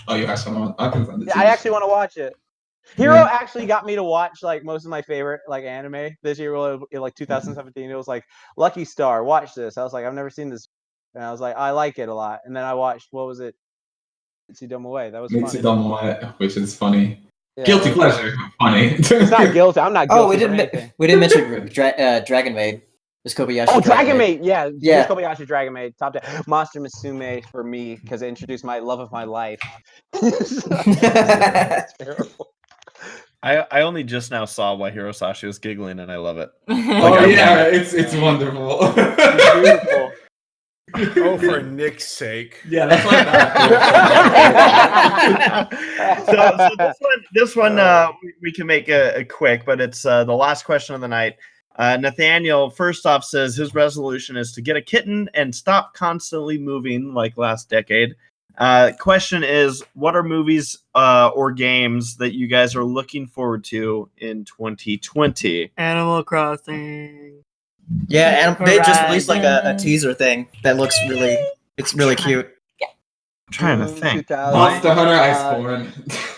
Oh, you actually want? I can send it to you. I actually want to watch it. Hero actually got me to watch like most of my favorite like anime this year, in like 2017. It was like Lucky Star. Watch this. I was like, I've never seen this, and I was like, I like it a lot. And then I watched what was it? Mitsudama Way. That was funny. Mitsudama Way, which is funny. Yeah, Guilty pleasure, funny. It's not guilty. I'm not guilty. Oh, we didn't mention Dragon Maid. This Kobayashi. Oh, Dragon Maid. Yeah. Yeah. Kobayashi Dragon Maid. Top 10. Monster Musume for me because it introduced my love of my life. That's terrible. I only just now saw why Hirosashii was giggling, and I love it. It's wonderful. It's beautiful. Oh, for Nick's sake. Yeah, that's so this one we can make a quick, but it's the last question of the night. Nathaniel, first off, says his resolution is to get a kitten and stop constantly moving like last decade. Question is, what are movies or games that you guys are looking forward to in 2020? Animal Crossing. Yeah, and they just released like a teaser thing that looks really cute. I'm trying to think. Monster Hunter Iceborne.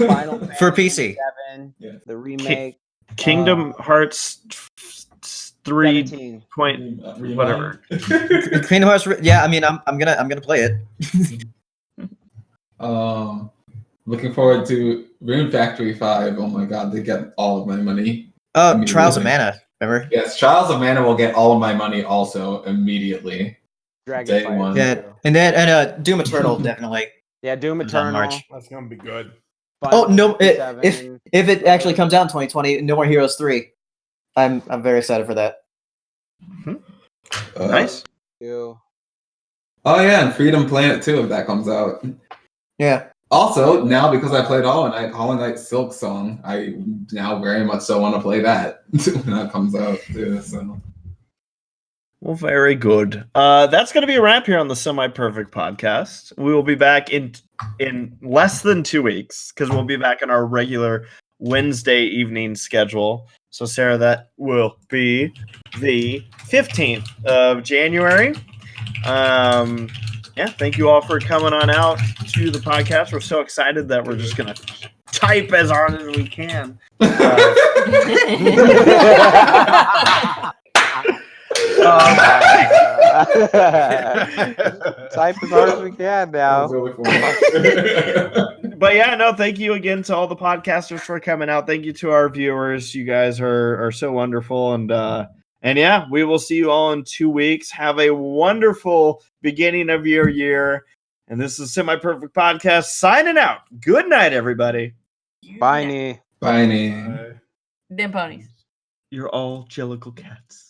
Final For Fantasy PC. 7, the remake. Kingdom Hearts 3 17. point whatever. Kingdom Hearts. Yeah, I mean, I'm gonna play it. Looking forward to Rune Factory 5. Oh my god, they get all of my money. Trials of Mana. Remember? Yes, Trials of Mana will get all of my money also immediately. Dragon Fire. One. Yeah, and Doom Eternal definitely. Yeah, Doom Comes out in Eternal. March. That's gonna be good. Oh no! If 7. it actually comes out in 2020, No More Heroes 3. I'm very excited for that. Nice. Ew. Oh yeah, and Freedom Planet too, if that comes out. Yeah. Also, now because I played Hollow Knight Silk Song, I now very much so want to play that when that comes out too. So. Well, very good. That's going to be a wrap here on the Semi Perfect podcast. We will be back in less than 2 weeks because we'll be back on our regular Wednesday evening schedule. So, Sarah, that will be the 15th of January. Yeah, thank you all for coming on out to the podcast. We're so excited that we're just going to type as hard as we can. Type as hard as we can now. But yeah, no, thank you again to all the podcasters for coming out. Thank you to our viewers. You guys are so wonderful. And yeah, we will see you all in 2 weeks. Have a wonderful beginning of your year. And this is Semi Perfect Podcast signing out. Good night, everybody. Bye. Bye. Them ponies. You're all jellicle cats.